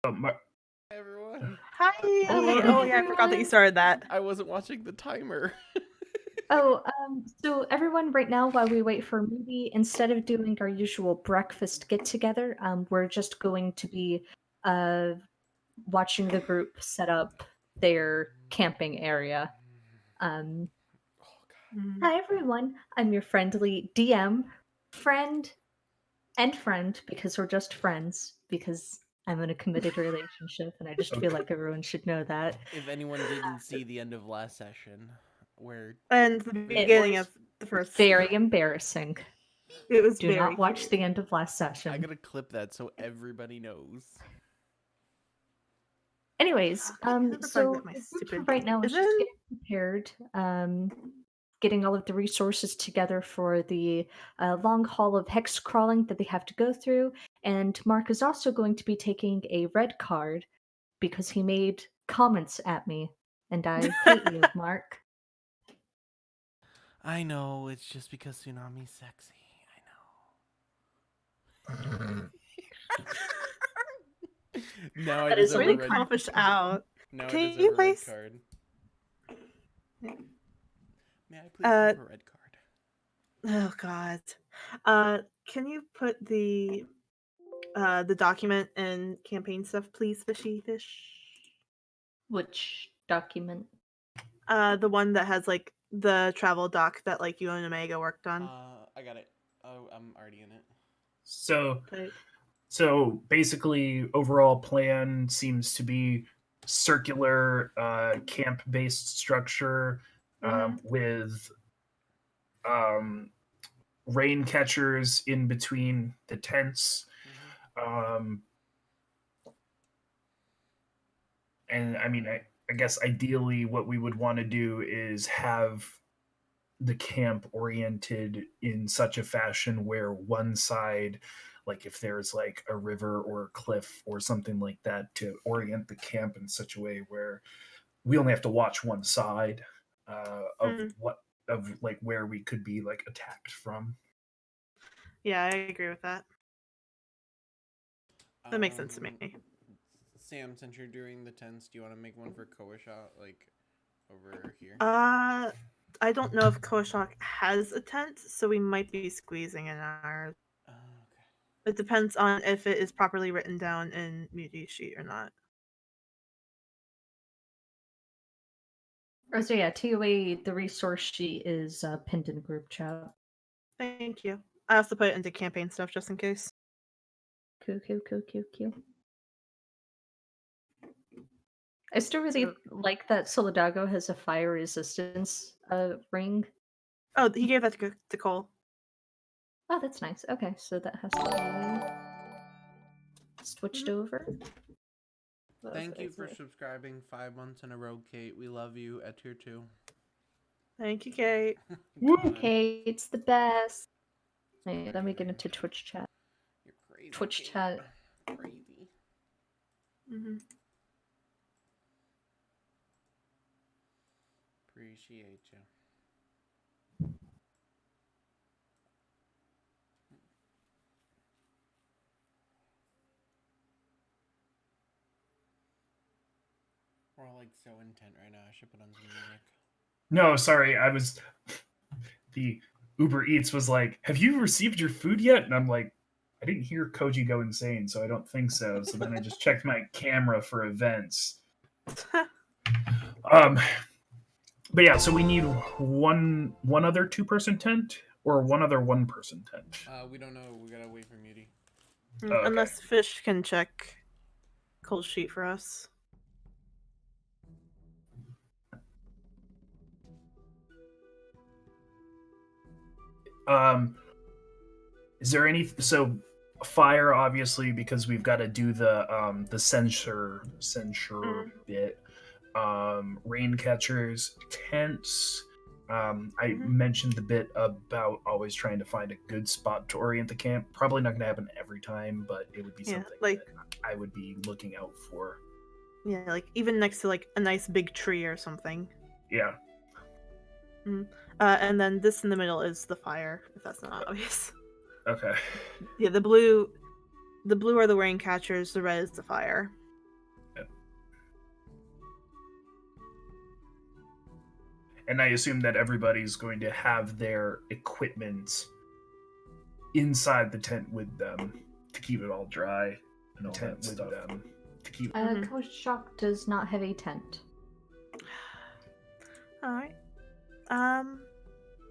Hi, everyone. Hi. Oh, hey, Oh yeah, I forgot that you everyone. started that. I wasn't watching the timer. So everyone, right now, while we wait for a movie, instead of doing our usual breakfast get together, we're just going to be uh, watching the group set up their camping area. Um, Oh, Hi, everyone. I'm your friendly DM, friend, and friend, because we're just friends, because I'm in a committed relationship, and I just feel like everyone should know that. if anyone didn't see the end of last session, where And the It beginning was of the first. very embarrassing. It was Do very not watch cute. the end of last I session. gotta clip that so everybody knows. Anyways, I can't remember if I so got my the stupid. group right now is just Isn't getting prepared, getting all of the resources together for the long haul of hex crawling that they have to go through. And Mark is also going to be taking a red card because he made comments at me, and I hate you, Mark. I know, it's just because Tsunami's sexy. I know. Now I That is deserve a really only red. call fish out? Now I Can deserve you a red please? card. May I please have a red card? Oh God. Can you put the document and campaign stuff, please, fishy fish? which document. The one that has like the travel doc that like you and Omega worked on. I got it. Oh, I'm already in it. So, Right. so basically, overall plan seems to be circular camp-based structure with um, rain catchers in between the tents. Um, and I mean, I guess ideally, what we would want to do is have the camp oriented in such a fashion where one side, like if there's like a river or a cliff or something like that, to orient the camp in such a way where we only have to watch one side of what of like where we could be like attacked from. Yeah, I agree with that. That makes sense to me. Sam, since you're doing the tents, do you want to make one for Koashot, like over here? I don't know if Koshak has a tent, so we might be squeezing in ours. Okay. It depends on if it is properly written down in Muti sheet or not. Oh, so yeah, TOA, the resource sheet is pinned in group chat. Thank you. I also put it into campaign stuff just in case. Cool. I still really like that Solidago has a fire resistance ring. Oh, he gave that to Cole. Oh, that's nice. Okay, so that has to be switched over. Thank you for subscribing 5 months in a row, Kate. We love you at tier 2. Thank you, Kate. Kate's the best. Wait, let me get into Twitch chat. You're crazy. Twitch Kate. chat. Crazy. Appreciate you. We're all like so intent right now. I should put on some music. No, sorry, I was the Uber Eats was like, "Have you received your food yet?" And I'm like, I didn't hear Koji go insane, so I don't think so. So then I just checked my camera for events. But yeah, so we need one other 2-person tent or one other 1-person tent. We don't know. We gotta wait for Muti. Okay. Unless Fish can check Cole's sheet for us. Is there any fire obviously because we've got to do the censure bit. Rain catchers, tents. I mentioned the bit about always trying to find a good spot to orient the camp. Probably not going to happen every time, but it would be something like that I would be looking out for. Yeah, like even next to like a nice big tree or something. Yeah. And then this in the middle is the fire, if that's not obvious. Okay. Yeah, the blue are the rain catchers, the red is the fire. And I assume that everybody's going to have their equipment inside the tent with them to keep it all dry. And all Tent that with stuff. them to keep. Mhm. Koshak does not have a tent. All right.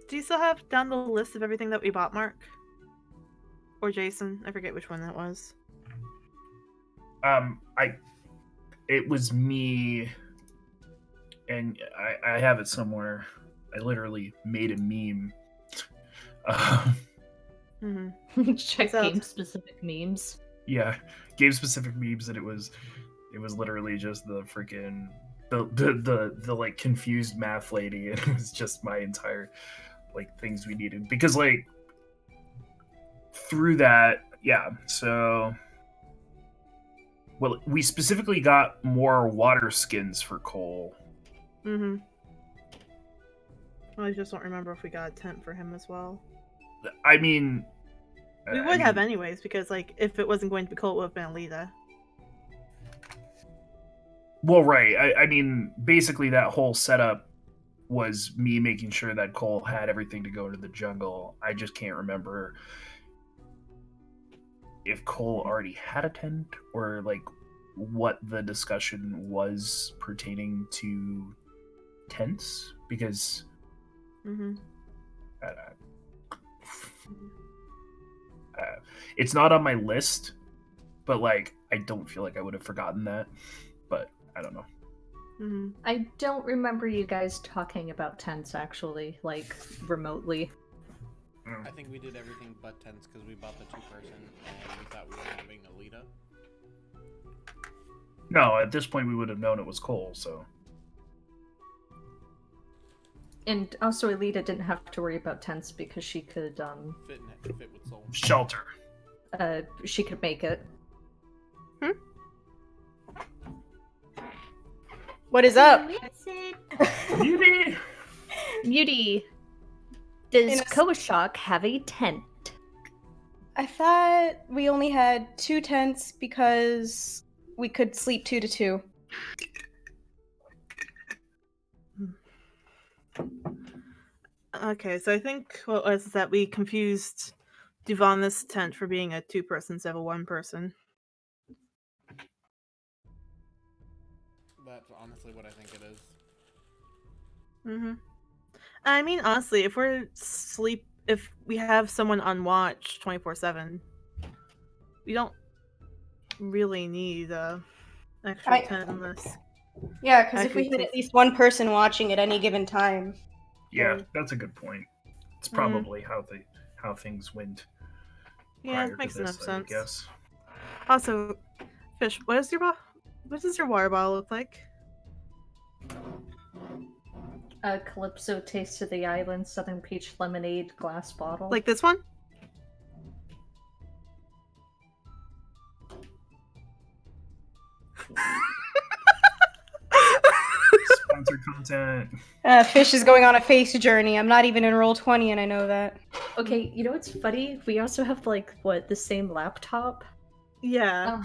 Do you still have down the list of everything that we bought, Mark? Or Jason? I forget which one that was. It was me, and I have it somewhere. I literally made a meme. Mm-hmm. Check So- game-specific memes. Yeah, game specific memes, and it was literally just the freaking the like confused math lady, and it was just my entire like things we needed because like through that, yeah. So, well, we specifically got more water skins for Cole. Mm-hmm. I just don't remember if we got a tent for him as well. I mean, We would have anyways, because like if it wasn't going to be Colt, it would have been Alita. Well, right. I mean, basically, that whole setup was me making sure that Cole had everything to go into the jungle. I just can't remember if Cole already had a tent or like what the discussion was pertaining to tents because Mm-hmm. It's not on my list, but like I don't feel like I would have forgotten that. But I don't know. Mm-hmm. I don't remember you guys talking about tents actually, like remotely. I think we did everything but tents because we bought the 2-person and we thought we were having Alita. No, at this point we would have known it was Cole. So And also Alita didn't have to worry about tents because she could Fit with Soul. shelter. she could make it. What is up? Beauty. Beauty, does In a- Koshak have a tent? I thought we only had 2 tents because we could sleep 2 to 2. Okay, so I think what was that we confused Duvana's tent for being a 2-person instead of a 1-person. That's honestly what I think it is. Mm-hmm. I mean, honestly, if we have someone on watch 24/7, we don't really need a extra tent unless. Yeah, because if Actually, we had so- at least one person watching at any given time. Yeah, that's a good point. It's Mhm. probably how things went. Yeah, prior makes to this, enough sense. I guess. Also, Fish, what does your water bottle look like? Calypso Taste of the Island Southern Peach Lemonade glass bottle. Like this one? Sponsor content. Fish is going on a face journey. I'm not even in roll 20 and I know that. Okay, you know what's funny? We also have like the same laptop. Yeah.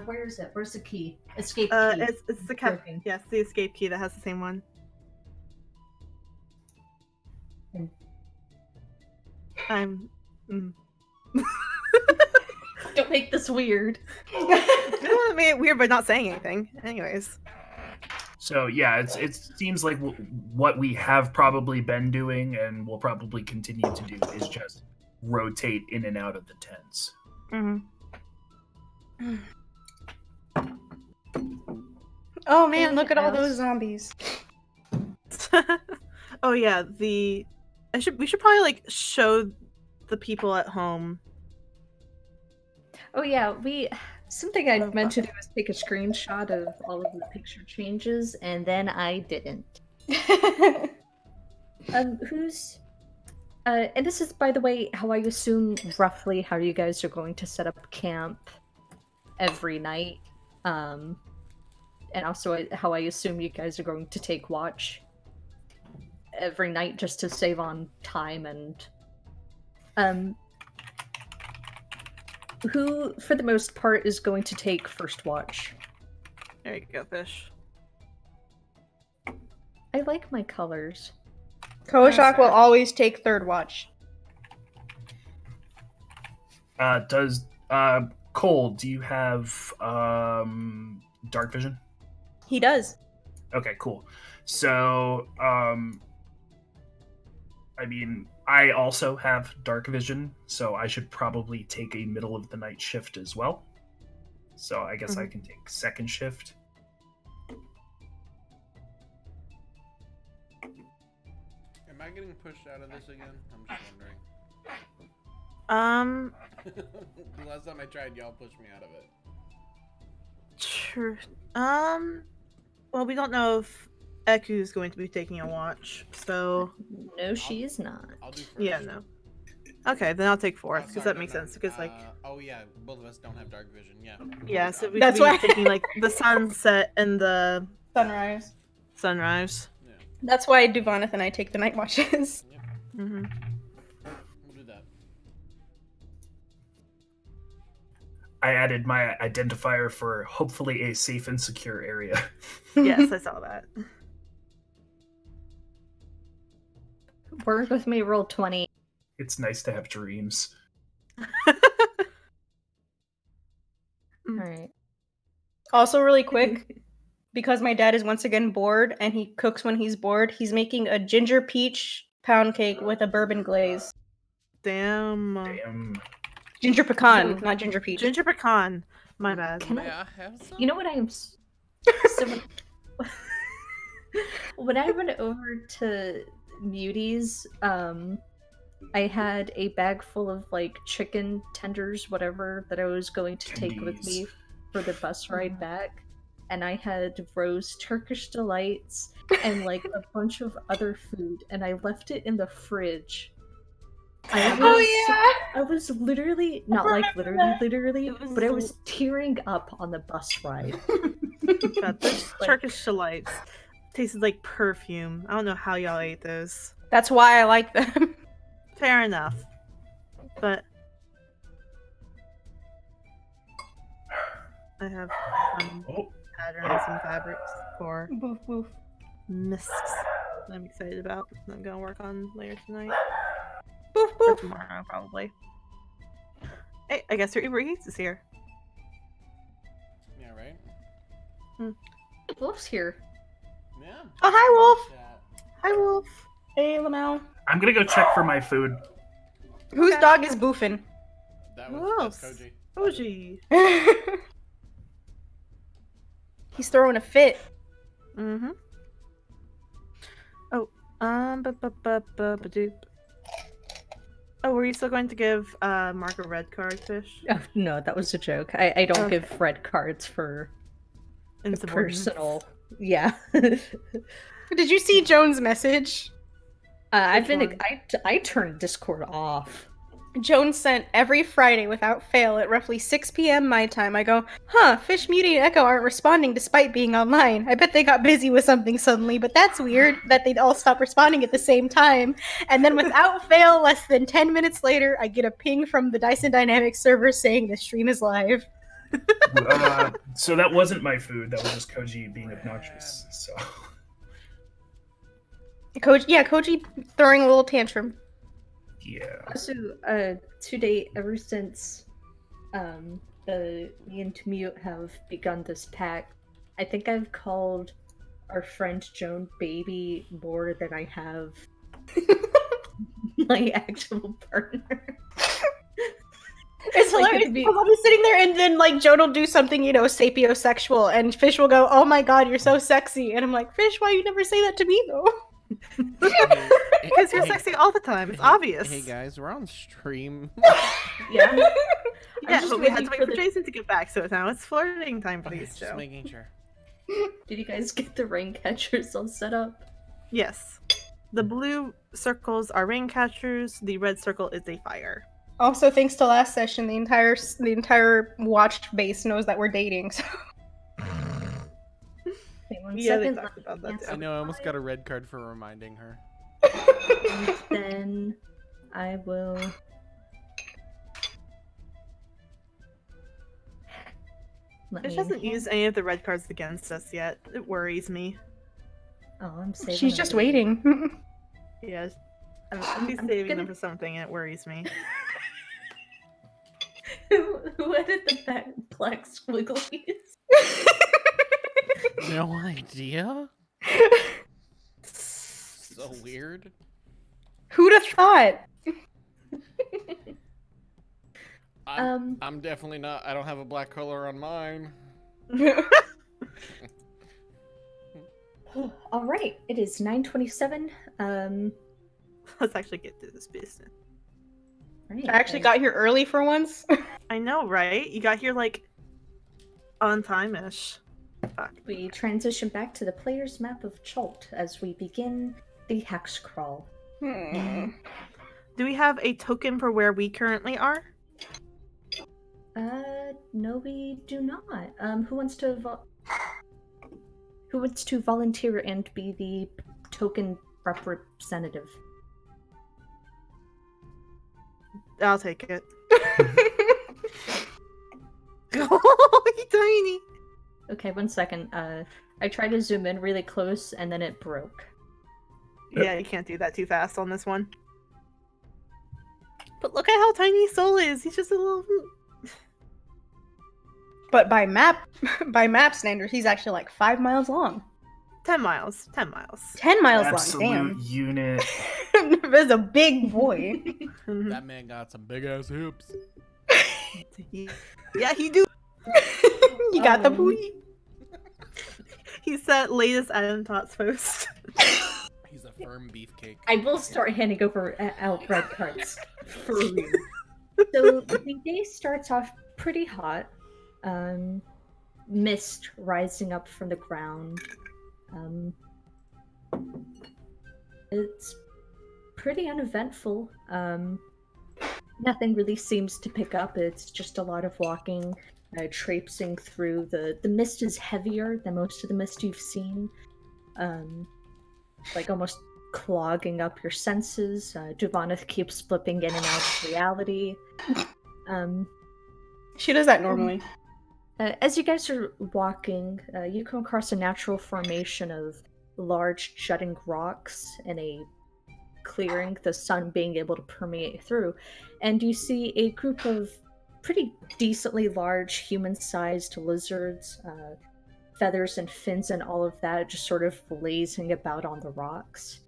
Where is it? Where's the key? Escape key. It's the cap. Working. Yes, the escape key that has the same one. Hmm. I'm. Don't make this weird. I don't want to make it weird by not saying anything. Anyways. So yeah, it seems like what we have probably been doing and will probably continue to do is just rotate in and out of the tents. Mm-hmm. Oh man, look at all Else? those zombies. Oh yeah, we should probably like show the people at home. Oh yeah, something I meant to do was take a screenshot of all of the picture changes, and then I didn't. Who's and this is by the way how I assume roughly how you guys are going to set up camp every night. And also how I assume you guys are going to take watch every night just to save on time and who for the most part is going to take first watch? There you go, Fish. I like my colors. Koshak will fair. always take third watch. Does Cole, do you have dark vision? He does. Okay, cool. So, I mean, I also have dark vision, so I should probably take a middle of the night shift as well. So I guess I can take second shift. Am I getting pushed out of this again? I'm just wondering. The last time I tried, y'all pushed me out of it. Sure. Well, we don't know if Eku's going to be taking a watch, so No, she is not. I'll do first. yeah, no. Okay, then I'll take Oh, fourth because sorry, that makes no. sense. Because Oh yeah, both of us don't have dark vision. Yeah. yeah, so we That's could be why- taking like the sunset and the Sunrise. sunrise. Yeah. That's why Duvanith and I take the night watches. Yep. Mm-hmm. We'll do that. I added my identifier for hopefully a safe and secure area. Yes, I saw that. Work with me, roll 20. It's nice to have dreams. Alright. Also, really quick, because my dad is once again bored and he cooks when he's bored, he's making a ginger peach pound cake with a bourbon glaze. Damn. Damn. Ginger pecan, not ginger peach. Ginger pecan. My bad. Can May I- I have some? You know what I am. So when I went over to Muties, I had a bag full of like chicken tenders, whatever, that I was going to take with me for the bus ride back. And I had Rose Turkish Delights and like a bunch of other food, and I left it in the fridge. I was literally, not like literally, It was but I was tearing up on the bus ride. God, those Like- Turkish delights tasted like perfume. I don't know how y'all ate those. That's why I like them. Fair enough. But I have some Oh, patterns and fabrics for Boof, boof. misks that I'm excited about. I'm gonna work on later tonight. Boof, Or boof. tomorrow, probably. Hey, I guess your Uber Eats is here. Yeah, right. Wolf's here. Yeah. Oh, hi, Wolf. Chat. Hi, Wolf. Hey, Lamau. I'm gonna go check for my food. Whose dog is boofing? That Who was that's else? Koji. Oji. He's throwing a fit. Mm-hmm. Oh, ba-ba-ba-ba-ba-doop. Oh, were you still going to give Mark a red card, Fish? Oh, no, that was a joke. I don't Okay. give red cards for Insubordinate. personal. Yeah. Did you see Joan's message? I've Which been. one? I turned Discord off. Joan sent every Friday without fail at roughly 6 p.m. my time. I go, huh, Fish, Muty, and Echo aren't responding despite being online. I bet they got busy with something suddenly, but that's weird that they'd all stop responding at the same time. And then without fail, less than 10 minutes later, I get a ping from the Dyson Dynamics server saying the stream is live. So that wasn't my food. That was just Koji being obnoxious. So Koji throwing a little tantrum. yeah. So, to date, ever since me and Mute have begun this pact, I think I've called our friend Joan baby more than I have my actual partner. It's Like, hilarious it'd be- because I'll be sitting there and then like Joan will do something, sapiosexual, and Fish will go, "Oh my god, you're so sexy," and I'm like, "Fish, why you never say that to me though?" Because you're sexy all the time. It's obvious. Hey guys, we're on stream. Yeah. Yeah, just but we had waiting to wait for for the- Jason to get back, so now it's flirting time, Okay, please, just Joe. making sure. Did you guys get the rain catchers all set up? Yes. The blue circles are rain catchers. The red circle is a fire. Also, thanks to last session, the entire watched base knows that we're dating. So. Wait, one Yeah, they second, talked about that let me too. I know I almost got a red card for reminding her. and then I will. Let Fish me hasn't enhance- used any of the red cards against us yet. It worries me. Oh, I'm saving. She's it. just waiting. Yes. I'm saving gonna- them for something. It worries me. Who added the black squigglies? No idea. So weird. Who'd have thought? I'm definitely not. I don't have a black color on mine. All right, it is 9:27. Let's actually get to this business. Right, I actually got here early for once. I know, right? You got here like on time-ish. Fuck. We transition back to the player's map of Chult as we begin the hex crawl. Hmm. Do we have a token for where we currently are? No, we do not. Who wants to volunteer and be the token representative? I'll take it. Oh, he's tiny. Okay, 1 second. I tried to zoom in really close and then it broke. Yeah, you can't do that too fast on this one. But look at how tiny Soul is. He's just a little. But by map standards, he's actually like 5 miles long. 10 miles. 10 miles. 10 miles Absolute long. unit. Damn. That's a big boy. That man got some big ass hips. Yeah, he do. You got the booty. He's that latest Adam Tots post. He's a firm beefcake. I will start handing over out red cards for you. So the day starts off pretty hot. Mist rising up from the ground. It's pretty uneventful. Nothing really seems to pick up. It's just a lot of walking, traipsing through. The mist is heavier than most of the mist you've seen. Like almost clogging up your senses. Duvanath keeps flipping in and out of reality. She does that normally. As you guys are walking, you come across a natural formation of large jutting rocks in a clearing, the sun being able to permeate through, and you see a group of pretty decently large human-sized lizards, feathers and fins and all of that just sort of lazing about on the rocks.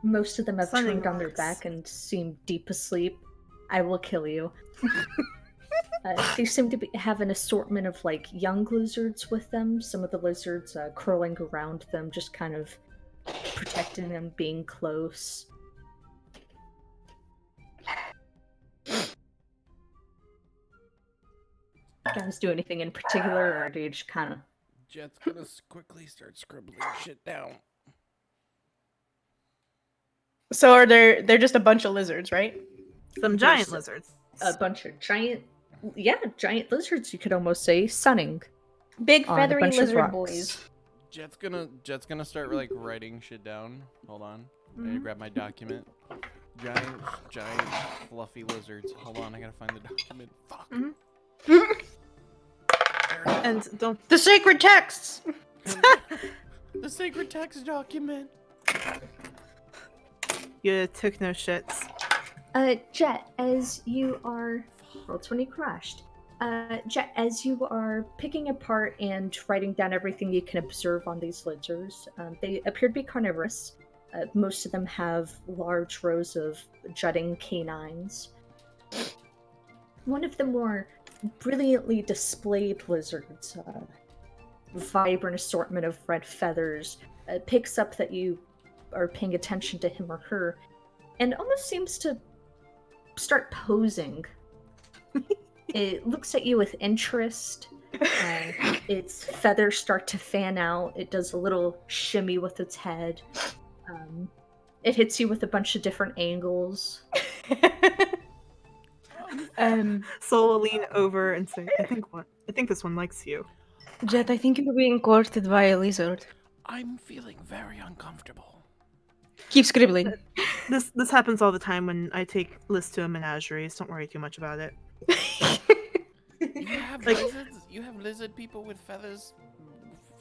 Most of them have Sunning turned on their rocks. back and seem deep asleep. I will kill you. They seem to have an assortment of like young lizards with them. Some of the lizards curling around them, just kind of protecting them, being close. Guys do anything in particular, or do you just kind of... Jet's gonna quickly start scribbling shit down. So are they're just a bunch of lizards, right? Some giant lizards. a bunch of giant lizards, you could almost say, sunning Big on a feathery bunch of lizard rocks. boys. Jet's gonna start like writing shit down. Hold on. I gotta grab my document. Giant fluffy lizards. Hold on, I gotta find the document. Fuck. There it is. And don't. The sacred texts. The sacred text document. You took no shits. Jet, as you are... Roll 20 crashed. Jet, as you are picking apart and writing down everything you can observe on these lizards, they appear to be carnivorous. Most of them have large rows of jutting canines. One of the more brilliantly displayed lizards, vibrant assortment of red feathers, picks up that you are paying attention to him or her, and almost seems to start posing. It looks at you with interest. Its feathers start to fan out. It does a little shimmy with its head. It hits you with a bunch of different angles. Soul will lean over and say, I think this one likes you. Jet, I think you're being courted by a lizard. I'm feeling very uncomfortable. Keep scribbling. This happens all the time when I take Liz to a menagerie. Don't worry too much about it. You have Like- lizards? You have lizard people with feathers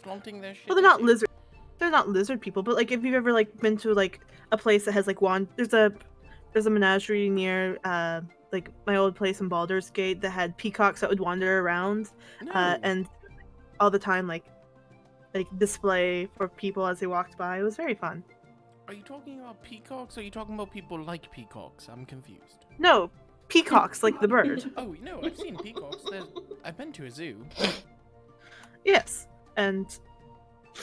flaunting their shit? Well, they're at not you? lizards. They're not lizard people, but like if you've ever like been to like a place that has like there's a menagerie near like my old place in Baldur's Gate that had peacocks that would wander around No. and all the time like display for people as they walked by. It was very fun. Are you talking about peacocks or are you talking about people like peacocks? I'm confused. No, peacocks like the bird. Oh, no, I've seen peacocks. I've been to a zoo. Yes, and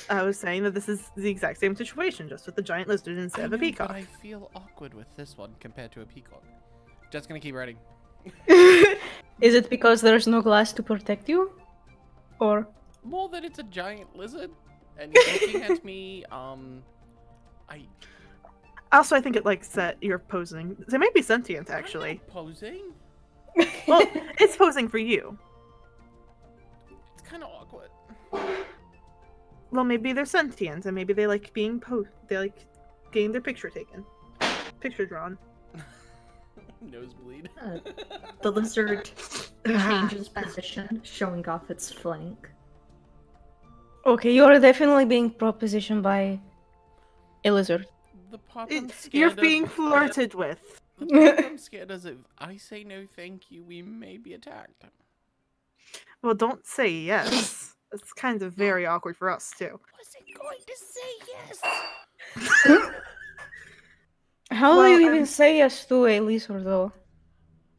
I was saying that this is the exact same situation, just with the giant lizard instead of a peacock. But I feel awkward with this one compared to a peacock. Just gonna keep writing. Is it because there's no glass to protect you? Or More that it's a giant lizard, and he's looking at me, Also, I think it likes that you're posing. They might be sentient, actually. I'm not posing? Well, it's posing for you. It's kind of awkward. Well, maybe they're sentient, and maybe they like being they like getting their picture taken. Picture drawn. Nosebleed. The lizard changes position, showing off its flank. okay, you're definitely being propositioned by a lizard. The part I'm scared You're of- being flirted with. The part I'm scared is if I say no thank you, we may be attacked. Well, don't say yes. It's kind of very awkward for us, too. Was it going to say yes? How Well, do you even say yes to a lizard, though?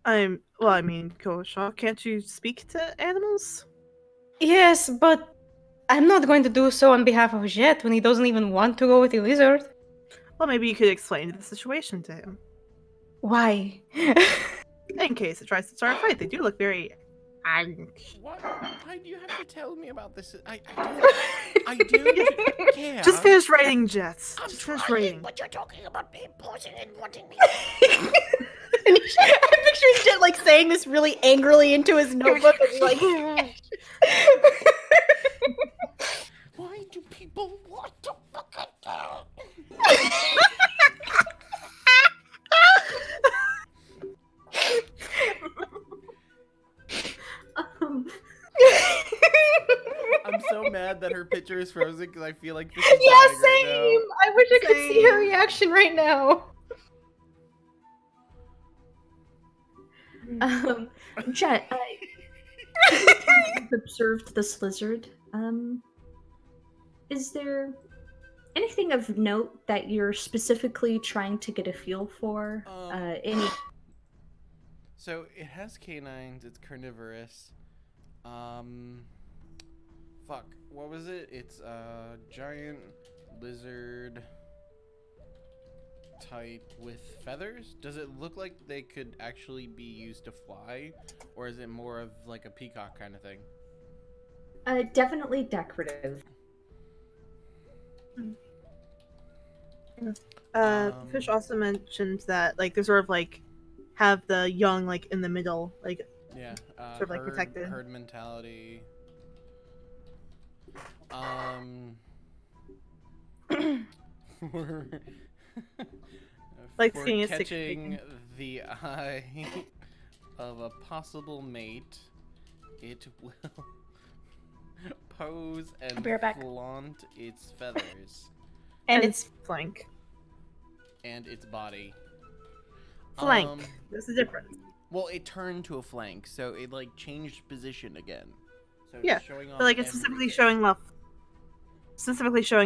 Well, I mean, Kosha, can't you speak to animals? Yes, but I'm not going to do so on behalf of Jet when he doesn't even want to go with a lizard. Well, maybe you could explain the situation to him. Why? In case it tries to start a fight, they do look very angry. What? Why do you have to tell me about this? I do care. Just finish writing, Jets. I'm Just finish trying, writing. but you're talking about me pausing and wanting me. I'm picturing Jet like saying this really angrily into his notebook. And, like, Why do people want to fucking go? I'm so mad that her picture is frozen because I feel like this is yeah, dying same. right I wish I could see her Same. reaction right now. Jet, you've observed this lizard. Is there anything of note that you're specifically trying to get a feel for? Any? So it has canines. It's carnivorous. Fuck. What was it? It's a giant lizard type with feathers. Does it look like they could actually be used to fly, or is it more of like a peacock kind of thing? Definitely decorative. Fish also mentioned that like they sort of like have the young like in the middle, like Yeah. Sort of, like, protected. Herd mentality. For, Like for seeing a stick catching figure. the eye of a possible mate, it will pose and be right back. flaunt its feathers And it's flank. and its body. Flank. There's a difference. Well, it turned to a flank, so it like changed position again. So Yeah, it's showing off. But like it's specifically showing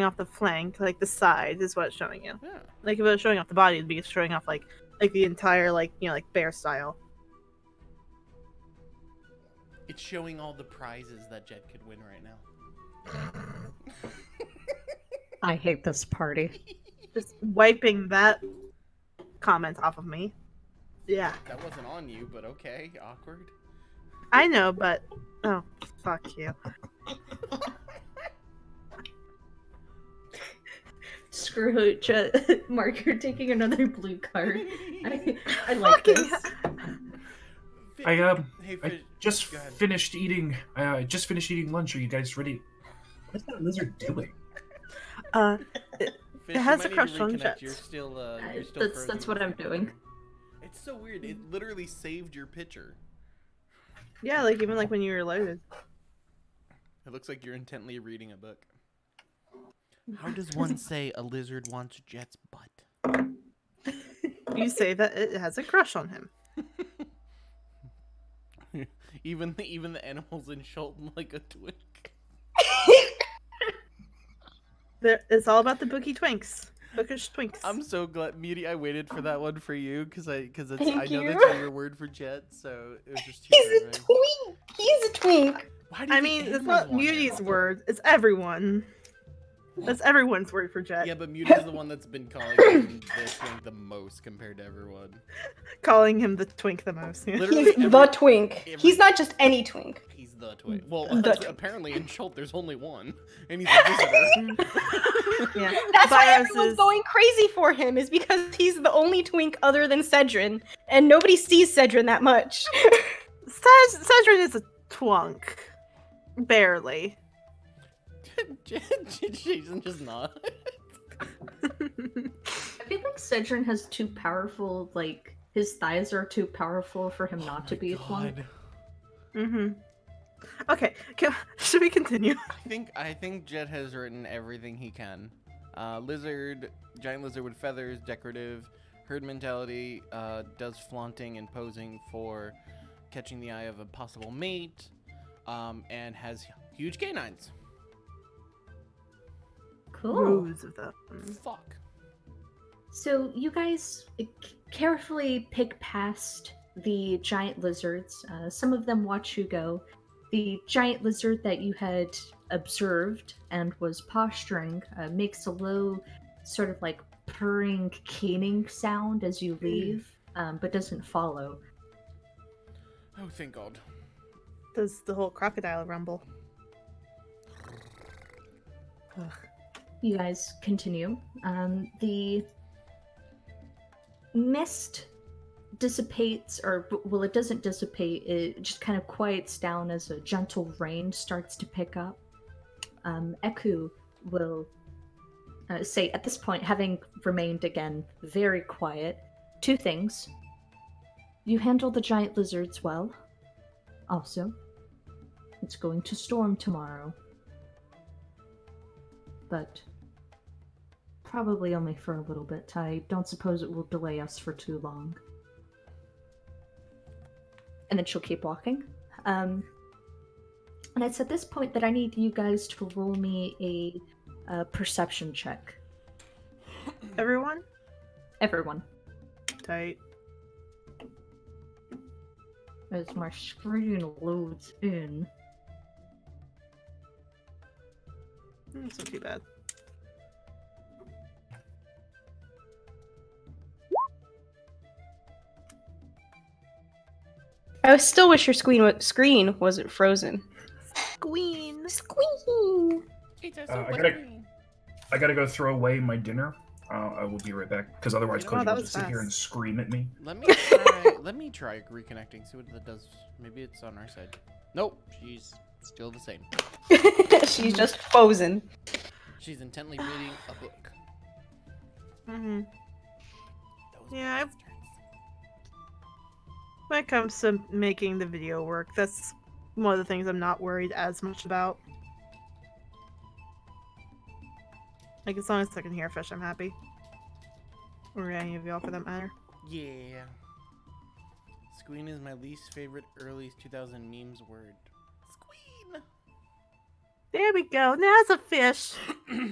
off the flank, like the side is what it's showing you. Yeah. Like if it was showing off the body, it'd be showing off like the entire like like bear style. It's showing all the prizes that Jet could win right now. I hate this party. Just wiping that comment off of me. Yeah, That wasn't on you, but okay, awkward. I know, but oh, fuck you. Screw it, Jet. Mark, you're taking another blue card. I like this. Hey, I Fish, just go ahead. finished eating. Just finished eating lunch. Are you guys ready? What's that lizard doing? Fish, It has you a might crush need to on reconnect. Jets. You're still That's frozen what with I'm your doing. picture. It's so weird. It literally saved your picture. Yeah, like even like when you were loaded. It looks like you're intently reading a book. How does one say a lizard wants Jet's butt? You say that it has a crush on him. even the animals in Chult like a twink. It's all about the bookie twinks. Bookish twinks. I'm so glad, Meaty. I waited for that one for you because I Thank know you. that's your word for Jet, so it was just too He's a perfect. twink. He's a twink. Why do I you mean, think it's animals not want Muty's it? word. It's everyone. That's everyone's word for Jet. Yeah, but Muty's the one that's been calling him the twink the most compared to everyone. Calling him the twink the most. Yeah. Literally He's the twink. every- He's not just any twink. He's the twink. Well, The twink. apparently in Chult there's only one, and he's a visitor. Yeah. That's why Bios everyone's is- going crazy for him, is because he's the only twink other than Cedrin, and nobody sees Cedrin that much. Cedrin is a twunk. Barely. Jason just not. I feel like Cedrin has too powerful, like, his thighs are too powerful for him not to be a twink. Mm-hmm. Okay, should we continue? I think Jet has written everything he can. Lizard, giant lizard with feathers, decorative, herd mentality, does flaunting and posing for catching the eye of a possible mate, and has huge canines. Cool. Rows of them. Fuck. So you guys carefully pick past the giant lizards. Some of them watch you go. The giant lizard that you had observed and was posturing makes a low, sort of like purring, keening sound as you leave, but doesn't follow. Oh, thank God. Does the whole crocodile rumble? Ugh. You guys continue. The mist dissipates, or well, it doesn't dissipate. It just kind of quiets down as a gentle rain starts to pick up. Eku will say at this point, having remained again very quiet, two things. You handle the giant lizards well. Also, it's going to storm tomorrow. But probably only for a little bit. I don't suppose it will delay us for too long. And then she'll keep walking. And it's at this point that I need you guys to roll me a perception check. Everyone? Everyone. Tight. As my screen loads in. It's not too bad. I still wish your screen wasn't frozen. Queen. Squeen. I gotta go throw away my dinner. I will be right back, because otherwise Oh, Cody that will was just sit here and fast. scream at me. Let me try reconnecting. See what that does. Maybe it's on our side. Nope, she's still the same. She's just frozen. She's intently reading a book. Mm-hmm. Those Yeah, bastards. When it comes to making the video work, that's one of the things I'm not worried as much about. Like, as long as I can hear Fish, I'm happy. Or any of y'all, for that matter. Yeah. Squeen is my least favorite early 2000 memes word. Squeen. There we go. Now it's a fish. All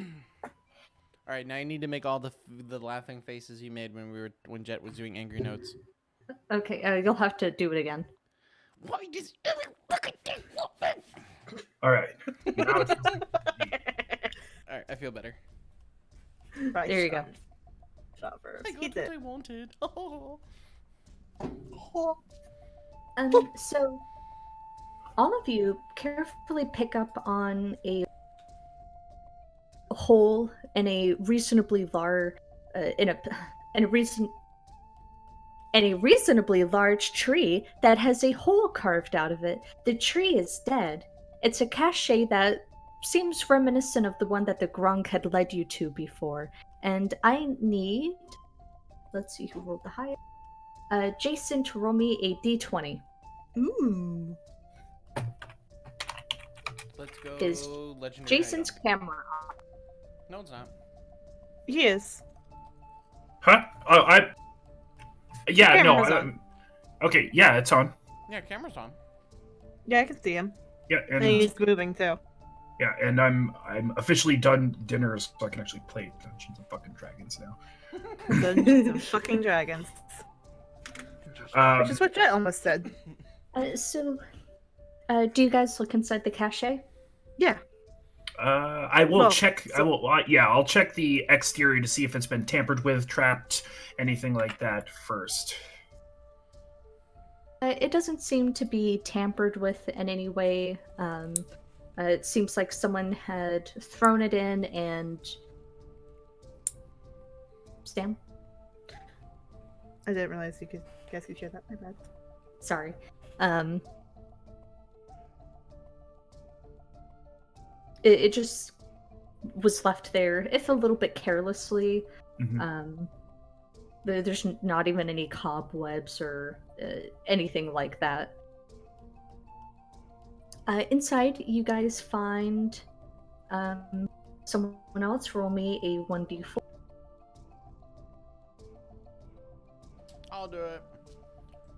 right, now you need to make all the laughing faces you made when Jet was doing angry notes. Okay, you'll have to do it again. Why does every fucking thing happen? All right. Now it's All right, I feel better. Right, There you go. Shot first. I He got what did. I wanted. So all of you carefully pick up on a hole in a reasonably large, in a reasonably large tree that has a hole carved out of it. The tree is dead. It's a cache that seems reminiscent of the one that the Grunk had led you to before. And I need, let's see who rolled the highest. Jason to roll me a d20. Ooh. Let's go. Is legendary. Jason's camera off. No, it's not. He is. Huh? Oh, yeah, no. camera's on. Okay, yeah, it's on. Yeah, camera's on. Yeah, I can see him. Yeah, And he's moving too. yeah, and I'm officially done dinner, so I can actually play Dungeons and fucking Dragons now. Dungeons and fucking Dragons. Which is what Jet almost said. Do you guys look inside the cache? Yeah. I will Well, check. I will. Yeah, I'll check the exterior to see if it's been tampered with, trapped, anything like that first. It doesn't seem to be tampered with in any way. It seems like someone had thrown it in and... Stam? I didn't realize you guys could share that. My bad. Sorry. It just was left there, if a little bit carelessly. Mm-hmm. There's not even any cobwebs or anything like that. Inside, you guys find someone else. Roll me a 1d4. I'll do it.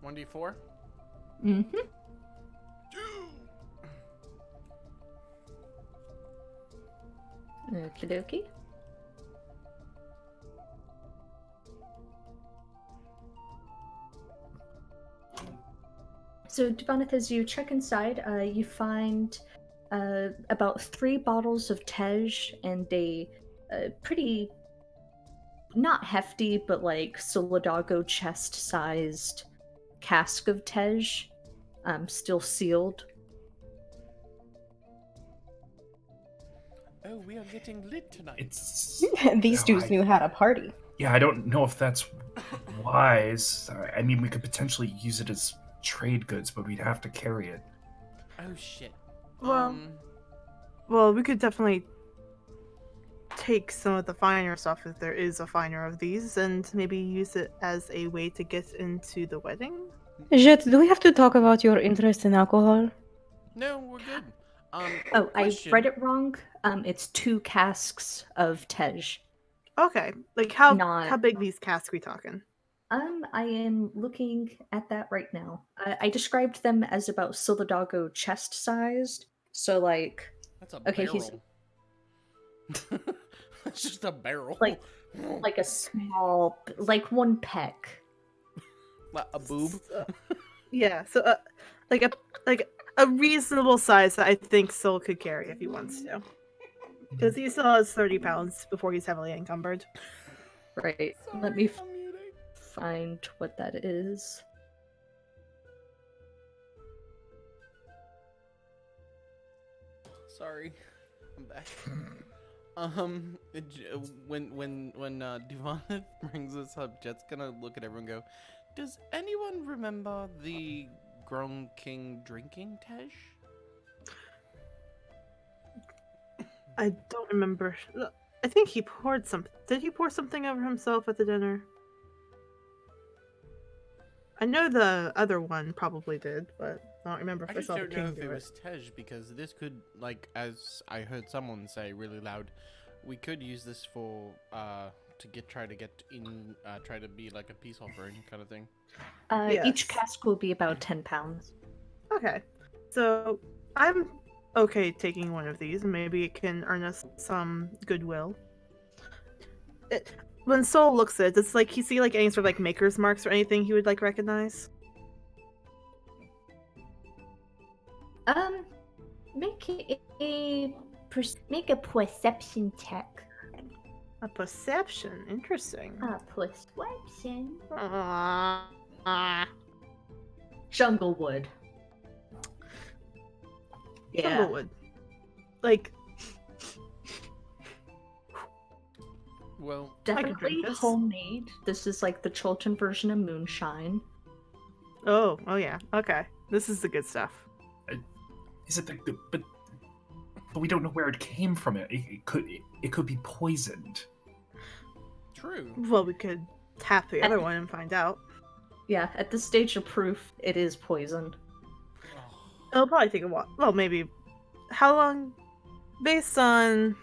1d4. Mm-hmm. Okie dokie. So, Devoneth, as you check inside, you find about 3 bottles of Tej and a pretty, not hefty, but like Solidago chest-sized cask of Tej, still sealed. Oh, we are getting lit tonight. It's These dudes knew how to party. yeah. I don't know if that's wise. I mean, we could potentially use it as trade goods, but we'd have to carry it. Oh shit. Well, we could definitely take some of the finer stuff if there is a finer of these, and maybe use it as a way to get into the wedding. Jet, do we have to talk about your interest in alcohol? No, we're good. Oh, question. I read it wrong. It's 2 casks of Tej. Okay, like how Not- big these casks we talking? I am looking at that right now. I described them as about Solidago chest-sized. So, like... That's a Okay, barrel. It's just a barrel. Like a small... Like 1 peck. A boob. Yeah, so like a reasonable size that I think Sol could carry if he wants to, because he still has 30 pounds before he's heavily encumbered. Right. Let me find what that is. Sorry, I'm back. When Devon brings this up, Jet's gonna look at everyone and go, "Does anyone remember the Grown King drinking Tej?" I don't remember. I think he poured some. Did he pour something over himself at the dinner? I know the other one probably did, but I don't remember if I I just saw the don't know king if do it it. was Tej, because this could, like, as I heard someone say really loud, we could use this for try to be like a peace offering kind of thing. Yes. Each cask will be about 10 pounds. Okay, so I'm okay taking one of these, and maybe it can earn us some goodwill. When Sol looks at it, does he see like any sort of like maker's marks or anything he would like recognize? Make a perception check. A perception, interesting. Perception. Aww. Junglewood. Yeah. Junglewood. Like, Well, I could Definitely drink this. homemade. This is like the Chilton version of moonshine. oh yeah, okay. This is the good stuff. Is it but we don't know where it came from. It could be poisoned. true. Well, we could tap the other one and find out. Yeah, at this stage of proof, it is poison. It'll probably take a while. Well, maybe. How long? Based on.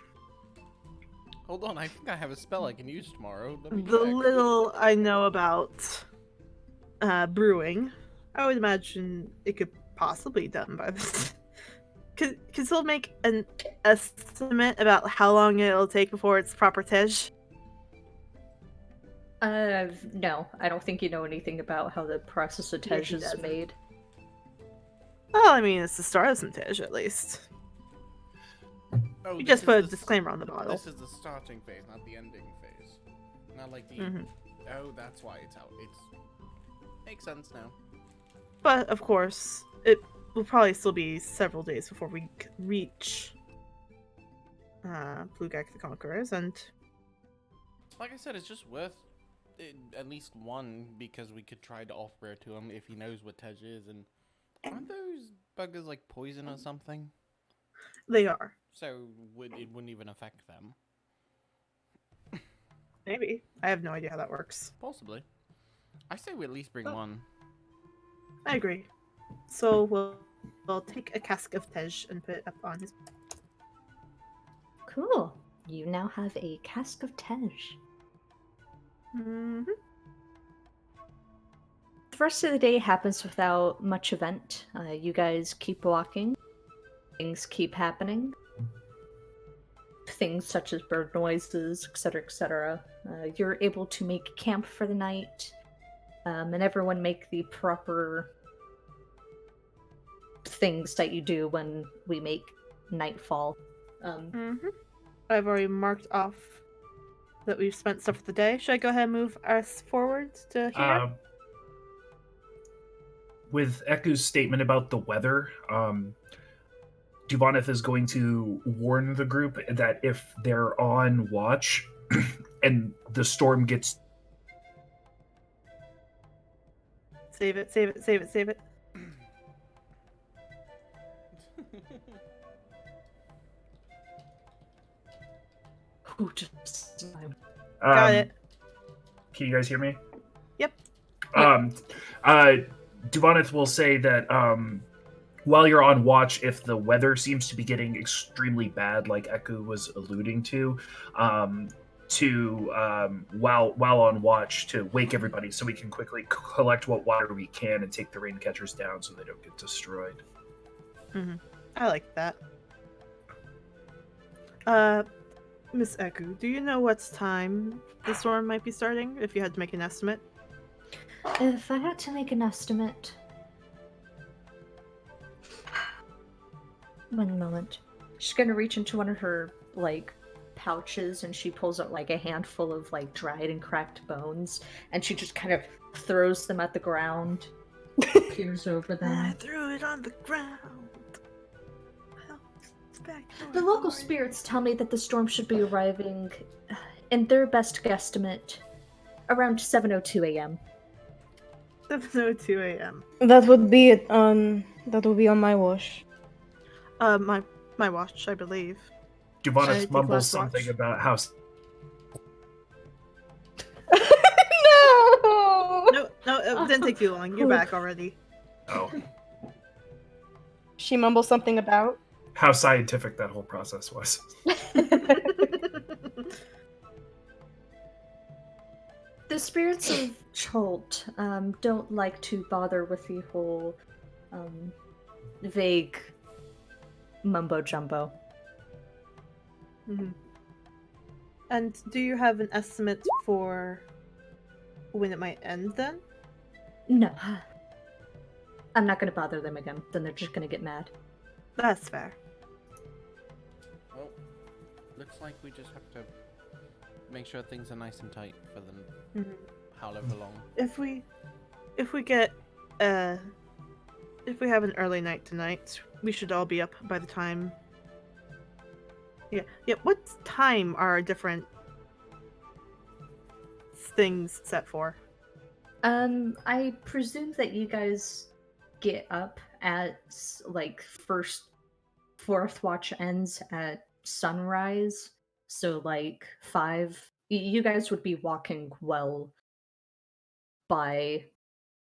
Hold on, I think I have a spell I can use tomorrow. Let me The check. little I know about brewing, I would imagine it could possibly be done by this. Could still make an estimate about how long it'll take before it's proper tej? No, I don't think you know anything about how the process of Yeah, tej he is doesn't. made. Well, I mean, it's the start of some tej, at least. Oh, You this just put a is the disclaimer on the bottle. This is the starting phase, not the ending phase. Not like the. Mhm. Oh, that's why it's out. It's makes sense now. But, of course, it will probably still be several days before we reach Plugak the Conquerors, and Like I said, it's just worth at least one because we could try to offer it to him if he knows what Tej is. And aren't those buggers like poison or something? they are. So it wouldn't even affect them. Maybe. I have no idea how that works. Possibly. I say we at least bring one. I agree. So we'll take a cask of tej and put it up on his. Cool. You now have a cask of tej. Mm-hmm. The rest of the day happens without much event. You guys keep walking. Things keep happening. Things such as bird noises, etc., etc. You're able to make camp for the night, and everyone make the proper things that you do when we make nightfall. Mm-hmm. I've already marked off that we've spent stuff for the day. Should I go ahead and move us forward to here? With Eku's statement about the weather, Duvaneth is going to warn the group that if they're on watch and the storm gets... Save it, save it, save it, save it. Who just... Got it. Can you guys hear me? Yep. Duvaneth will say that while you're on watch, if the weather seems to be getting extremely bad, like Eku was alluding to, while on watch, to wake everybody so we can quickly collect what water we can and take the rain catchers down so they don't get destroyed. Mm-hmm. I like that. Miss Eku, do you know what time the storm might be starting? If you had to make an estimate. If I had to make an estimate... One moment. She's gonna reach into one of her, pouches, and she pulls out, a handful of, dried and cracked bones, and she just kind of throws them at the ground, peers over I them. threw it on the ground. The local spirits tell me that the storm should be arriving, in their best guesstimate, around 7:02 a.m. 7:02 a.m. That would be it on my watch. My watch, I believe. Duvaneth take mumbles last something watch. about how... No! No, it didn't take too long. You're back already. Oh, She mumbles something about. how scientific that whole process was. The spirits of Chult don't like to bother with the whole vague mumbo-jumbo. Mm-hmm. And do you have an estimate for when it might end then? No. I'm not going to bother them again. Then they're just going to get mad. That's fair. Well, looks like we just have to make sure things are nice and tight for them. Mm-hmm. However long. If we get if we have an early night tonight, we should all be up by the time. Yeah. What time are our different things set for? I presume that you guys get up at fourth watch ends at sunrise. So 5. You guys would be walking well by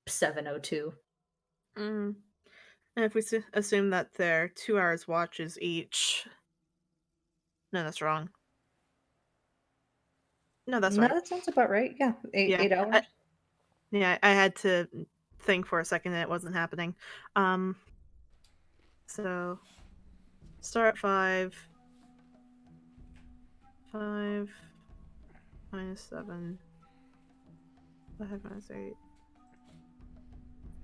7:02. And if we assume that they're 2 hours watches each, no, that's wrong. No, that's no, right. that sounds about right. Yeah, eight Yeah, 8 hours. I had to think for a second and it wasn't happening. So start at 5. 5 minus 7. 5 minus 8.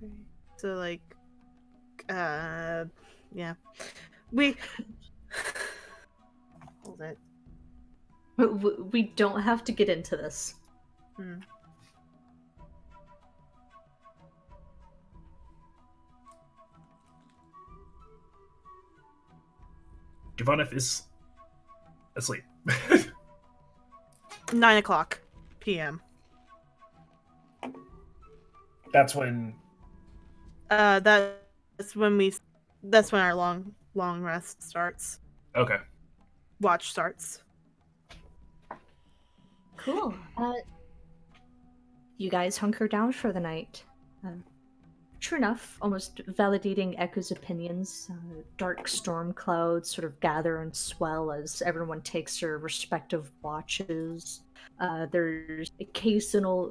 3. So like, yeah, we hold it. We don't have to get into this. Hmm. Ivanov is asleep. 9 p.m. That's when. That's when our long rest starts. Okay. Watch starts. Cool. You guys hunker down for the night. True enough, almost validating Echo's opinions, dark storm clouds sort of gather and swell as everyone takes their respective watches. There's occasional,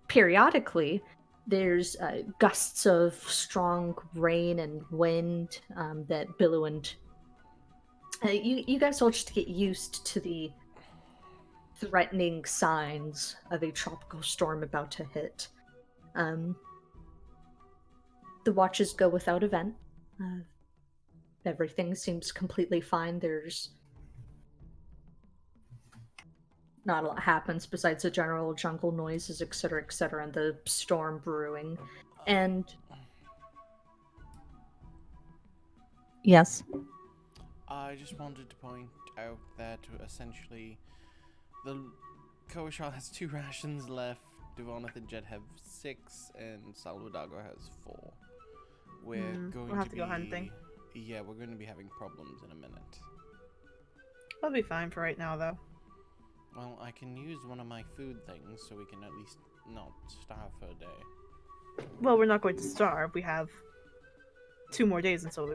periodically, there's gusts of strong rain and wind that billow, and you guys all just get used to the threatening signs of a tropical storm about to hit. The watches go without event. Everything seems completely fine. There's not a lot happens besides the general jungle noises, etc., and the storm brewing. And yes, I just wanted to point out that essentially the Koshal has 2 rations left, Devoneth and Jet have 6, and Salvadago has 4. We'll have to go hunting. Yeah, we're going to be having problems in a minute. I'll be fine for right now, though. Well, I can use one of my food things so we can at least not starve for a day. Well, we're not going to starve. We have 2 more days until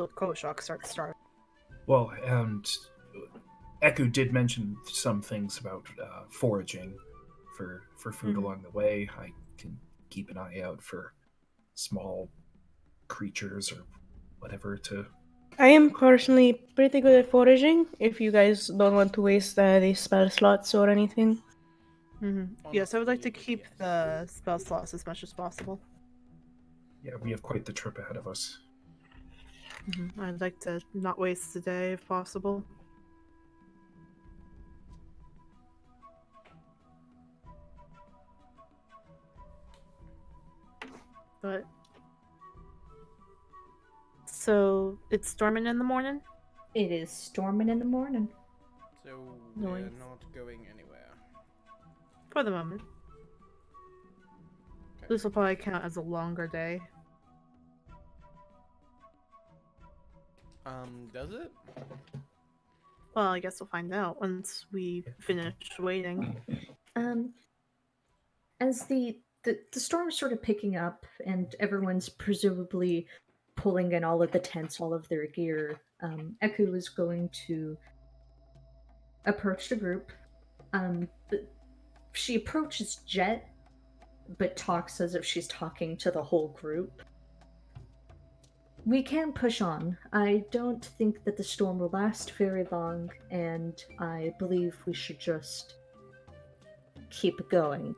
Koshok starts starving. Well, and Echo did mention some things about foraging for food along the way. I can keep an eye out for small creatures or whatever to. I am personally pretty good at foraging, if you guys don't want to waste the spell slots or anything. Yes, I would like to Honestly, keep yes. the spell slots as much as possible. Yeah, we have quite the trip ahead of us. I'd like to not waste the day if possible. But so it's storming in the morning? it is storming in the morning. So Nice. we're not going anywhere. For the moment. Okay. This will probably count as a longer day. Does it? Well, I guess we'll find out once we finish waiting. As the storm's sort of picking up and everyone's presumably pulling in all of the tents, all of their gear, Echo is going to approach the group. She approaches Jet, but talks as if she's talking to the whole group. We can push on. I don't think that the storm will last very long, and I believe we should just keep going.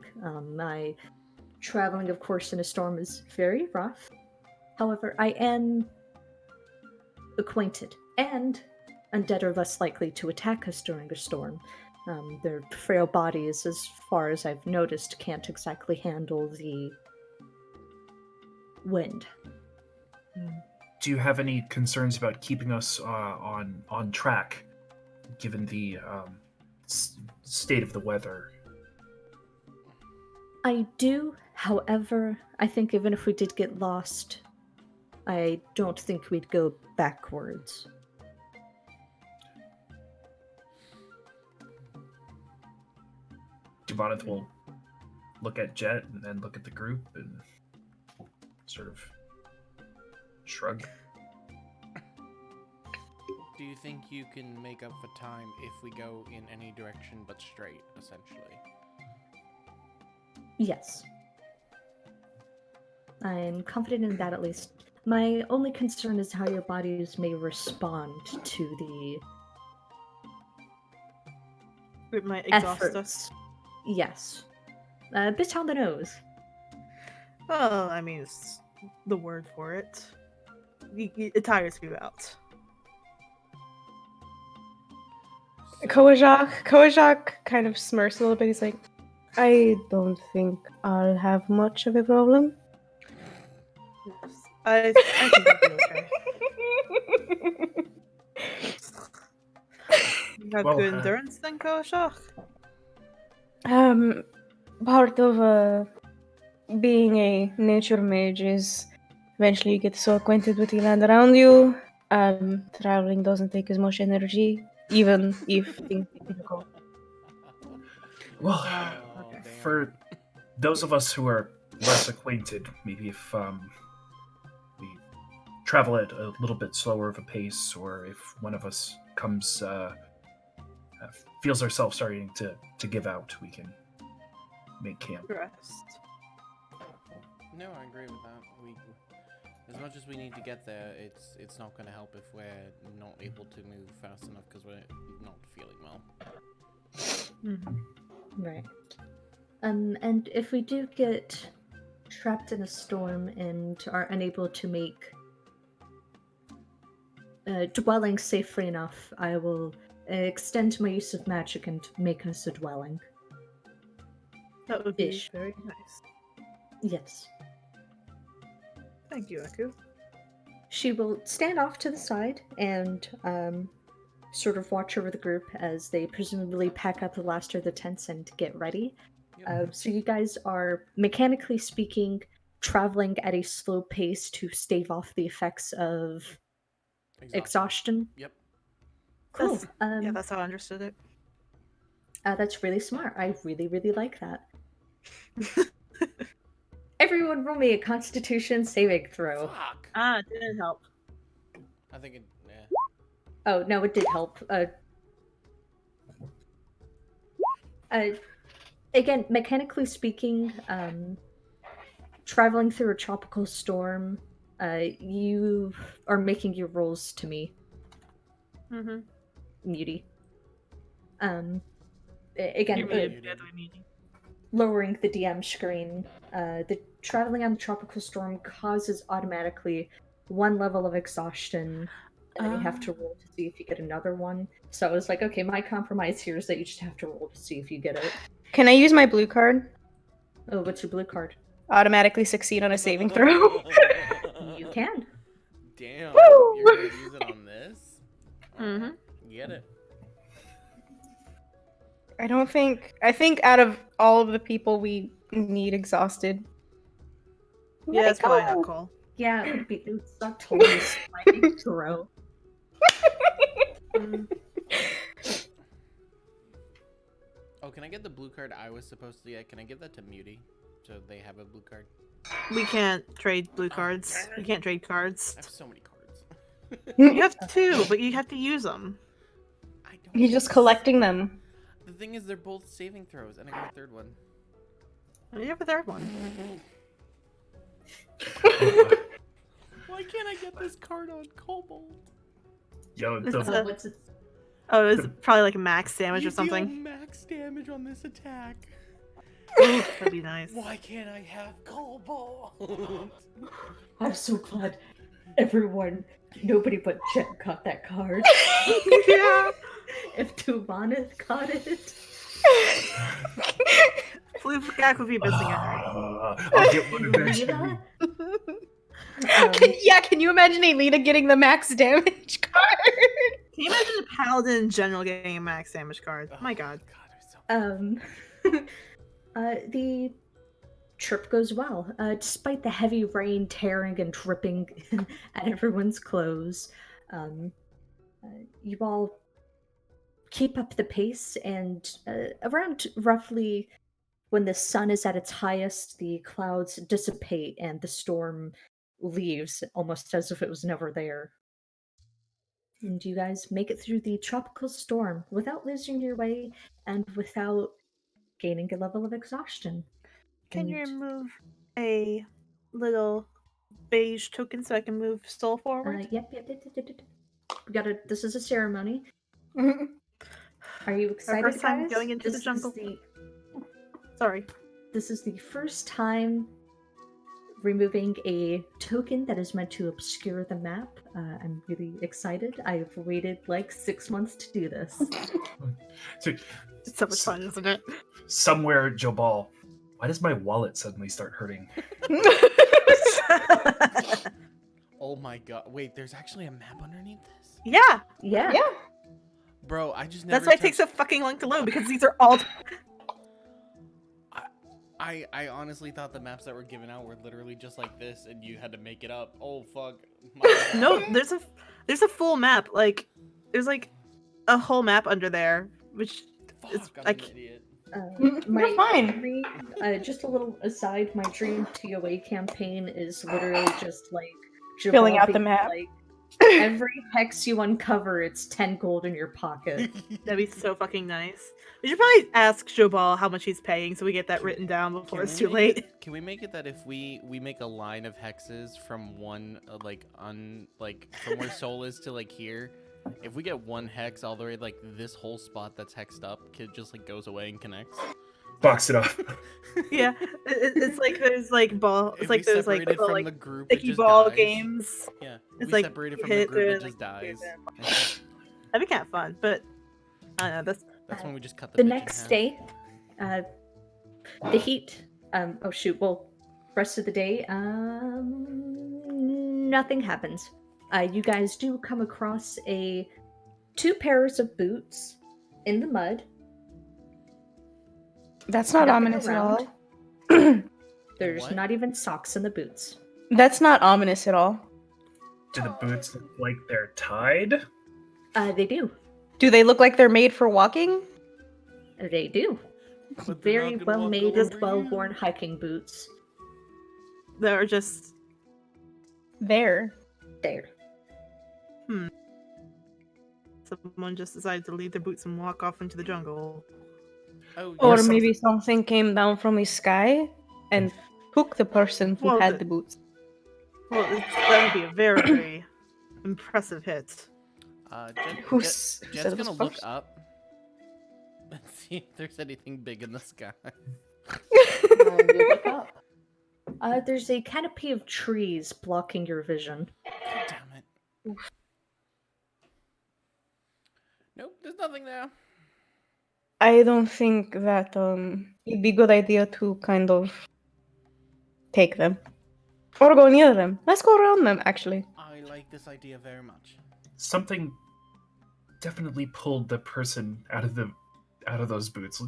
Traveling, of course, in a storm is very rough. However, I am acquainted, and undead are less likely to attack us during a storm. Their frail bodies, as far as I've noticed, can't exactly handle the wind. Do you have any concerns about keeping us on track, given the state of the weather? I do, however, I think even if we did get lost, I don't think we'd go backwards. Devoneth will look at Jet and then look at the group and sort of shrug. Do you think you can make up for time if we go in any direction but straight, essentially? Yes. I'm confident in that at least. My only concern is how your bodies may respond to the It might exhaust us. efforts. Yes. A bit on the nose. Well, I mean, it's the word for it. It tires you out. Kojak kind of smirks a little bit. He's like, I don't think I'll have much of a problem. Yes. I think it'll be okay. You have Well, good endurance then, Koshak? Part of being a nature mage is eventually you get so acquainted with the land around you. Traveling doesn't take as much energy, even if things get difficult. Well, Okay. for those of us who are less acquainted, maybe if we travel at a little bit slower of a pace, or if one of us comes feels ourselves starting to give out, we can make camp. Rest. No, I agree with that. As much as we need to get there, it's not going to help if we're not able to move fast enough because we're not feeling well. Mm-hmm. Right. And if we do get trapped in a storm and are unable to make dwelling safely enough, I will extend my use of magic and make us a dwelling. That would be Ish. very nice. Yes. Thank you, Aku. She will stand off to the side and sort of watch over the group as they presumably pack up the last of the tents and get ready. Yep. So you guys are, mechanically speaking, traveling at a slow pace to stave off the effects of exhaustion. Yep. Cool. Yeah, that's how I understood it. That's really smart. I really, really like that. Everyone roll me a Constitution saving throw. Fuck. It didn't help. I think it. Yeah. Oh, no, it did help. Again, mechanically speaking, traveling through a tropical storm, you are making your rolls to me, Mm-hmm. Muty. Again, You're muted. Yeah, I'm muted. lowering the DM screen, the traveling on the tropical storm causes automatically one level of exhaustion, and then you have to roll to see if you get another one. So I was like, okay, my compromise here is that you just have to roll to see if you get it. Can I use my blue card? Oh, what's your blue card? Automatically succeed on a saving throw. You can. Damn. Woo! You're gonna use it on this? Mhm. Get it. I think out of all of the people we need exhausted. Yeah, Let it's it probably go. not cool. Yeah, it would suck to lose saving throw. Mm. Oh, can I get the blue card I was supposed to get? Can I give that to Muty so they have a blue card? We can't trade blue cards. We can't trade cards. I have so many cards. You have two, but you have to use them. I don't. He's just collecting them. The thing is, they're both saving throws, and I got a third one. You have a third one. Why can't I get this card on Cobalt? Yo, It's the, a- What's it? Oh, it's probably like max damage You or something. deal max damage on this attack. Ooh, that'd be nice. Why can't I have Cobalt? I'm so glad nobody but Jet got that card. Yeah. If Tuvana got it. Blue Gak would be missing a heart. I'll get one eventually. Yeah, can you imagine Alita getting the max damage card? Can you imagine a paladin in general getting a max damage card? My god. The trip goes well. Despite the heavy rain tearing and dripping at everyone's clothes, you all keep up the pace, and around roughly when the sun is at its highest, the clouds dissipate and the storm leaves almost as if it was never there. And you guys make it through the tropical storm without losing your way and without gaining a level of exhaustion. Can you And, remove a little beige token so I can move Soul forward? Yep. We gotta. This is a ceremony. Are you Our excited, first time guys? going into the jungle. Sorry. This is the first time removing a token that is meant to obscure the map. I'm really excited. I've waited like 6 months to do this. So, It's so much fun, isn't it? somewhere, Jobal, why does my wallet suddenly start hurting? Oh my god. Wait, there's actually a map underneath this? Yeah, Yeah. Yeah. Bro, I just never that's why it takes so fucking long to load, because these are all... I honestly thought the maps that were given out were literally just like this and you had to make it up. Oh fuck. No, there's a full map. Like, there's like a whole map under there, which is... Fuck, I'm an idiot. You're fine. Dream, just a little aside, my dream TOA campaign is literally just like Filling out the being map. Like, every hex you uncover, it's 10 gold in your pocket. That'd be so fucking nice. We should probably ask Jobal how much he's paying so we get that written down before it's too late. Can we make it that if we make a line of hexes from one from where Soul is to like here, if we get one hex all the way like this whole spot that's hexed up, it just like goes away and connects. Box it off. Yeah, it's like there's like ball. It's If like we there's like separate it little, from like the group, it sticky just ball dies. games. Yeah, It's we like separate it you from the hit group, through it and, just like, dies. That'd be kind of fun, but I don't know. That's when we just cut the The bitch in next half. day, the heat. Oh shoot. Well, rest of the day, nothing happens. You guys do come across two pairs of boots in the mud. That's not Nothing ominous at around. all. There's What? not even socks in the boots. That's not ominous at all. Do the boots look like they're tied? They do. Do they look like they're made for walking? They do. But they're Very not gonna well walk made over and well you. worn hiking boots. they're just There. There. someone just decided to leave their boots and walk off into the jungle. Oh, Or Or something. maybe something came down from the sky and took the person who Well, had the boots. Well, that would be a very impressive hit. Who's- who Jen's said it was gonna look first? up and see if there's anything big in the sky. You look up. There's a canopy of trees blocking your vision. God damn it. Nope, there's nothing there. I don't think that it'd be a good idea to kind of take them. Or go near them. Let's go around them, actually. I like this idea very much. Something definitely pulled the person out of those boots.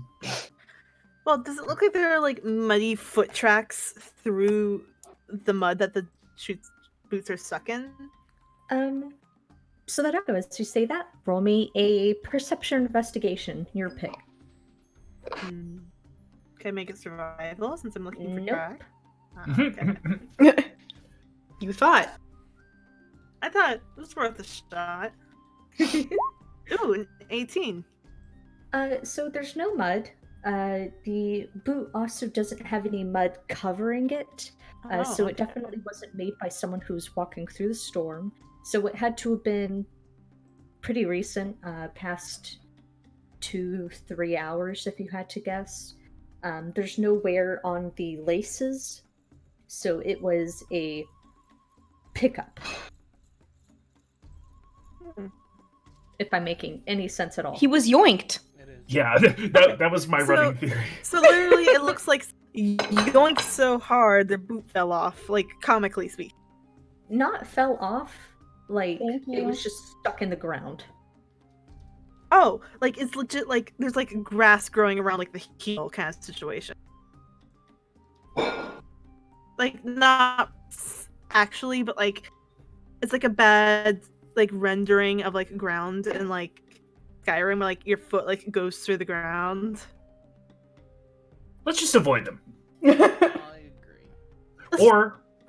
Well, does it look like there are like muddy foot tracks through the mud that the boots are stuck in? So that as you say that, roll me a perception investigation. Your pick. Can I make it survival since I'm looking for Nope. track? Okay. You thought. I thought it was worth a shot. Ooh, an 18. So there's no mud. The boot also doesn't have any mud covering it. So it okay. definitely wasn't made by someone who was walking through the storm. So it had to have been pretty recent, past 2-3 hours, if you had to guess. There's no wear on the laces, so it was a pickup. If I'm making any sense at all. He was yoinked. It is. Yeah, that was my So- running theory. So literally, it looks like yoinked so hard their boot fell off, like comically speaking. Not fell off, like Thank it you. was just stuck in the ground. Oh, like it's legit. Like there's like grass growing around like the heel kind of situation. Like not actually, but like it's like a bad like rendering of like ground and like Skyrim, where like your foot like goes through the ground. Let's just avoid them. I agree.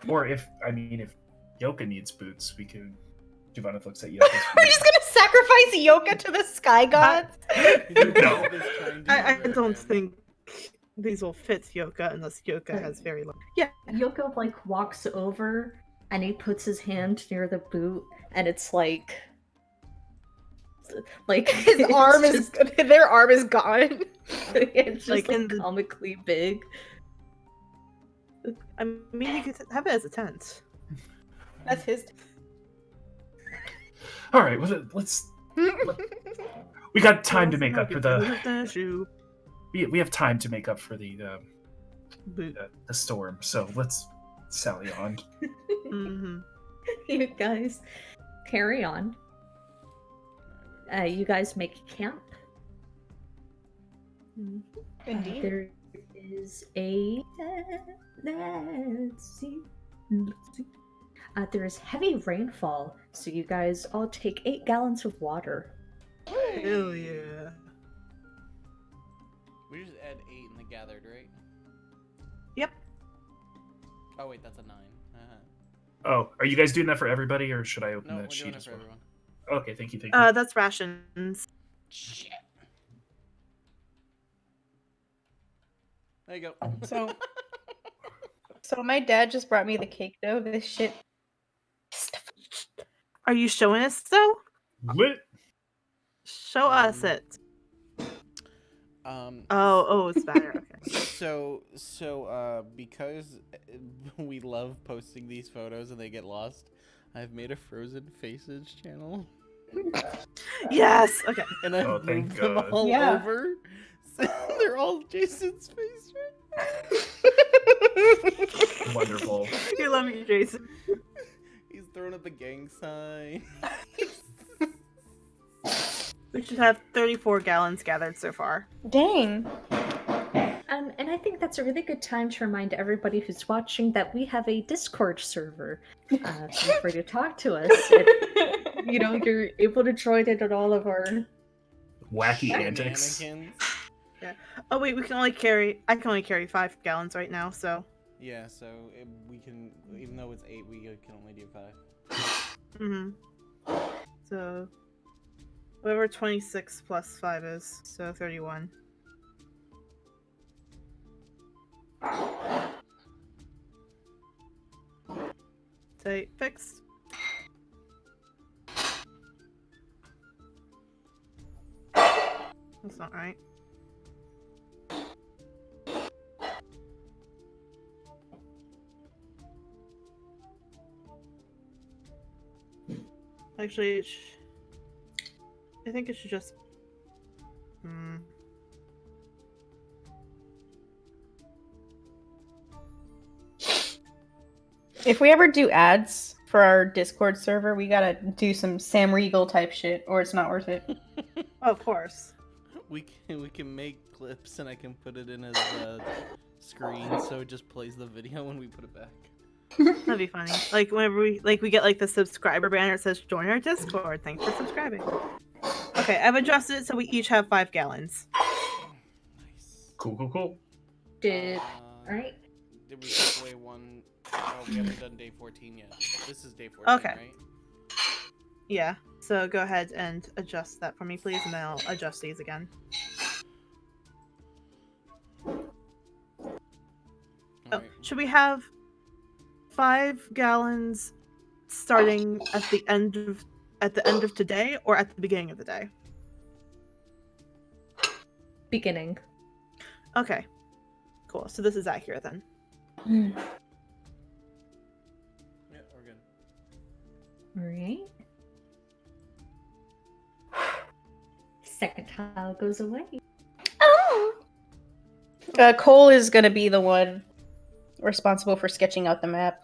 Or if Yoka needs boots, we can Giovanna looks at you. We're just gonna sacrifice Yoka to the sky gods? No. I don't think these will fit Yoka unless Yoka has very low. Yeah. Yoko like walks over and he puts his hand near the boot, and it's like His arm is their arm is gone. it's just Like like in the- comically big. I mean, you could have it as a tent. That's his. All right, well, let's. We got time to make up for the. shoe We have time to make up for the boot. the storm. So let's sally on. Mm-hmm. You guys carry on. You guys make camp. Indeed. There is a let's see. There is heavy rainfall, so you guys all take 8 gallons of water. Hell yeah. We just add 8 in the gathered, right? Yep. Oh wait, that's a 9. Oh, are you guys doing that for everybody, or should I open No, we're that sheet doing it as for well? everyone. Okay, thank you. Thank you. That's rations. Shit. There you go. So my dad just brought me the cake dough. This shit. Are you showing us though? What? Show us it. Oh, it's better. Okay. So, because we love posting these photos and they get lost, I've made a Frozen Faces channel. Yes. Okay. And I've Oh, thank moved them God. all Yeah. over. So they're all Jason's face right Wonderful. You love me, Jason. now. He's throwing up a gang sign. We should have 34 gallons gathered so far. Dang. And I think that's a really good time to remind everybody who's watching that we have a Discord server. Feel free to talk to us. If, you're able to join it at all of our. Wacky antics. Shenanigans. Oh wait, I can only carry 5 gallons right now, so. Yeah, so we can, even though it's 8, we can only do 5. Mm-hmm. So, whatever 26 plus 5 is, so 31. So, fixed. That's not right. Actually, I think it should just. If we ever do ads for our Discord server, we gotta do some Sam Riegel type shit, or it's not worth it. Oh, of course. We can make clips and I can put it in as a screen so it just plays the video when we put it back. That'd be funny. Like whenever we get like the subscriber banner, it says "Join our Discord." Thanks for subscribing. Okay, I've adjusted it so we each have 5 gallons. Nice. Cool. All right. Did we take away one? Oh, we haven't done day 14 yet. This is day 14, Okay. right? Yeah. So go ahead and adjust that for me, please, and then I'll adjust these again. Oh, Alright. should we have 5 gallons starting at the end of today or at the beginning of the day? Beginning. Okay. Cool. So this is accurate then. Yeah, we're good. All right. Second tile goes away. Oh. Cole is gonna be the one responsible for sketching out the map.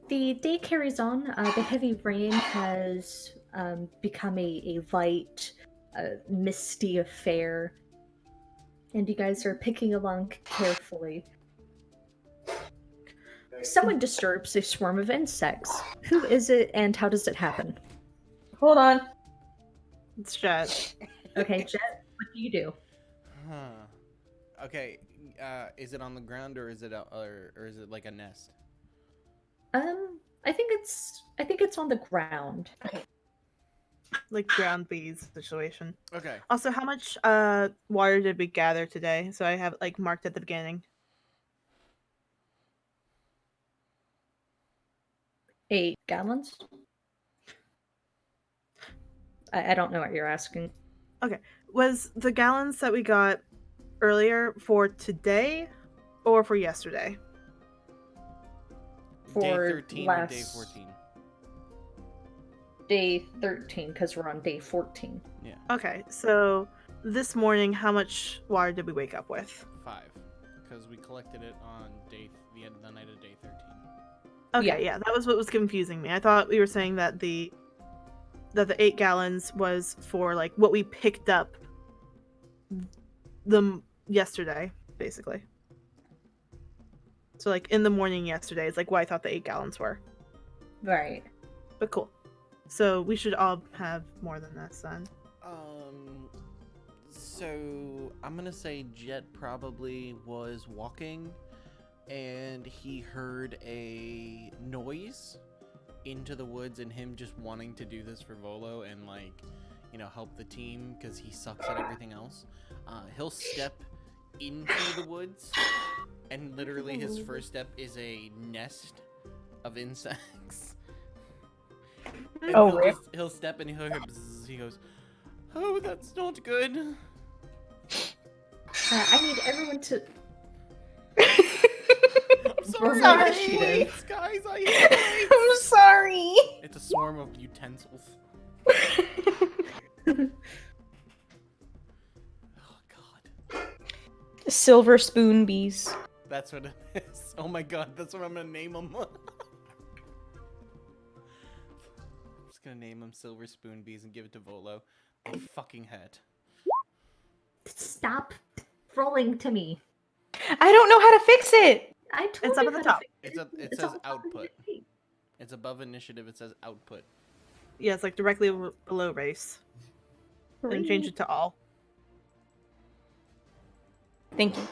The day carries on. The heavy rain has become a light, misty affair, and you guys are picking along carefully. Someone disturbs a swarm of insects. Who is it, and how does it happen? Hold on. It's Jet. Okay, Jet, what do you do? Huh. Okay. Is it on the ground or is it like a nest? I think it's on the ground. Like ground bees situation. Okay. Also, how much water did we gather today? So I have like marked at the beginning. 8 gallons. I don't know what you're asking. Was the gallons that we got earlier for today or for yesterday? Day For 13 or day 14? Day 13, because we're on day 14. Yeah. Okay, so this morning, how much water did we wake up with? 5. Because we collected it on the end of the night of day 13. Okay, yeah, that was what was confusing me. I thought we were saying that the 8 gallons was for like what we picked up yesterday, basically. So like in the morning yesterday is like what I thought the 8 gallons were. Right. But cool. So we should all have more than this then. So I'm gonna say Jet probably was walking and he heard a noise into the woods, and him just wanting to do this for Volo and like, you know, help the team because he sucks at everything else. He'll step into the woods, and literally his first step is a nest of insects. And Oh, rip. he'll step and he'll hear bzzz, he goes, "Oh, that's not good." I need everyone to. I'm so We're sorry, not plates, guys. I hate plates. I'm sorry. It's a swarm of utensils. Oh God. Silver spoon bees. That's what it is. Oh my God, that's what I'm gonna name them. I'm just gonna name them Silver Spoon Bees and give it to Volo. They fucking hat. Stop rolling to me. I don't know how to fix it. I told It's up you at the how to top. fix It It's says on top of the output. page. It's above initiative. It says output. Yeah, it's like directly below race. And change it to all. Thank you.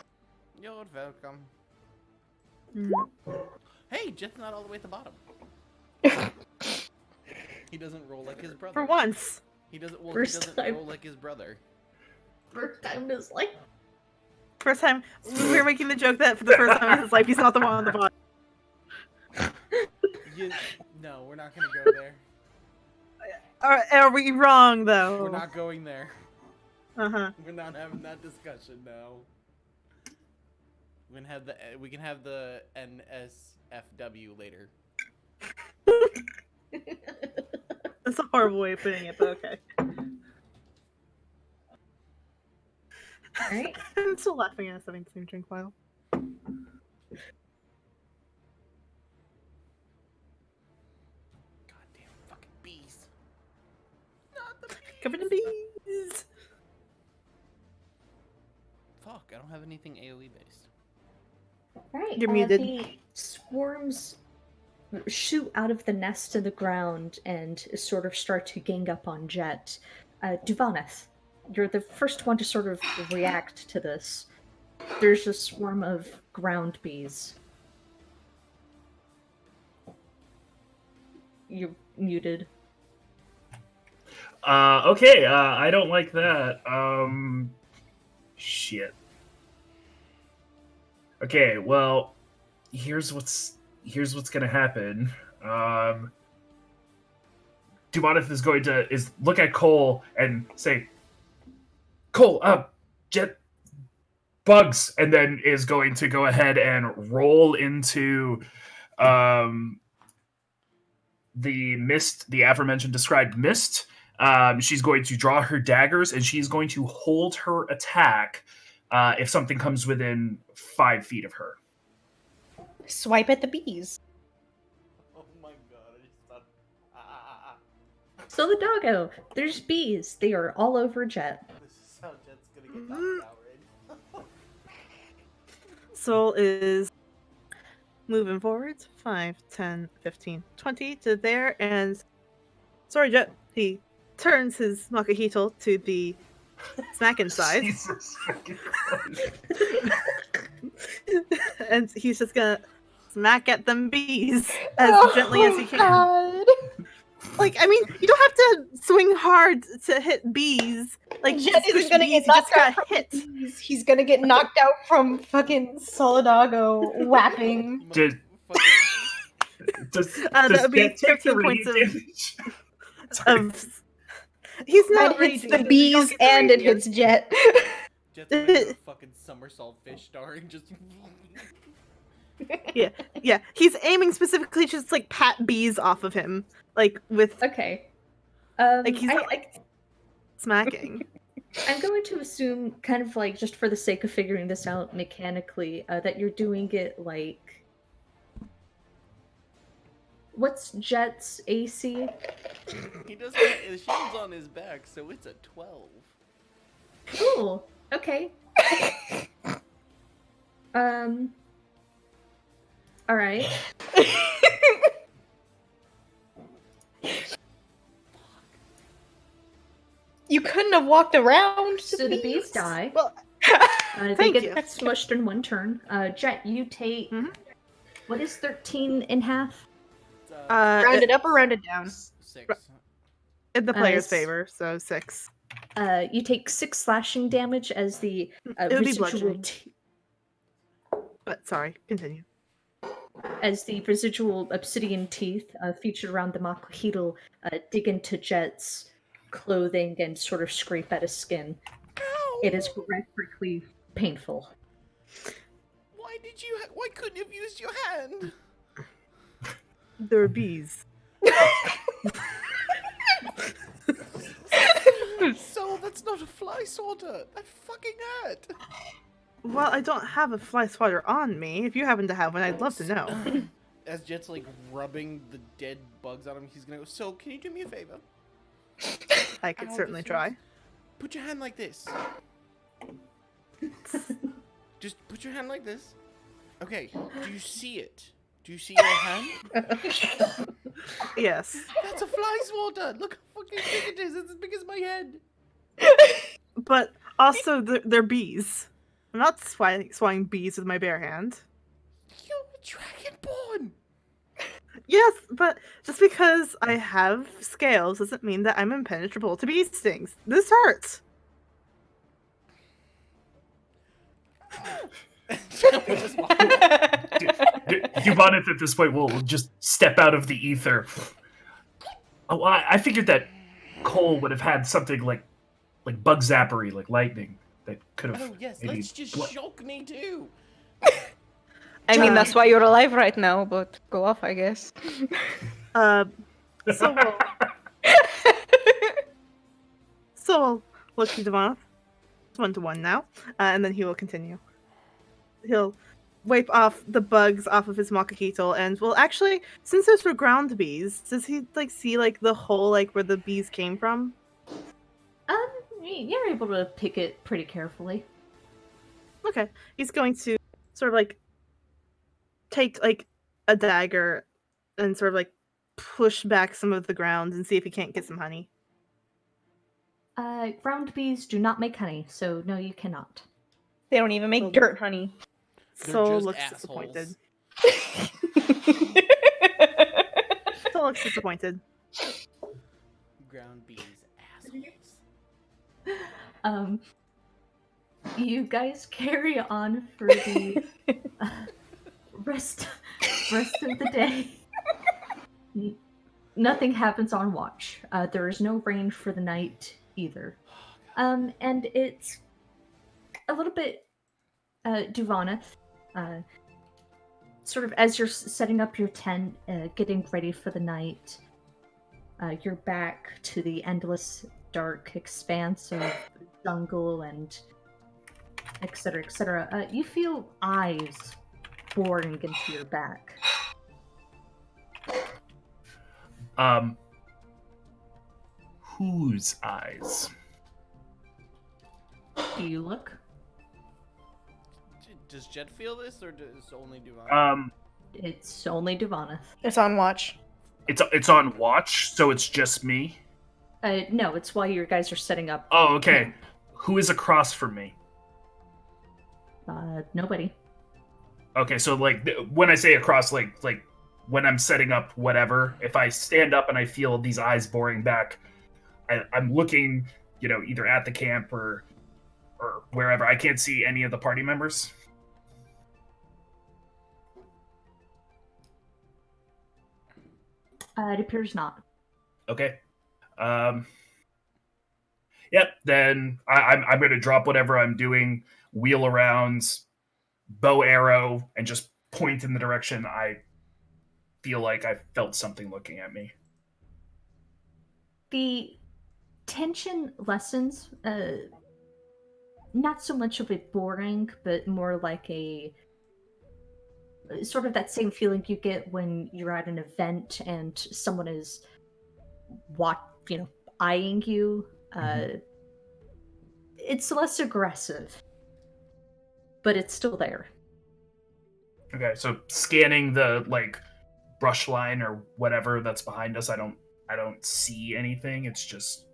You're welcome. Mm. Hey, Jet's not all the way at the bottom. He doesn't roll like his brother. For once. He doesn't. Well, First he doesn't time. roll like his brother. First time is like. First time we were making the joke that for the first time in his life he's not the one on the bottom. No, we're not gonna go there. Are we wrong though? We're not going there. Uh-huh. We're not having that discussion now. We can have the NSFW later. That's a horrible way of putting it, but okay. Alright. I'm still laughing at us having the same drink file. Goddamn fucking bees. Not the bees. Covered in bees. Fuck, I don't have anything AoE based. Right. You're muted. The swarms shoot out of the nest to the ground and sort of start to gang up on Jet. Duvaneth, you're the first one to sort of react to this. There's a swarm of ground bees. You're muted. Okay, I don't like that. Shit. Okay, well, here's what's gonna happen. Dumanif is going to look at Cole and say, "Cole, Jet bugs," and then is going to go ahead and roll into the mist, the aforementioned described mist. She's going to draw her daggers, and she's going to hold her attack if something comes within 5 feet of her. Swipe at the bees. Oh my God, I just thought. So the doggo, there's bees. They are all over Jet. This is how Jet's gonna get knocked out, right? Soul is moving forwards 5, 10, 15, 20 to there, and sorry, Jet. He turns his Makahito to the smacking side. Jesus fucking Christ. And he's just gonna smack at them bees as gently as you can. God. Like, I mean, you don't have to swing hard to hit bees. Like, Jet squish isn't gonna bees, get you just knocked out got from hit. bees. He's gonna get knocked out from fucking Solidago whapping. Does That would be Jet take the 13 points radiant of, damage? Sorry. of... He's not It hits raging. the You don't bees get the and it radiant. hits Jet. Jet's gonna do a fucking somersault fish star and just. Yeah, he's aiming specifically just like pat bees off of him, like with Okay. like he's not I- like smacking. I'm going to assume, kind of like just for the sake of figuring this out mechanically, that you're doing it like. What's Jet's AC? He doesn't have his shield's on his back, so it's a 12. Cool. Okay. All right. You couldn't have walked around. So the bees die. Well, They thank get you. smushed in one turn. Jet, you take. Mhm. What is 13 in half? It's, Round it up or round it down? 6. in the player's s- favor, so 6. You take 6 slashing damage as the It would be residual bludgeoning. But sorry, continue. as the residual obsidian teeth featured around the Makuhito dig into Jet's clothing and sort of scrape at his skin. It is graphically painful. Why couldn't you have used your hand? There are bees. So that's not a fly swatter. That fucking hurt. Well, I don't have a fly swatter on me. If you happen to have one, I'd love to know. As Jet's like rubbing the dead bugs on him, he's gonna go, so can you do me a favor? I could Ow, certainly this try. hurts. Put your hand like this. Just put your hand like this. Okay, do you see it? Do you see your hand? Yes. That's a fly swatter! Look how fucking big it is! It's as big as my head! But also, they're bees. I'm not swatting bees with my bare hand. You're a dragonborn! Yes, but just because I have scales doesn't mean that I'm impenetrable to bee stings. This hurts. Hubonith at this point will just step out of the ether. Oh, I figured that Cole would have had something like bug zappery, like lightning, that could have. Oh yes, maybe let's just shock me too! I mean, that's why you're alive right now, but go off, I guess. So we'll look to Devon. It's 1-1 now, and then he will continue. He'll wipe off the bugs off of his Makahito, and well, actually, since those were ground bees, does he like see like the hole like where the bees came from? You're able to pick it pretty carefully. Okay, he's going to sort of like take like a dagger and sort of like push back some of the ground and see if he can't get some honey. Ground bees do not make honey, so no, you cannot. They don't even make Well, dirt honey. They're Soul just looks assholes. disappointed. Soul looks disappointed. Ground bees, assholes. You guys carry on for the rest of the day. Nothing happens on watch. There is no range for the night either. And it's a little bit Duvaneth. Sort of as you're setting up your tent, getting ready for the night, you're back to the endless dark expanse of jungle and etc., etc. You feel eyes boring into your back. Whose eyes? Do you look? Does Jet feel this, or does only Duvan? It's only Duvaneth. It's on watch. It's on watch, so it's just me. No, it's while you guys are setting up. Oh, okay. Who is across from me? Nobody. Okay, so like when I say across, like when I'm setting up whatever, if I stand up and I feel these eyes boring back, I'm looking, either at the camp or wherever. I can't see any of the party members. It appears not. Okay. Yep. Then I'm going to drop whatever I'm doing, wheel around, bow arrow, and just point in the direction I feel like I felt something looking at me. The tension lessens. Not so much of it boring, but more like a sort of that same feeling you get when you're at an event and someone is eyeing you. It's less aggressive, but it's still there. Okay, so scanning the brush line or whatever that's behind us, I don't see anything. It's just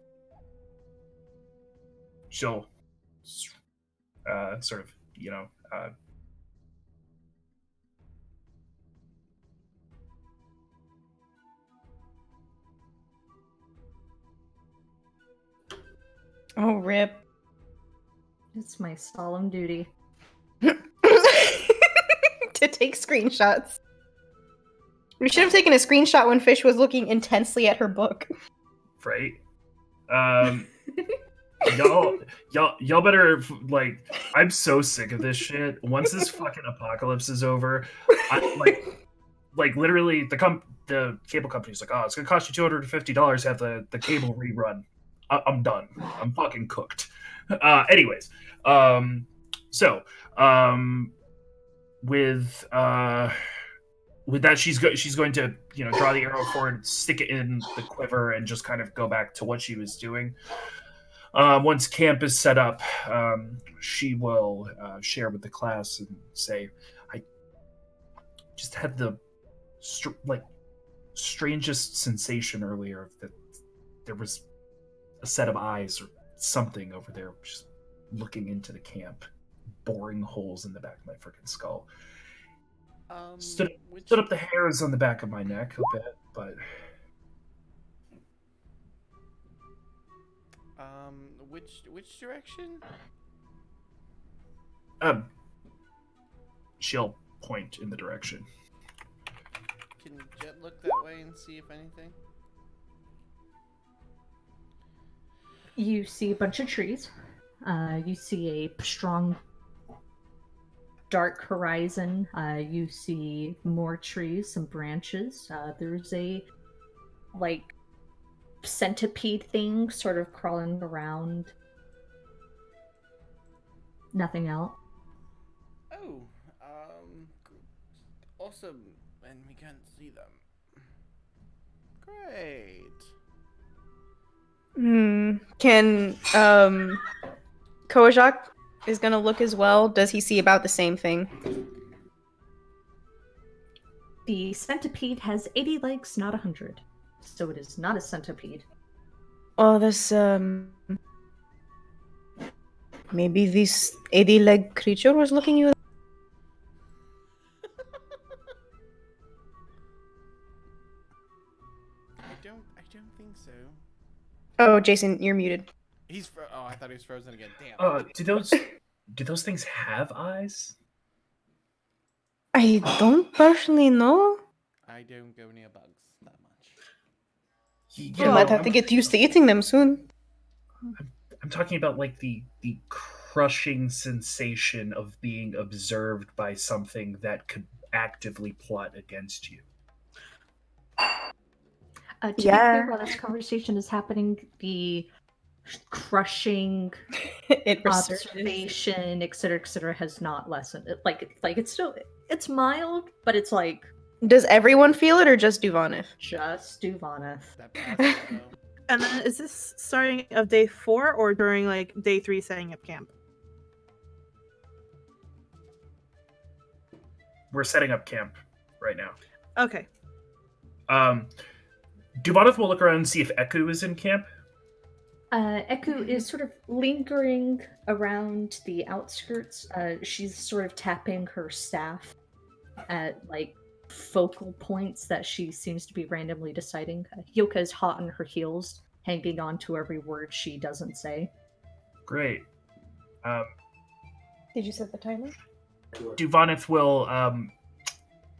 she'll sort of Oh, rip. It's my solemn duty. To take screenshots. We should have taken a screenshot when Fish was looking intensely at her book. right. Y'all better I'm so sick of this shit. Once this fucking apocalypse is over, literally the cable company's like, oh, it's gonna cost you $250 to have the cable rerun. I'm done. I'm fucking cooked. Anyways, with that, she's going to draw the arrow forward, stick it in the quiver, and just kind of go back to what she was doing. Once camp is set up, she will share with the class and say, I just had the strangest sensation earlier that there was a set of eyes or something over there just looking into the camp, boring holes in the back of my freaking skull. Stood up the hairs on the back of my neck a bit, but which direction? She'll point in the direction. Can Jet look that way and see if anything? You see a bunch of trees. You see a strong, dark horizon. You see more trees, some branches. There's a, centipede thing sort of crawling around. Nothing else. Oh, awesome. And we can't see them. Great. Can Kojak is gonna look as well. Does he see about the same thing? The centipede has 80 legs, not 100. So it is not a centipede. Oh, this maybe this 80-leg creature was looking you. I don't think so. Oh, Jason, you're muted. Oh, I thought he was frozen again. Damn. Do those things have eyes? I don't personally know. I don't go near bugs that much. You might have to get used to eating them soon. I'm talking about the crushing sensation of being observed by something that could actively plot against you. To be clear, while this conversation is happening, the crushing observation, etc., has not lessened. It's mild, but it's like. Does everyone feel it, or just Duvanith? Just Duvanith. And then is this starting of day 4 or during day 3 setting up camp? We're setting up camp right now. Okay. Duvanith will look around and see if Eku is in camp. Eku is sort of lingering around the outskirts. She's sort of tapping her staff at like focal points that she seems to be randomly deciding. Yoka is hot on her heels, hanging on to every word she doesn't say. Great. Did you set the timer? Duvanith will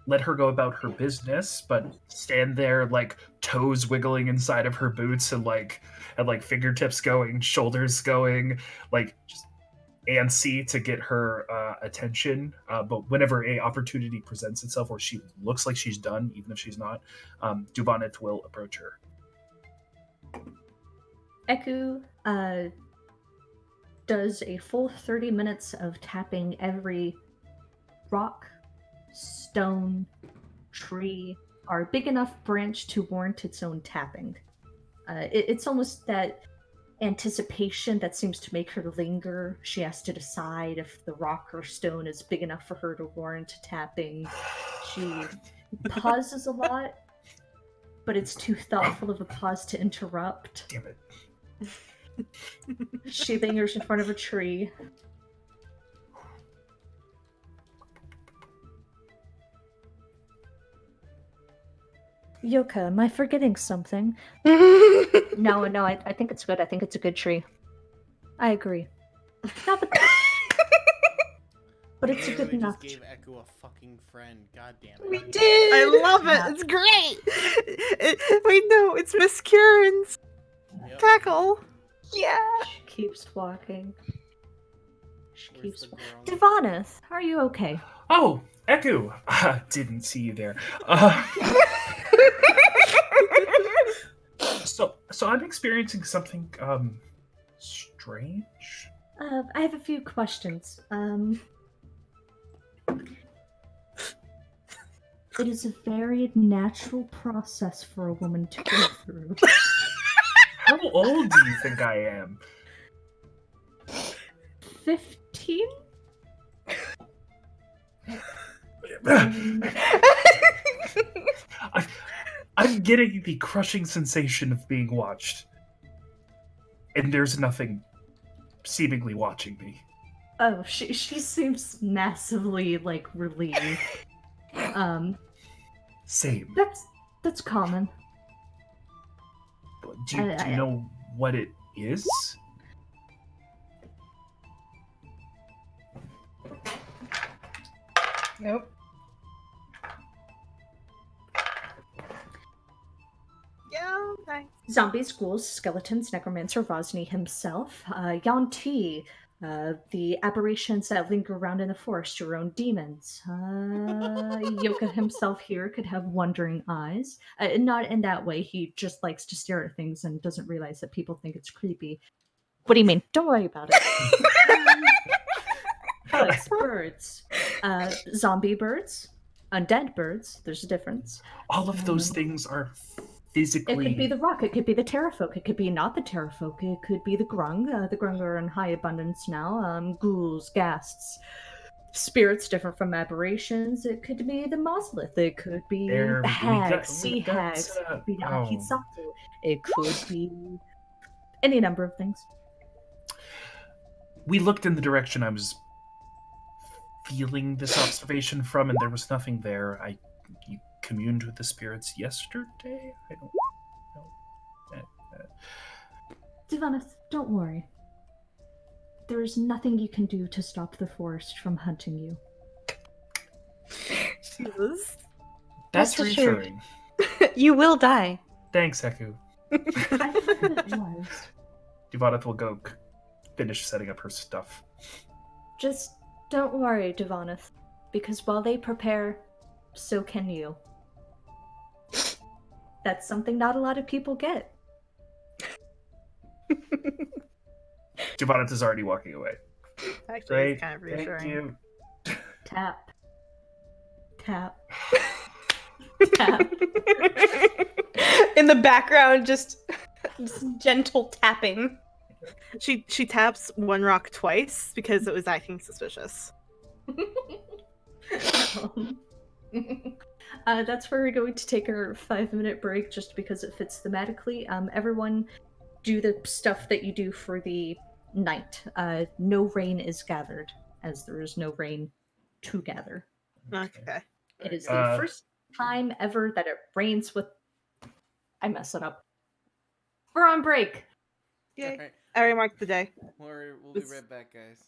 let her go about her business, but stand there like toes wiggling inside of her boots and fingertips going, shoulders going, like just antsy to get her attention. But whenever a opportunity presents itself or she looks like she's done, even if she's not, Duvanith will approach her. Eku does a full 30 minutes of tapping every rock, stone, tree, or big enough branch to warrant its own tapping. It's almost that anticipation that seems to make her linger. She has to decide if the rock or stone is big enough for her to warrant tapping. She pauses a lot, but it's too thoughtful of a pause to interrupt. Damn it. She lingers in front of a tree. Yoka, am I forgetting something? No, I think it's good. I think it's a good tree. I agree. No, but it's a good We enough. just gave Echo a fucking friend. God damn it. We did. I love it. Yeah. It's great. Wait, no, it's Miss Kieran's Yep. cackle. Yeah. She keeps walking. She Where's keeps the walking. girl? Divanith, are you okay? Oh, Eku! Didn't see you there. So I'm experiencing something strange. I have a few questions. It is a very natural process for a woman to go through. How old do you think I am? 15? I'm getting the crushing sensation of being watched. And there's nothing seemingly watching me. Oh, she seems massively, like, relieved. Same. That's common. Do you know what it is? Nope. Yeah, thanks. Zombies, ghouls, skeletons, necromancer, Rosny himself, Yanti, the aberrations that linger around in the forest, your own demons. Yoka himself here could have wandering eyes. Not in that way, he just likes to stare at things and doesn't realize that people think it's creepy. What do you mean? Don't worry about it. Bugs, birds, zombie birds, undead birds, there's a difference. All of those things are physically... It could be the rock, it could be the terrafolk, it could be not the terrafolk, it could be the grung. The grung are in high abundance now. Ghouls, ghasts, spirits different from aberrations. It could be the Moslith, it could be hags, sea hags, it could be Akitsaku, it could be any number of things. We looked in the direction I was feeling this observation from, and there was nothing there. You communed with the spirits yesterday? I don't know. Divanith, don't worry. There is nothing you can do to stop the forest from hunting you. Jesus. That's Rest assured. reassuring. You will die. Thanks, Eku. I thought it was. Divanith will go finish setting up her stuff. Just don't worry, Divanith, because while they prepare, so can you. That's something not a lot of people get. Divanith is already walking away. Actually, Great. it's kind of Thank reassuring. you. Tap. Tap. Tap. In the background, just gentle tapping. She taps one rock twice because it was acting suspicious. That's where we're going to take our 5-minute break just because it fits thematically. Everyone do the stuff that you do for the night. No rain is gathered, as there is no rain to gather. Okay. It is Alright, the first time ever that it rains with. I mess it up. We're on break. Yay. Alright. I remarked the day. We'll be This- right back, guys.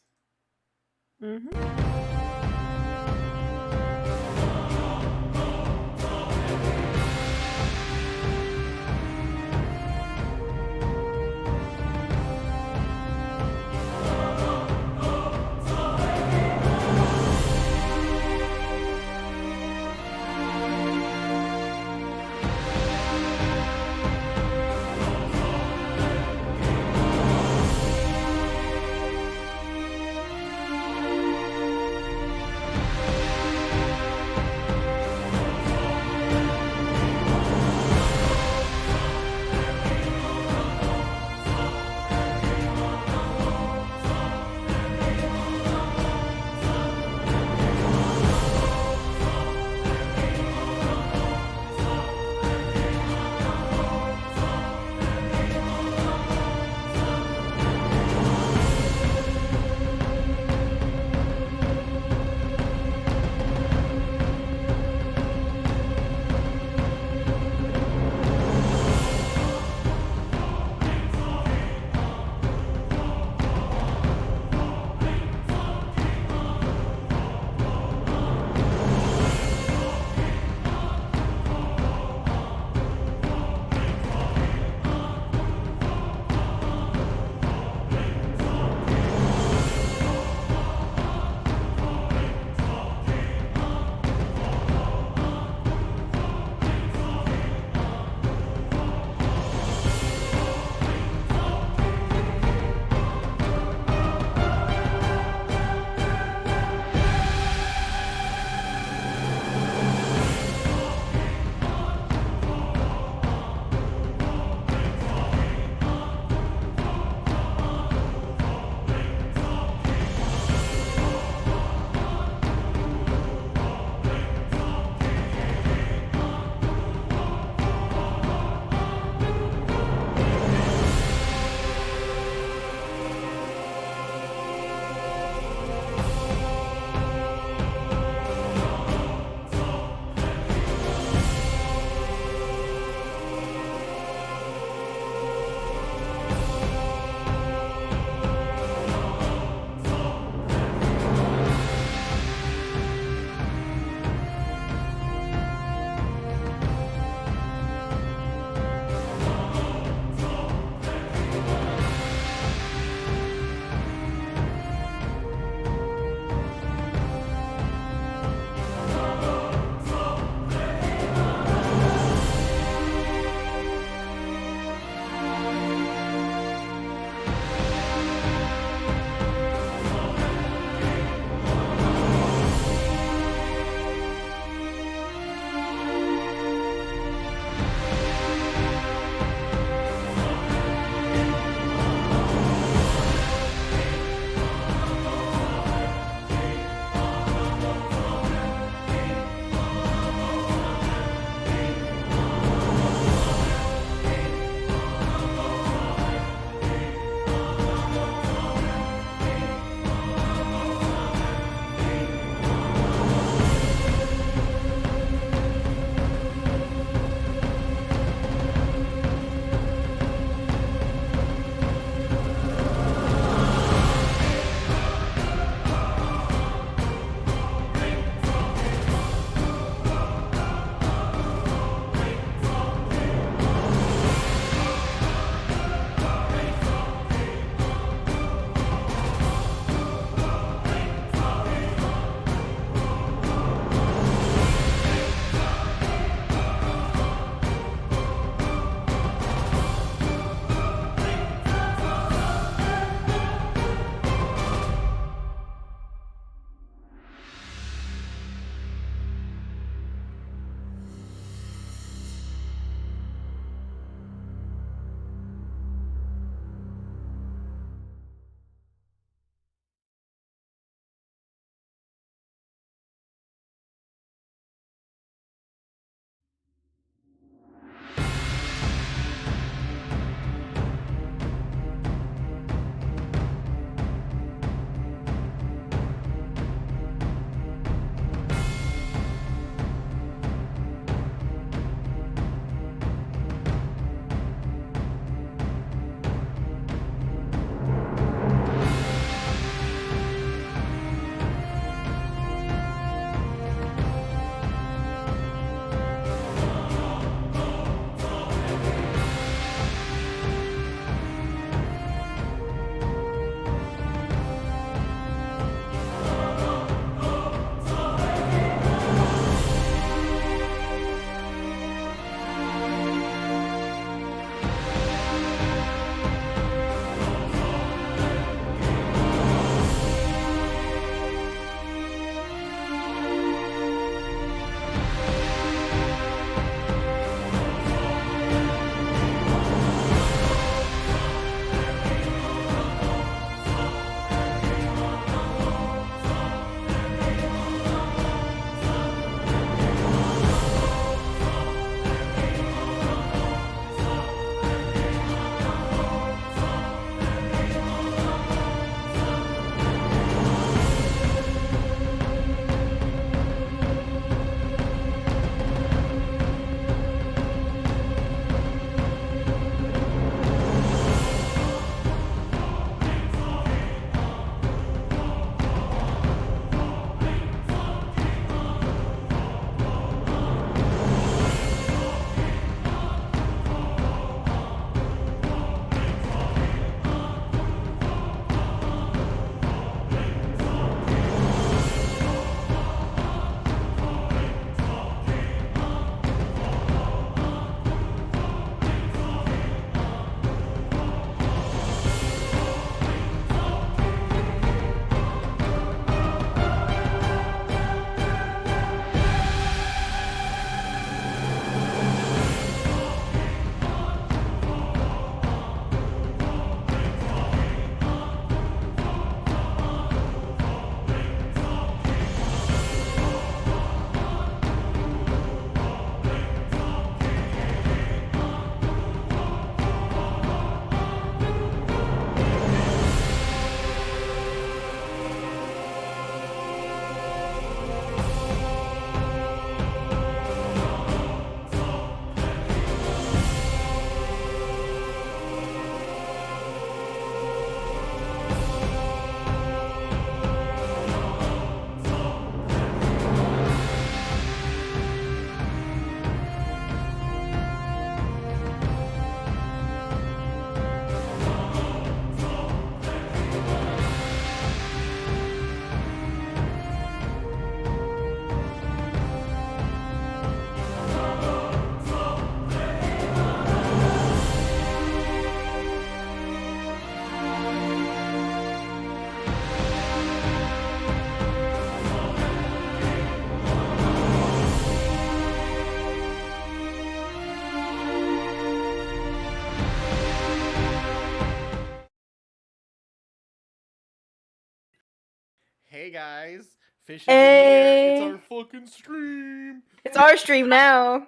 Hey guys, Fish is Hey. in here. It's our fucking stream. It's our stream now.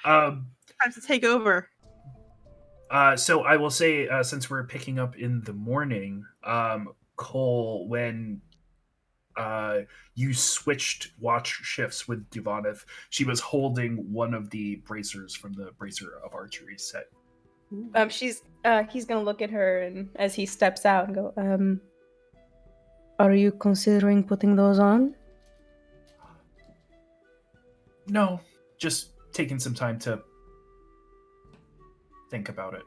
Um, Time to take over. so I will say, since we're picking up in the morning, Cole, when you switched watch shifts with Duvaneth, she was holding one of the bracers from the bracer of archery set. He's gonna look at her and as he steps out and go, are you considering putting those on? No, just taking some time to think about it.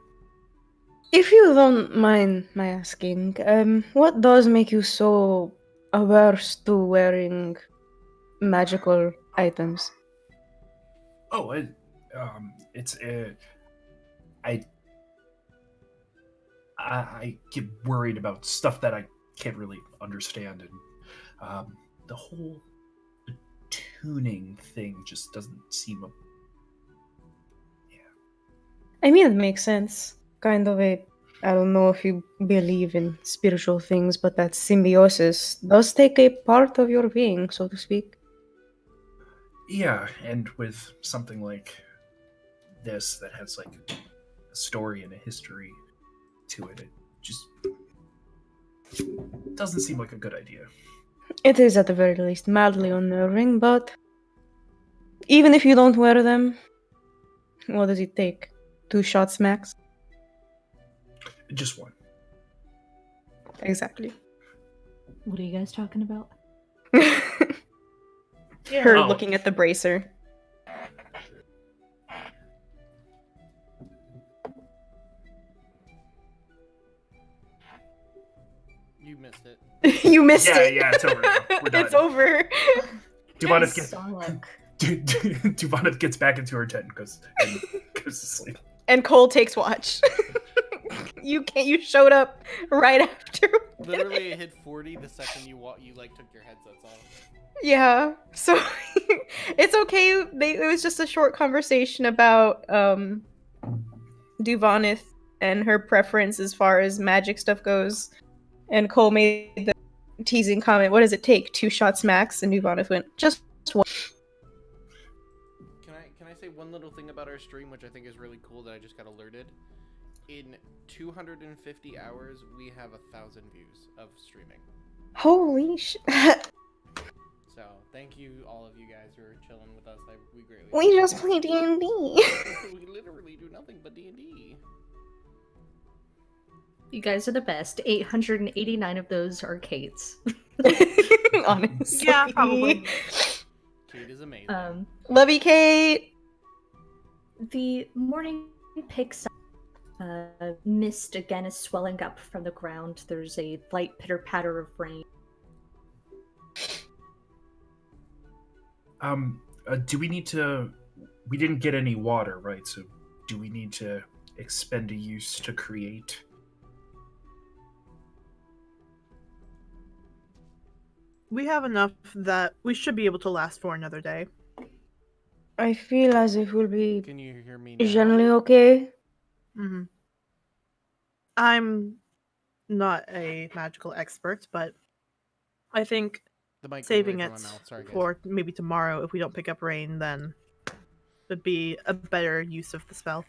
If you don't mind my asking, what does make you so averse to wearing magical items? Oh, it's I get worried about stuff that I can't really understand, and the whole tuning thing just doesn't seem. I mean, it makes sense. Kind of a. I don't know if you believe in spiritual things, but that symbiosis does take a part of your being, so to speak. Yeah, and with something like this that has like a story and a history to it, it just doesn't seem like a good idea. It is at the very least mildly unnerving, but even if you don't wear them, what does it take? 2 shots max? Just one. Exactly. What are you guys talking about? Her Oh. looking at the bracer. You missed it. You missed it. Yeah, it's over now. We're done. It's over. Duvaneth gets back into her tent and goes to sleep. And Cole takes watch. You showed up right after. Literally, it hit 40 the second you like took your headsets off. Yeah. So it's okay. It was just a short conversation about Duvaneth and her preference as far as magic stuff goes. And Cole made the teasing comment, what does it take? 2 shots max? And Duvaneth went, just one. Can I say one little thing about our stream, which I think is really cool that I just got alerted? In 250 hours, we have 1,000 views of streaming. Holy shit. So thank you, all of you guys who are chilling with us. We greatly. We just play D&D. We literally do nothing but D&D. You guys are the best. 889 of those are Kate's. Honestly. Yeah, probably. Kate is amazing. Love you, Kate. The morning picks up. Mist again is swelling up from the ground. There's a light pitter-patter of rain. Do we need to? We didn't get any water, right? So, do we need to expend a use to create? We have enough that we should be able to last for another day. I feel as if we'll be Can you hear me now? generally okay. Mm-hmm. I'm not a magical expert, but I think The mic goes saving away it from my mouth. Sorry, guys. for maybe tomorrow, if we don't pick up rain, then would be a better use of the spell.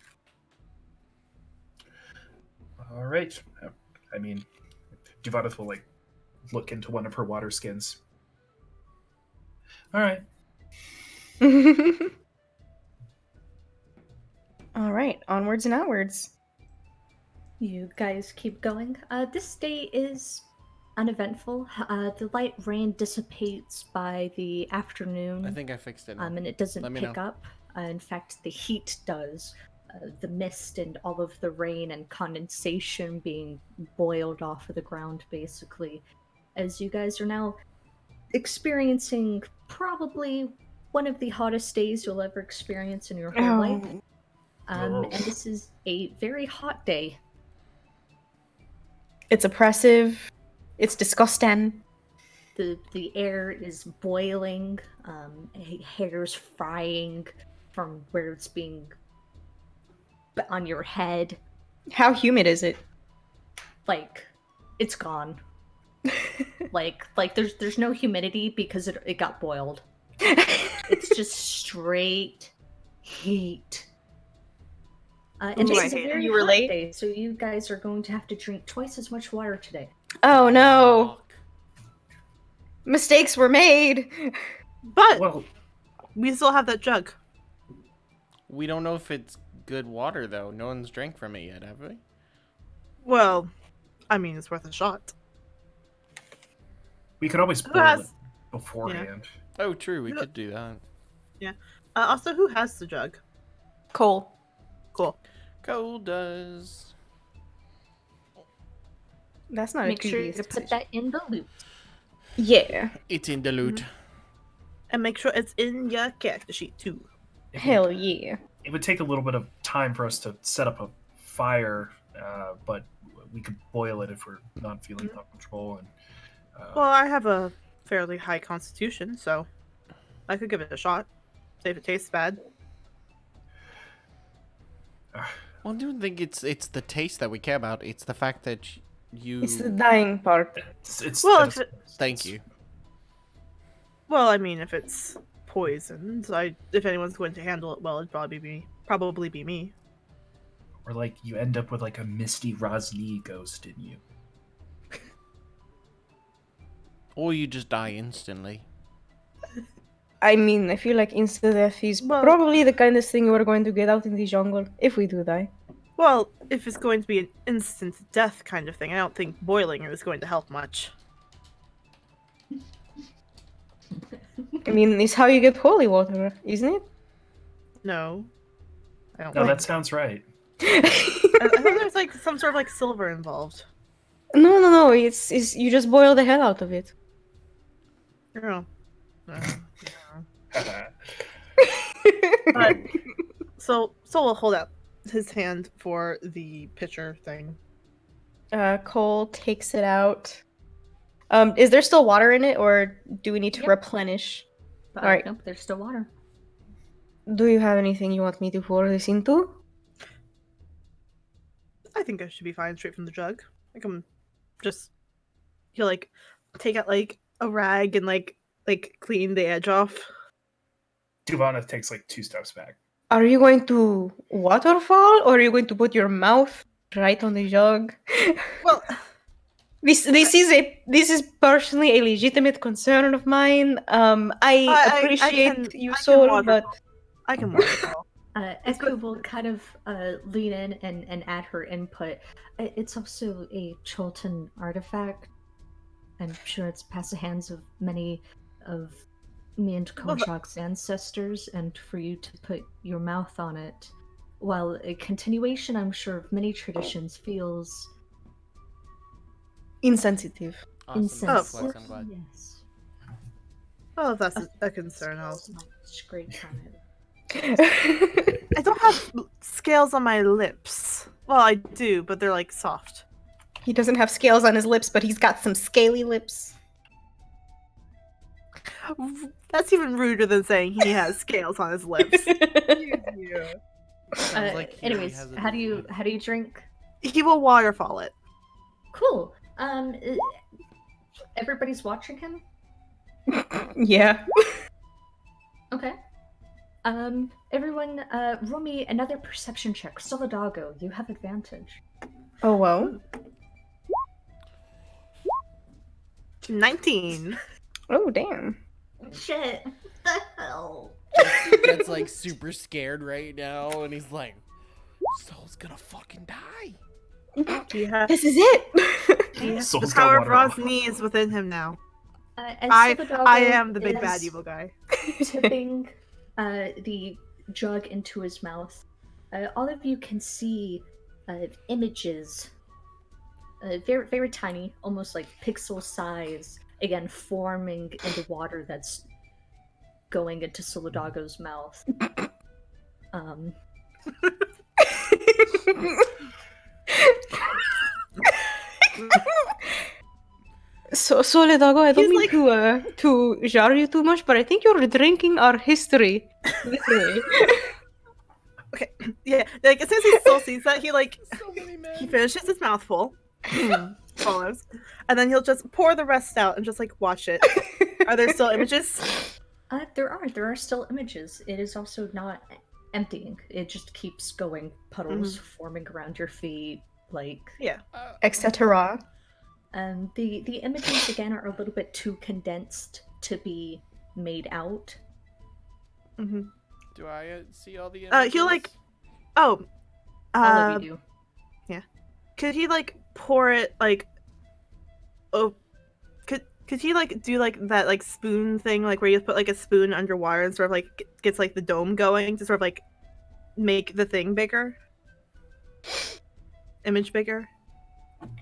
All right. I mean, Duvaneth will like look into one of her water skins. All right. All right, onwards and outwards. You guys keep going. This day is uneventful. The light rain dissipates by the afternoon. I think I fixed it now. And it doesn't Let me pick know. up. In fact, the heat does. The mist and all of the rain and condensation being boiled off of the ground, basically. As you guys are now experiencing probably one of the hottest days you'll ever experience in your whole life. And this is a very hot day. It's oppressive. It's disgusting. The air is boiling. Hair's frying from where it's being on your head. How humid is it? Like, it's gone. Like there's no humidity because it got boiled. It's just straight heat. And Ooh, this I is a hate it. very You were hot late? day, so you guys are going to have to drink twice as much water today. Oh no. Fuck. Mistakes were made. But Well, we still have that jug. We don't know if it's good water though. No one's drank from it yet, have we? Well, I mean, it's worth a shot. we could always Who boil has- it beforehand. Oh, true. We No. could do that. Also, who has the jug? Cole. Cool. Cole does. That's not Make a sure dubious to put decision. that in the loop. Yeah. It's in the loot. And make sure it's in your character sheet, too. Hell yeah. It would take a little bit of time for us to set up a fire, but we could boil it if we're not feeling comfortable. And Well, I have a fairly high constitution, so I could give it a shot. See if it tastes bad. Well, I don't think it's the taste that we care about. It's the fact that you. It's the dying part. it's Well, it's- Thank you. Well, I mean, if it's poisoned, if anyone's going to handle it well, it'd probably be me. or like you end up with like a Misty Rosny ghost in you. Or you just die instantly. I mean, I feel like insta-death is Well- probably the kindest thing we're going to get out in the jungle, if we do die. Well, if it's going to be an instant death kind of thing, I don't think boiling it is going to help much. I mean, it's how you get holy water, isn't it? No. I don't No, think. that sounds right. I thought there's like some sort of like silver involved. No, it's you just boil the hell out of it. No. But so we'll hold out his hand for the pitcher thing. Cole takes it out. Is there still water in it, or do we need to Yep. replenish? Alright. Nope, there's still water. Do you have anything you want me to pour this into? I think I should be fine straight from the jug. Like I'm just he'll like take out like a rag and like clean the edge off. Duvana takes like 2 steps back. Are you going to waterfall, or are you going to put your mouth right on the jug? Well, This is personally a legitimate concern of mine. I appreciate can- you, I can Soul, waterfall. but I can waterfall. Echo will kind of lean in and add her input. It's also a Chulten artifact. I'm sure it's past the hands of many of me and Well, but- Konchak's ancestors, and for you to put your mouth on it, while a continuation, I'm sure, of many traditions feels insensitive. Awesome. insensitive. I'm glad. Yes. Well, if that's a concern, I'll. Scrape on it. I don't have scales on my lips. Well, I do, but they're like soft. He doesn't have scales on his lips, but he's got some scaly lips. That's even ruder than saying he has scales on his lips. Sounds like he Anyways, has a how do you disease. drink? He will waterfall it. Cool. Everybody's watching him. Yeah. Okay. Everyone, roll me another perception check. Solidago, you have advantage. Oh well. 19. Oh damn. Shit. What the hell? Gets like super scared right now, and he's like, "Soul's gonna fucking die." He has, This is it. he has Soul's the got power of water. Rosny is within him now. As I Solidago am the big is bad evil guy. tipping the jug into his mouth. All of you can see images, very very tiny, almost like pixel size, again forming in the water that's going into Solidago's mouth. So Solidago, I don't He's mean like- to jar you too much, but I think you're drinking our history. Literally. Yeah, like as soon as he still sees that, he like So many men. he finishes his mouthful, Follows. And then he'll just pour the rest out and just like watch it. Are there still images? There are still images. It is also not emptying. It just keeps going. Puddles forming around your feet, like Etc. the images again are a little bit too condensed to be made out. Mm-hmm. Do I see all the images? He'll like, All of you do. could he like pour it like, could he like do like that like spoon thing, like where you put like a spoon under water and sort of like gets like the dome going to sort of like make the thing bigger, image bigger?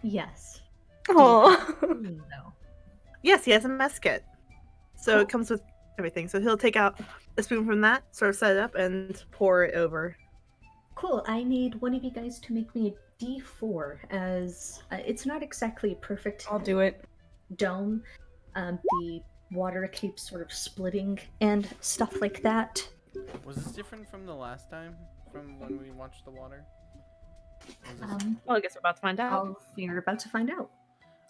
Yes. Oh. No. Yes, he has a mess kit, so Cool. it comes with everything. So he'll take out a spoon from that, sort of set it up, and pour it over. Cool. I need one of you guys to make me a D4, as it's not exactly a perfect I'll do it. dome. The water keeps sort of splitting and stuff like that. Was this different from the last time? From when we watched the water? Was this... Well, I guess we're about to find out. You're about to find out.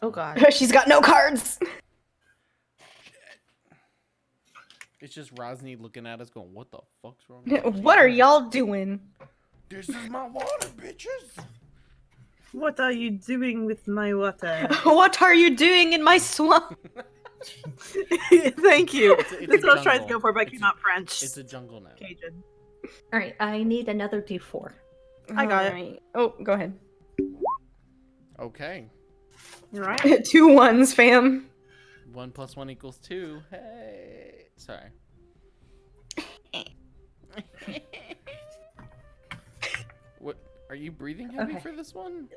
Oh god. She's got no cards. It's just Rosny looking at us going, what the fuck's wrong with you?" What are y'all doing? This is my water, bitches! What are you doing with my water? What are you doing in my swamp? Thank you. It's That's a what I was trying to jungle. go for, but I It's came a- out French. It's a jungle now. Cajun. Alright, I need another D4. I got it. Alright. Oh, go ahead. Okay. You're right. 2 1s, fam. 1 + 1 = 2. Hey. Sorry. What? Are you breathing heavy Okay. for this one?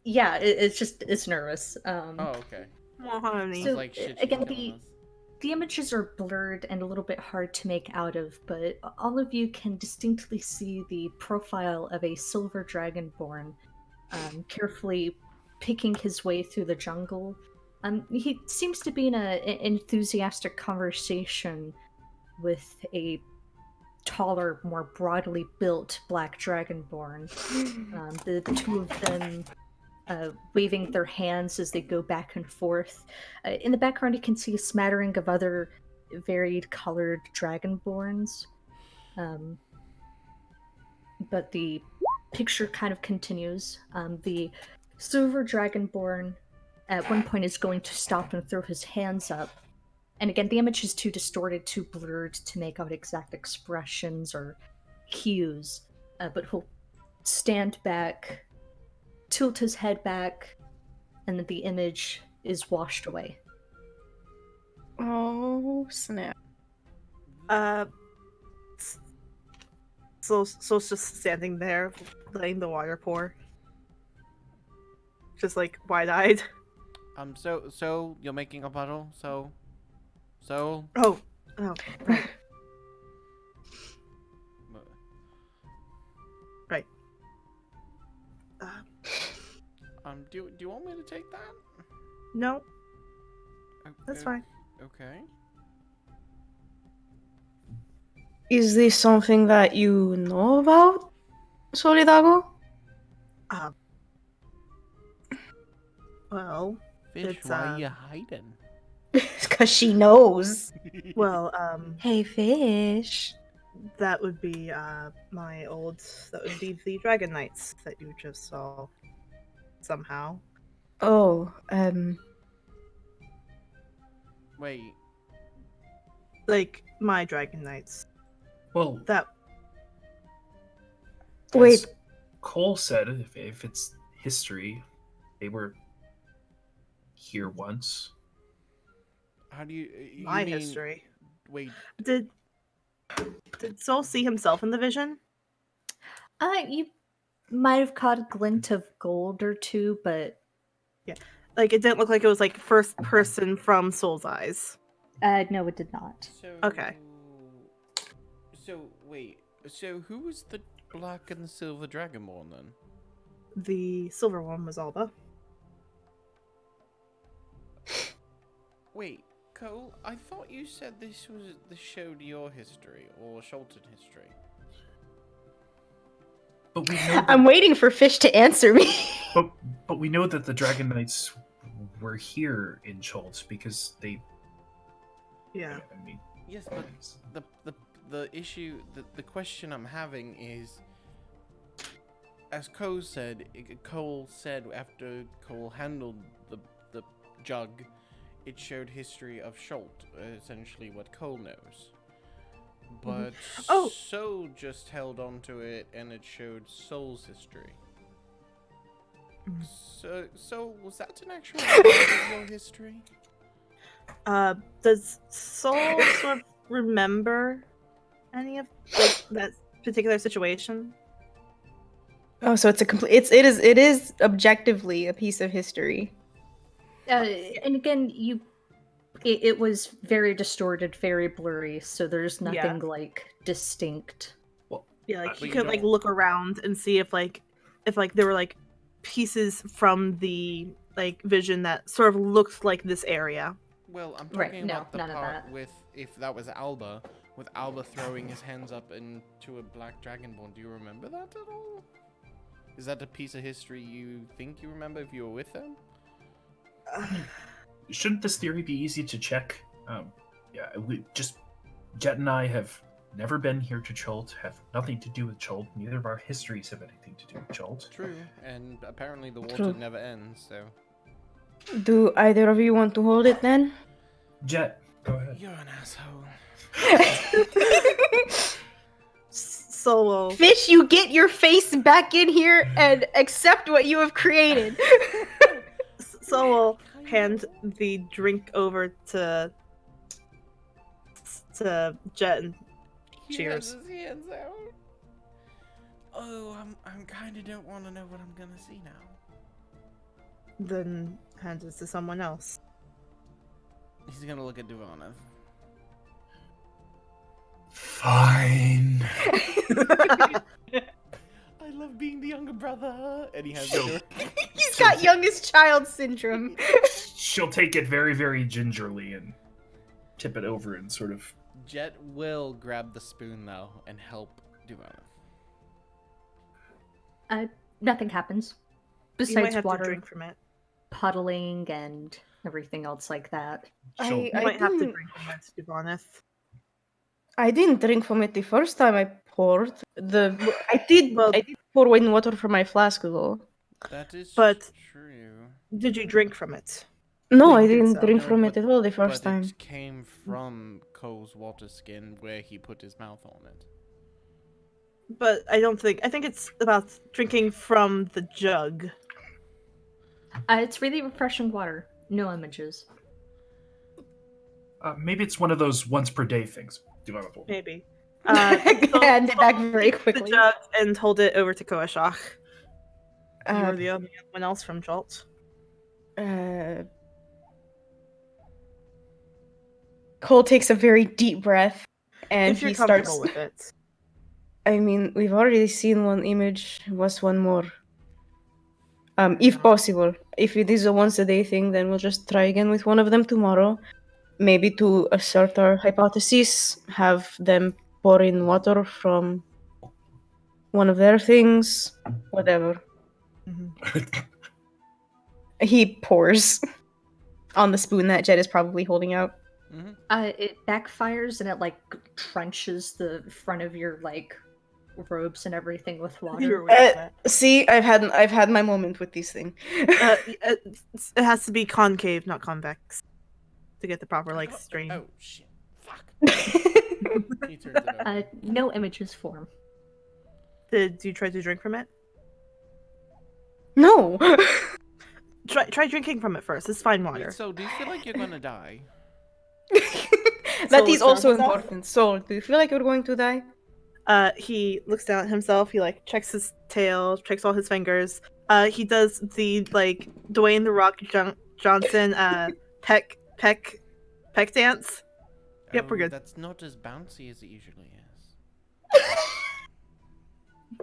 Yeah, it's nervous. Oh, okay. Well, honey. I So, was like, shit, she's again, killing us. The images are blurred and a little bit hard to make out of, but all of you can distinctly see the profile of a silver dragonborn, carefully picking his way through the jungle. He seems to be in an enthusiastic conversation with a taller, more broadly built black dragonborn. The two of them waving their hands as they go back and forth. In the background, you can see a smattering of other varied colored dragonborns. But the picture kind of continues. The silver dragonborn at one point is going to stop and throw his hands up. And again, the image is too distorted, too blurred to make out exact expressions or cues. But he'll stand back, tilt his head back, and then the image is washed away. Oh, snap. So it's just standing there, letting the water pour. Just like wide-eyed. So you're making a puddle? So. Oh, right. Right. Do you want me to take that? No, that's fine. Okay. Is this something that you know about, Solidago? Well, Fish, It's, why are you hiding? Because she knows. well, Hey, fish. that would be that would be the Dragon Knights that you just saw somehow. Oh, Wait. Like my Dragon Knights. Well, That Wait. as Cole said, if it's history, they were here once. How do you my mean, history. Wait. Did Soul see himself in the vision? You might have caught a glint of gold or two, but Like it didn't look like it was like first person from Soul's eyes. no, it did not. So. Okay. So wait. So who was the black and silver dragonborn then? The silver one was Alba. Wait, Cole. I thought you said this showed your history or Chulten history. But we know I'm waiting for fish to answer me. but But we know that the Dragon Knights were here in Chult because they. Yeah. I mean, Yes, but the issue, the question I'm having is, as Cole said after Cole handled the jug, it showed history of Chult, essentially what Cole knows. But Oh. Soul just held on to it, and it showed Soul's history. So was that an actual part of your history? Does Soul sort of remember any of that particular situation? Oh, so it's a complete. It is objectively a piece of history. And again, it was very distorted, very blurry, so there's nothing like distinct. well, Yeah, like But you you could like don't- look around and see if there were like pieces from the like vision that sort of looked like this area. Well, I'm Right, talking no, about the none of part that. with if that was Alba, with Alba throwing his hands up into a black dragonborn. Do you remember that at all? Is that a piece of history you think you remember if you were with them? shouldn't this theory be easy to check? Yeah, we just Jet and I have never been here to Chult, have nothing to do with Chult. Neither of our histories have anything to do with Chult. True, and apparently the water True. never ends. So Do either of you want to hold it then? Jet, go ahead. you're an asshole. Soul will Fish, you get your face back in here and accept what you have created. Soul will hand the drink over to Jet and He cheers. has his hands out. Oh, I'm kind of don't want to know what I'm gonna see now. Then hand it to someone else. He's gonna look at Duvanov. Fine. I love being the younger brother, and he has So- the He's got youngest child syndrome. She'll take it very, very gingerly and tip it over and sort of. Jet will grab the spoon though and help Duvanov. Nothing happens. You might Besides have to water drink from it. puddling and everything else like that. She'll, You might have to didn't- drink from it, to be honest. I didn't drink from it the first time I poured. I did Well- pour wine water from my flask though. That is But- true. Did you drink from it? No, I I don't think didn't so. drink No, from but- it at all the first but time. it came from Cole's water skin where he put his mouth on it. But I think it's about drinking from the jug. It's really refreshing water. No images. maybe it's one of those once per day things. Developable. Maybe. Hand it back very The quickly. jug and hold it over to Koashak. You Uh, were the only one else from Chult. Cole takes a very deep breath and If you're he comfortable starts. with it. I mean, we've already seen one image. What's one more? If possible. If it is a once a day thing, then we'll just try again with one of them tomorrow. Maybe to assert our hypothesis, have them pour in water from one of their things. Whatever. He pours on the spoon that Jet is probably holding out. Mm-hmm. It backfires and it like trenches the front of your like robes and everything with You were water. waiting for that. See, I've had my moment with these things. It has to be concave, not convex, to get the proper like stream. Oh shit! Fuck. He turns it over. No images form. Did you try to drink from it? No. Try drinking from it first. It's fine water. Wait, so do you feel like you're gonna die? That So is what's also wrong with that? important. So, do you feel like you're going to die? He looks down at himself. He like checks his tail, checks all his fingers. He does the like Dwayne the Rock Johnson peck dance. Yep, we're Oh, good. That's not as bouncy as it usually is.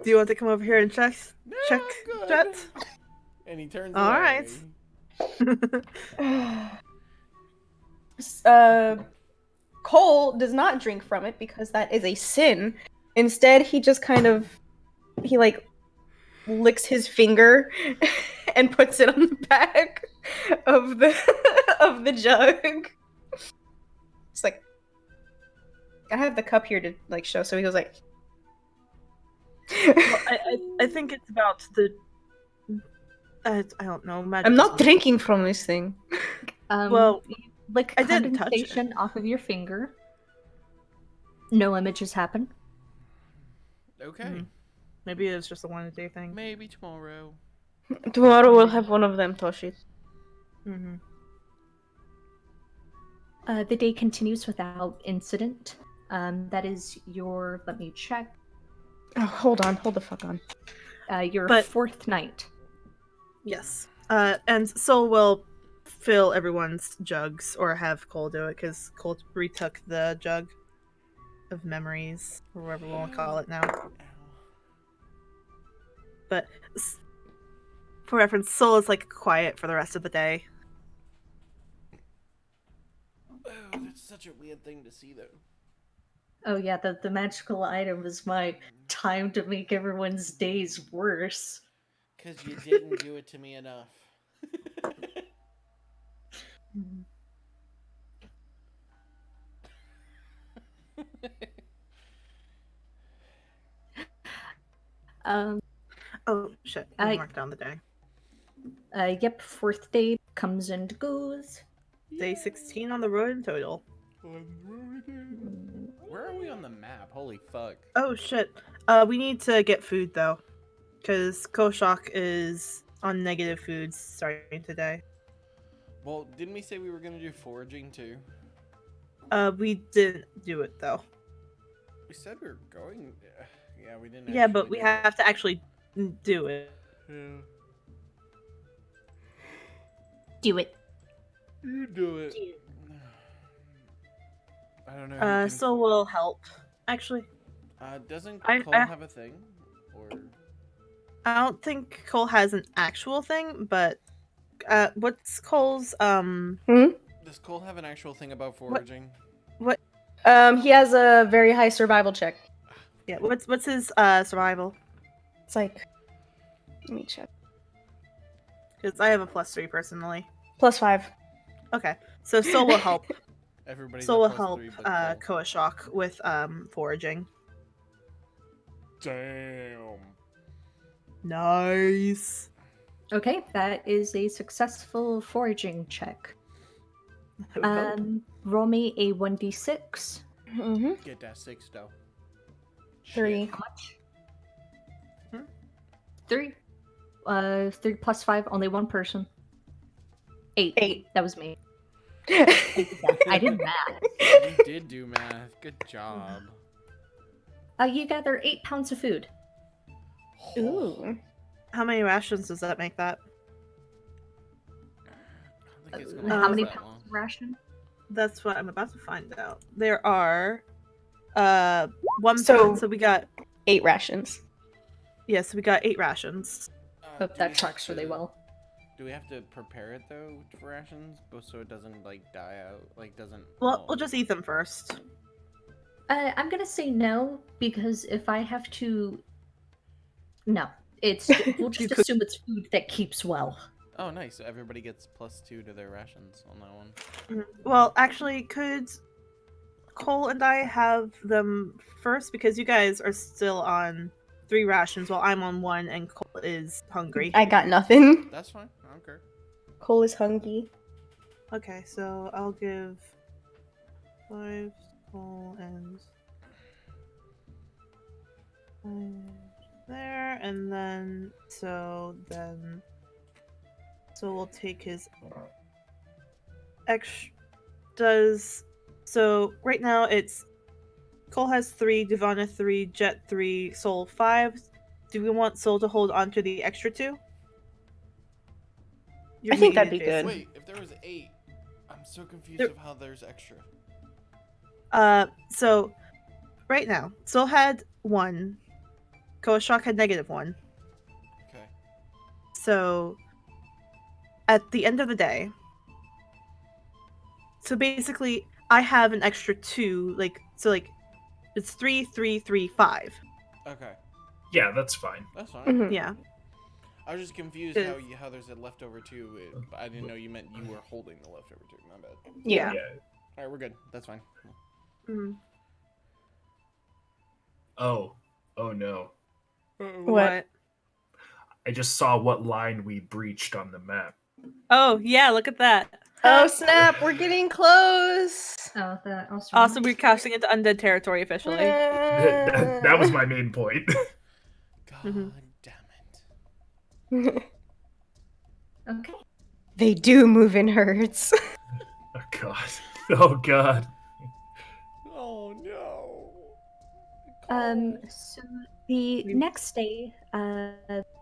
Do you want to come over here and check? No, Check, I'm good. Jet. And he turns All away. right. Cole does not drink from it because that is a sin. Instead, he just kind of he like licks his finger and puts it on the back of the of the jug. It's like, I have the cup here to like show. So he goes like, Well, I think it's about the. I don't know. Magic I'm not doesn't- drinking from this thing. Well, like I didn't touch it. condensation off of your finger. No images happen. Okay. Mhm. Maybe it's just a 1-day thing. Maybe tomorrow. Tomorrow we'll have one of them, Toshi. Mm-hmm. The day continues without incident. That is your. Let me check. Oh, hold the fuck on. Your But- 4th night. Yes. And Sol will fill everyone's jugs, or have Cole do it, because Cole retook the jug of memories, or whatever we want to call it now. But for reference, Sol is like quiet for the rest of the day. Oh, that's such a weird thing to see, though. Oh yeah, the magical item is my time to make everyone's days worse. Because you didn't do it to me enough. Oh shit! I marked down the day. Yep, 4th day comes and goes. Day 16 on the road in total. Where are we on the map? Holy fuck. Oh shit! We need to get food though, because Koshok is on negative foods starting today. Well, didn't we say we were gonna do foraging too? We didn't do it though. We said we were going. Yeah, we didn't. Yeah, but actually we do have to actually do it. it. Yeah. Do it. You do it. I don't know. who can- So we'll help. Actually, doesn't I- Cole I- have a thing? Or I don't think Cole has an actual thing, but what's Cole's does Cole have an actual thing about foraging? He has a very high survival check. yeah, what's his survival? It's like, let me check. Because I have a +3 personally. +5. Okay, so Sol will help. Everybody's Sol will at help +3, but Cole. Koashok with foraging. Damn. Nice. Okay, that is a successful foraging check. I would hope. Roll me a 1d6. Mm-hmm. Get that 6 though. 3. How much? Hmm? 3. 3 plus 5, only one person. 8. 8. That was me. I did math. You did do math. Good job. You gather 8 pounds of food. Ooh. How many rations does that make that? I don't think it's gonna How last many that pounds long. of ration? That's what I'm about to find out. There are 1 So- pound, so we got 8 rations. yes, we got 8 rations. Hope Do that we tracks have really to- well. Do we have to prepare it though for rations, so it doesn't like die out? Like doesn't. Well, we'll just eat them first. I'm gonna say no, because if I have to... No. We'll just could- assume it's food that keeps well. Oh, nice. So everybody gets +2 to their rations on that one. Mhm. Well, actually, could Cole and I have them first? Because you guys are still on 3 rations while I'm on 1 and Cole is hungry. I got nothing. That's fine. I don't care. Cole is hungry. Okay, so I'll give 5 Cole and 5 there, and then so we'll take his so right now it's Cole has 3, Devonna 3, Jet 3, Soul 5. Do we want Soul to hold on to the extra 2? I think that'd be good. Wait, if there was 8, I'm so confused There- of how there's extra. So right now, Soul had 1. Koashok had -1. Okay. So at the end of the day, so basically I have an extra 2, it's 3, 3, 3, 5. Okay. Yeah, that's fine. That's fine. Mhm. Yeah. I was just confused how there's a leftover too. I didn't know you meant you were holding the leftover too. My bad. Yeah. All right, we're good. That's fine. Mm. Oh no. What? I just saw what line we breached on the map. Oh, yeah, look at that. Oh snap, we're getting close. Oh, that also. Also, we're crossing into undead territory officially. That was my main point. God damn it. Okay. They do move in herds. Oh god. Oh god. Oh no. So the next day,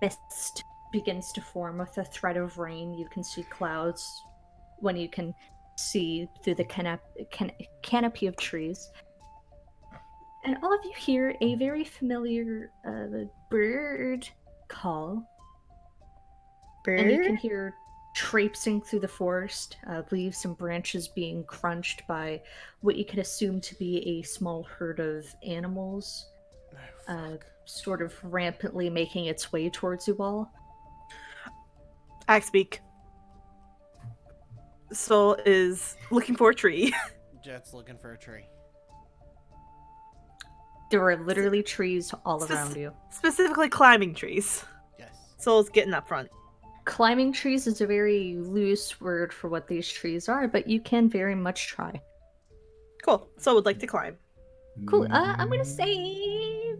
mist begins to form with a threat of rain. You can see clouds when you can see through the canopy of trees. And all of you hear a very familiar bird call. Bird? And you can hear traipsing through the forest, leaves and branches being crunched by what you could assume to be a small herd of animals, sort of rampantly making its way towards you all. I speak. Soul is looking for a tree. Jet's looking for a tree. There are literally trees all around you. Specifically climbing trees. Yes. Soul's getting up front. Climbing trees is a very loose word for what these trees are, but you can very much try. Cool. Soul would like to climb. Cool. I'm gonna say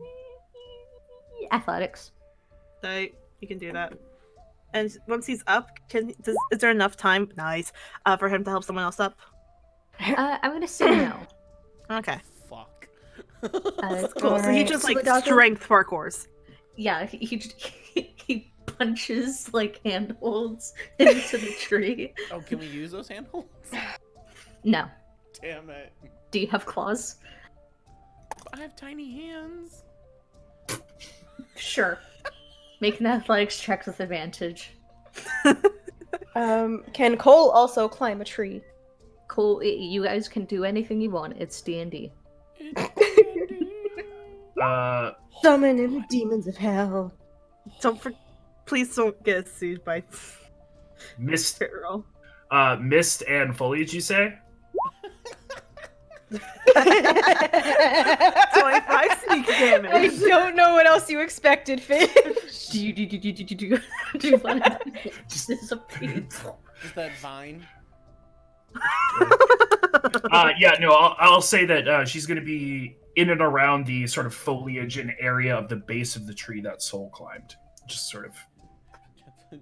athletics. Right, you can do that. And once he's up, is there enough time? Nice. For him to help someone else up? I'm gonna say no. Okay. Fuck. Cool. So he just like Solidado- strength parkours. Yeah, he punches like handholds into the tree. Oh, can we use those handholds? No. Damn it. Do you have claws? I have tiny hands. Sure. Make an athletics check with advantage. Can Cole also climb a tree? Cool. You guys can do anything you want. It's D&D. Summon in the demons of hell. Please don't get sued by Mist, Pharaoh. mist and foliage, you say? 25 sneak I damage. don't know what else you expected, Fish. Do you want to disappear? Is that vine? Yeah, no, I'll say that she's going to be in and around the sort of foliage and area of the base of the tree that Soul climbed. Just sort of.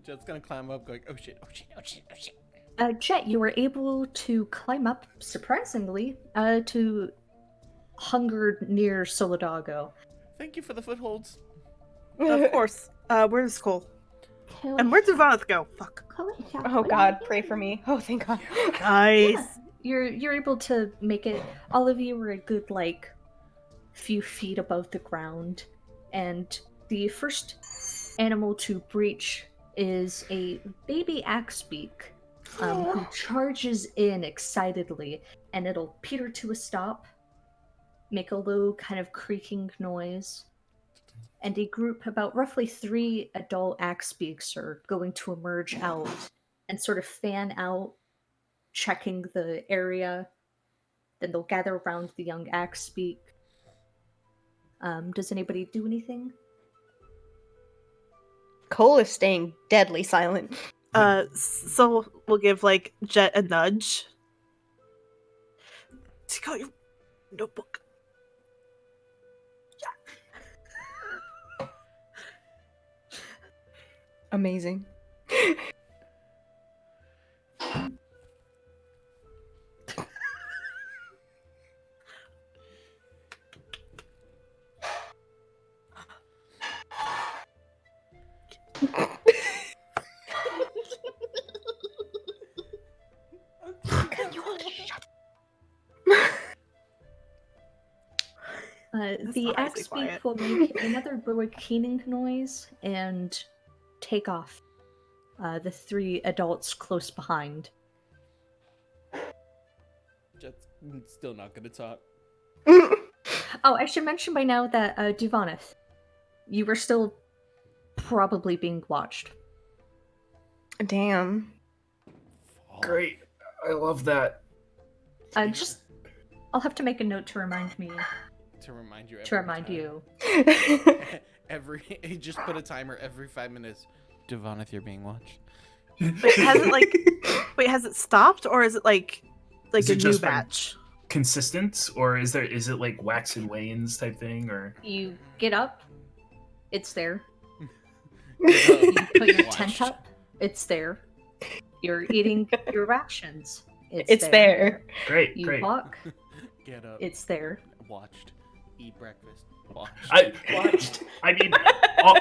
Jet's gonna climb up, going, oh shit, oh shit, oh shit, oh shit. Jet, you were able to climb up, surprisingly, to hunger near Solidago. Thank you for the footholds. Of course. Where's Cole? And where'd Devonth go? Fuck. Oh god, pray for me. Oh, thank god. Nice. Yeah, you're able to make it. All of you are a good few feet above the ground, and the first animal to breach is a baby axebeak, who charges in excitedly, and it'll peter to a stop, make a low kind of creaking noise, and a group about roughly 3 adult axebeaks are going to emerge out and sort of fan out, checking the area. Then they'll gather around the young axebeak. Does anybody do anything? Cole is staying deadly silent. So we'll give Jet a nudge. Take out your notebook. Amazing. The axebeak will make another keening noise and take off. The 3 adults close behind. Jet's still not gonna talk. Oh, I should mention by now that Duvaneth, you were still probably being watched. Damn. Great. I love that. I'll have to make a note to remind me. To remind you. To remind you. Just put a timer every 5 minutes. Devoneth, you're being watched. Wait, has it stopped or is it like Is a it new just batch? Consistent, or is it like wax and wanes type thing, or You get up, it's there. Get You up, put your watched. tent up, it's there. You're eating your rations, It's there. great, You great. walk, Get up. it's there. Watched. Eat breakfast. Watched. I mean,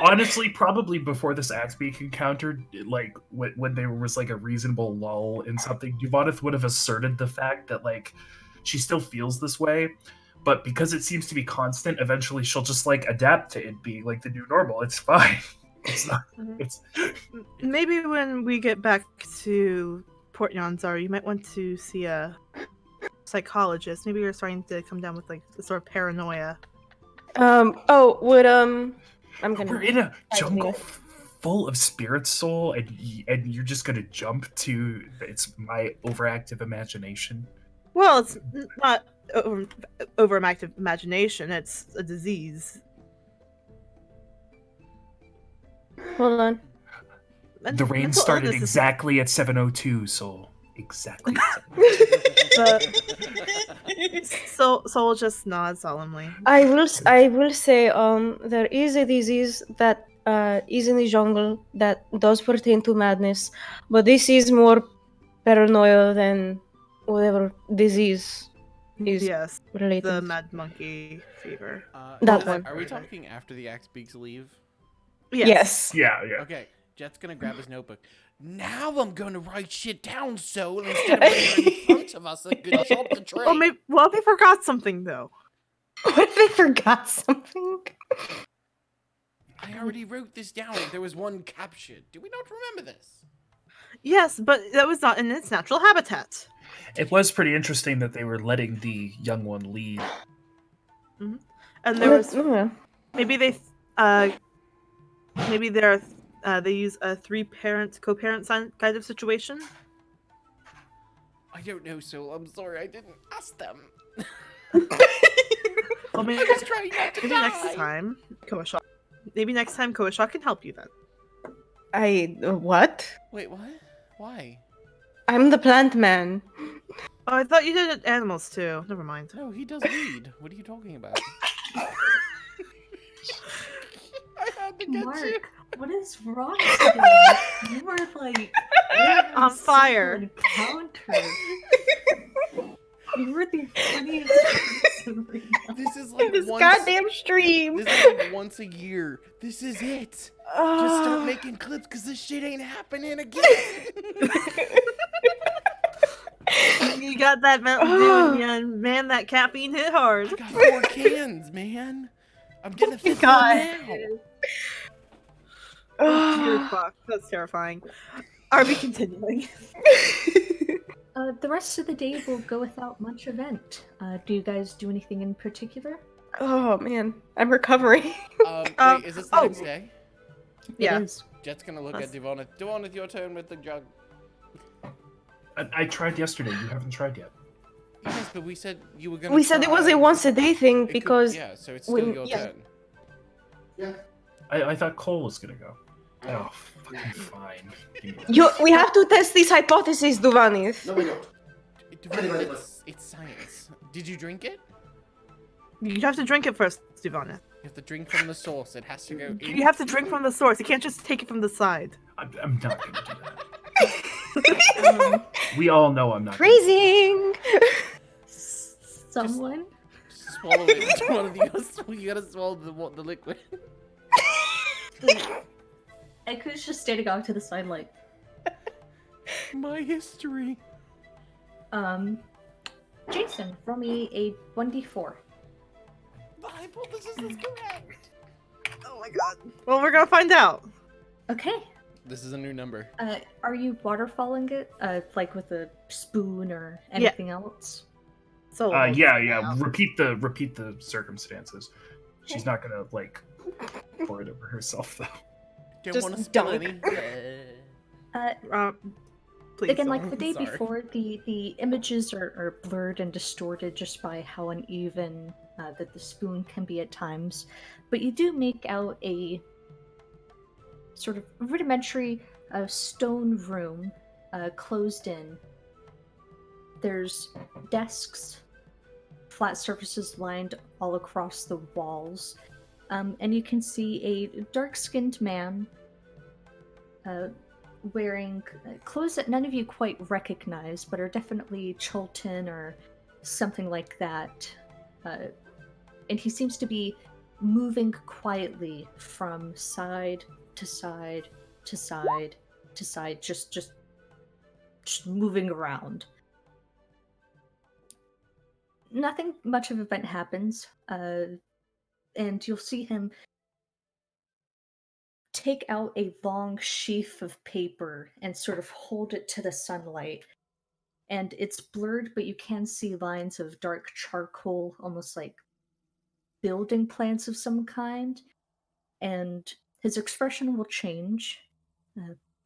honestly, probably before this Axbeak encounter, like when there was like a reasonable lull in something, Duvanith would have asserted the fact that like she still feels this way, but because it seems to be constant, eventually she'll just like adapt to it being like the new normal. It's fine. It's not. Mhm. It's Maybe when we get back to Port Yanzar, you might want to see a psychologist. Maybe you're starting to come down with like a sort of paranoia. I'm gonna. we're in a I jungle mean- full of spirit soul, and you're just gonna jump to it's my overactive imagination. Well, it's not overactive imagination. It's a disease. Hold on. The rain Mental started illness is- exactly at 7:02, so exactly. Soul just nods solemnly. I will say there is a disease that is in the jungle that does pertain to madness, but this is more paranoia than whatever disease is Yes, related. the mad monkey fever. That Jet, one. Are we talking after the Axe Beaks leave? Yes. Yeah. Okay, Jet's gonna grab his notebook. Now I'm gonna write shit down, so instead of writing in front of us, like good job the tray. Well, they forgot something though. What if they forgot something? I already wrote this down. There was one caption. Do we not remember this? Yes, but that was not in its natural habitat. It was pretty interesting that they were letting the young one lead. And there was Yeah. maybe they they use a co-parent kind of situation. I don't know, so I'm sorry. I didn't ask them. Well, maybe, I was trying not to maybe die. next time Koashak can help you then. What? Wait, what? Why? I'm the plant man. Oh, I thought you did animals too. Never mind. No, he does weed. What are you talking about? I had to get you. Mark, what is wrong today? You were like On fire. Encounter. You were the funniest person right now. This is like This once. goddamn stream. This is like once a year. This is it. Just start making clips because this shit ain't happening again. You got that Mountain Dew in you, and man, that caffeine hit hard. I got 4 cans, man. I'm getting a 5th God. one now. Oh, dear fuck. That's terrifying. Are we continuing? The rest of the day will go without much event. Do you guys do anything in particular? Oh man, I'm recovering. Wait, is this the next day? Yeah. It is. Jet's gonna look at Devoneth. Devoneth, your turn with the jug. I tried yesterday. You haven't tried yet. Yes, but we said you were gonna. We said it was a try. once a day thing It could- because yeah, so it's still when- your yeah. turn. I thought Cole was gonna go. Oh, fucking fine. Give me that. we have to test this hypothesis, Duvanith. No, we don't. Devoneth, it's science. Did you drink it? You have to drink it first, Stevana. You have to drink from the source. It has to go in. You have to drink from the source. You can't just take it from the side. I'm not gonna do that. We all know I'm not. Freezing. Someone? Swallow it. One of you gotta swallow the liquid. Eku's just standing off to the side like, My history. Jason, roll me a 1d4. The hypothesis is correct. Oh my god. Well, we're gonna find out. Okay. This is a new number. Are you waterfalling it? Like with a spoon or anything else? So. Yeah. Repeat the circumstances. She's not gonna like pour it over herself though. Don't Just want to spill dunk. any. Please Again, don't. like the day Sorry. before, the images are blurred and distorted just by how uneven that the spoon can be at times. But you do make out a sort of rudimentary stone room closed in. There's desks, flat surfaces lined all across the walls. And you can see a dark-skinned man wearing clothes that none of you quite recognize, but are definitely Chulten or something like that. And he seems to be moving quietly from side to side to side to side, just moving around. Nothing much of an event happens, and you'll see him take out a long sheaf of paper and sort of hold it to the sunlight. And it's blurred, but you can see lines of dark charcoal, almost like building plans of some kind. And his expression will change.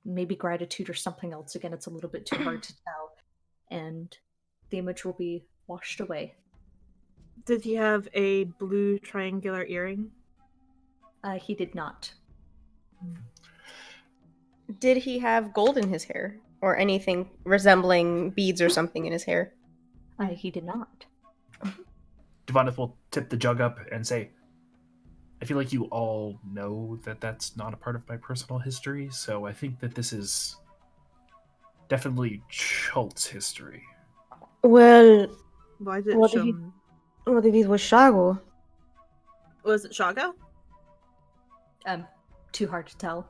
Maybe gratitude or something else. Again, it's a little bit too hard to tell. And the image will be washed away. Did he have a blue triangular earring? He did not. Did he have gold in his hair? Or anything resembling beads or something in his hair? He did not. Devoneth will tip the jug up and say, I feel like you all know that that's not a part of my personal history, so I think that this is definitely Chult's history. Well, Why did it What show did he- him? what if it was Shago? Was it Shago? Too hard to tell.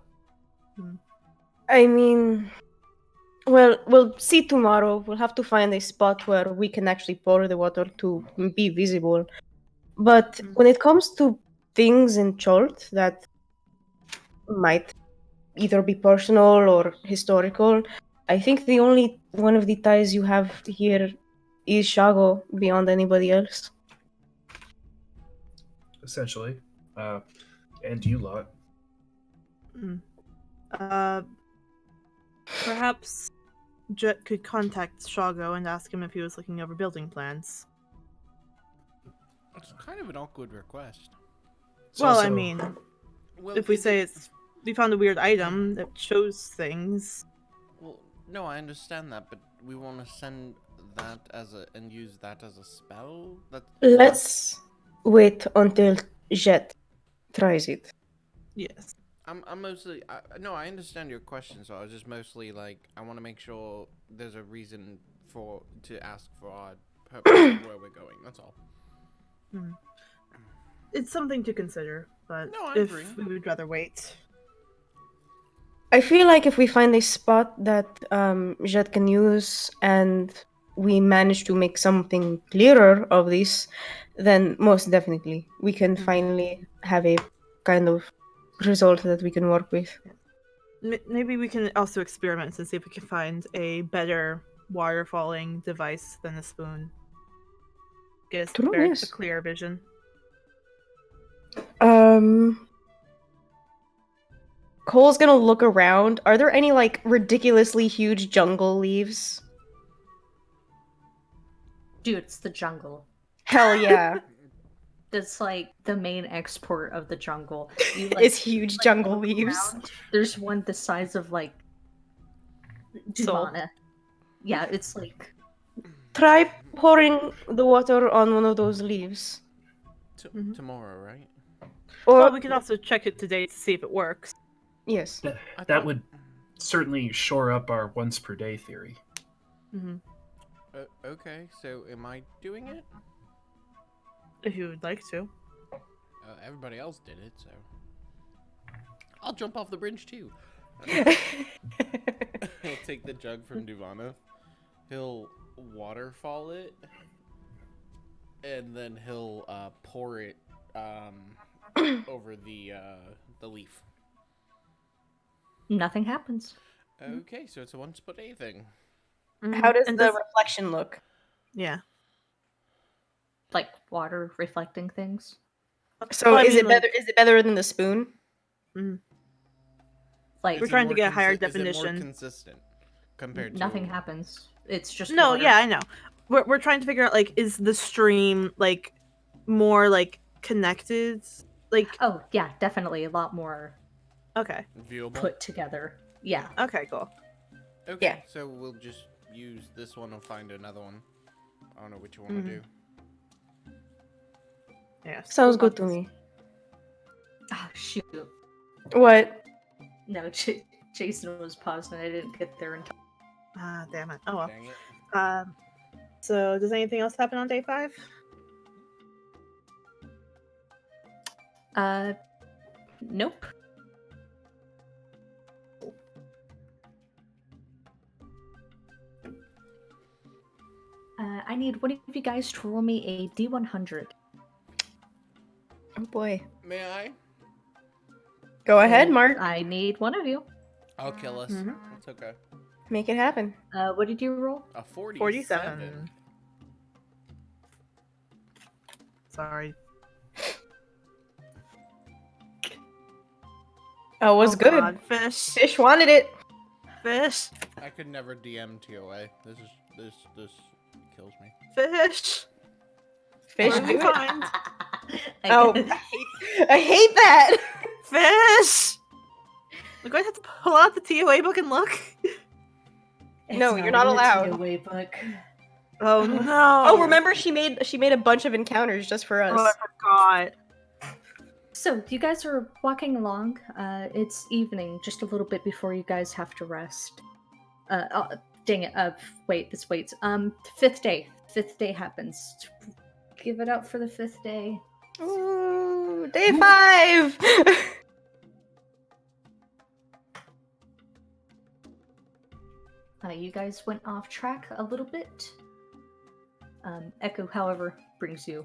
I mean, well, we'll see tomorrow. We'll have to find a spot where we can actually pour the water to be visible. But when it comes to things in Chult that might either be personal or historical, I think the only one of the ties you have here is Shago beyond anybody else. Essentially. And you lot. Perhaps Jet could contact Shago and ask him if he was looking over building plans. It's kind of an awkward request. It's Well, I also- mean, Well, if we is say it- we found a weird item that shows things. Well, no, I understand that, but we want to send that and use that as a spell. Let's wait until Jet tries it. Yes. I'm mostly no, I understand your question. So I was just mostly like, I want to make sure there's a reason to ask for our purpose of where we're going. That's all. It's something to consider, but No, I if agree. we would rather wait. I feel like if we find a spot that Jet can use and we manage to make something clearer of this, then most definitely we can finally have a kind of result that we can work with. Maybe we can also experiment and see if we can find a better water falling device than the spoon. Get us True, a yes. clear vision. Cole's gonna look around. Are there any like ridiculously huge jungle leaves? Dude, it's the jungle. Hell yeah. That's like the main export of the jungle. You, It's huge jungle look leaves. around, there's one the size of like Soul. Duvana. Yeah, it's like Try pouring the water on one of those leaves. Tomorrow, right? Or Well, we can also check it today to see if it works. yes. That would certainly shore up our once per day theory. Okay, so am I doing it? If you would like to. Everybody else did it, so I'll jump off the bridge too. He'll take the jug from Duvana. He'll waterfall it, and then he'll pour it over the leaf. nothing happens. Okay, so it's a once per day thing. How does And the reflection look? Yeah. Like water reflecting things. So Well, I is mean, it better? Is it better than the spoon? Like We're Is it trying to more get a higher Is it more definition. consistent compared to nothing happens. It's just No, water. yeah, I know. We're trying to figure out like, is the stream like more like connected? Like, Oh yeah, definitely a lot more okay, viewable? put together. Yeah. okay, cool. Okay, Yeah. so we'll just use this one and find another one. I don't know which you want Mhm. to do. Yeah, Sounds cool good to about me. Oh shoot. What? No, Jason was paused and I didn't get there in time. this. Damn it. Oh well. Dang it. So does anything else happen on day 5? Nope. I need one of you guys to roll me a D100. Oh boy. May I? Go ahead, Mark. I need one of you. I'll kill us. Mhm. That's okay. Make it happen. What did you roll? A 47. 47. Sorry. Oh, it was good. God, fish. Fish wanted it. Fish. I could never DM TOA. This kills me. Fish. Fish What do we do it. find? Oh, I hate that. Fish. We're going to have to pull out the TOA book and look. No, you're not allowed. Away book. Oh no. Oh, remember she made a bunch of encounters just for us. Oh, I forgot. So you guys are walking along. It's evening, just a little bit before you guys have to rest. Dang it. Wait, this waits. Fifth day. Fifth day happens. Give it up for the fifth day. Ooh, day 5. You guys went off track a little bit. Echo, however, brings you,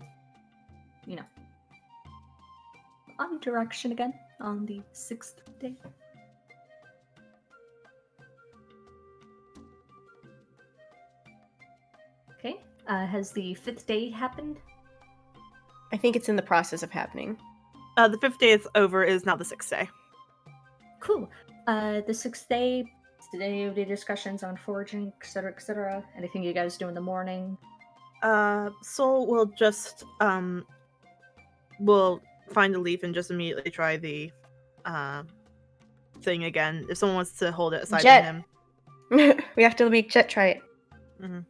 on direction again on the 6th day. Okay. Has the 5th day happened? I think it's in the process of happening. The 5th day is over. Is now the 6th day. Cool. The 6th day, today of the discussions on foraging, etc., etc. Anything you guys do in the morning? Soul will just will find a leaf and just immediately try the thing again. If someone wants to hold it aside Jet. from We have to make Jet try it. him.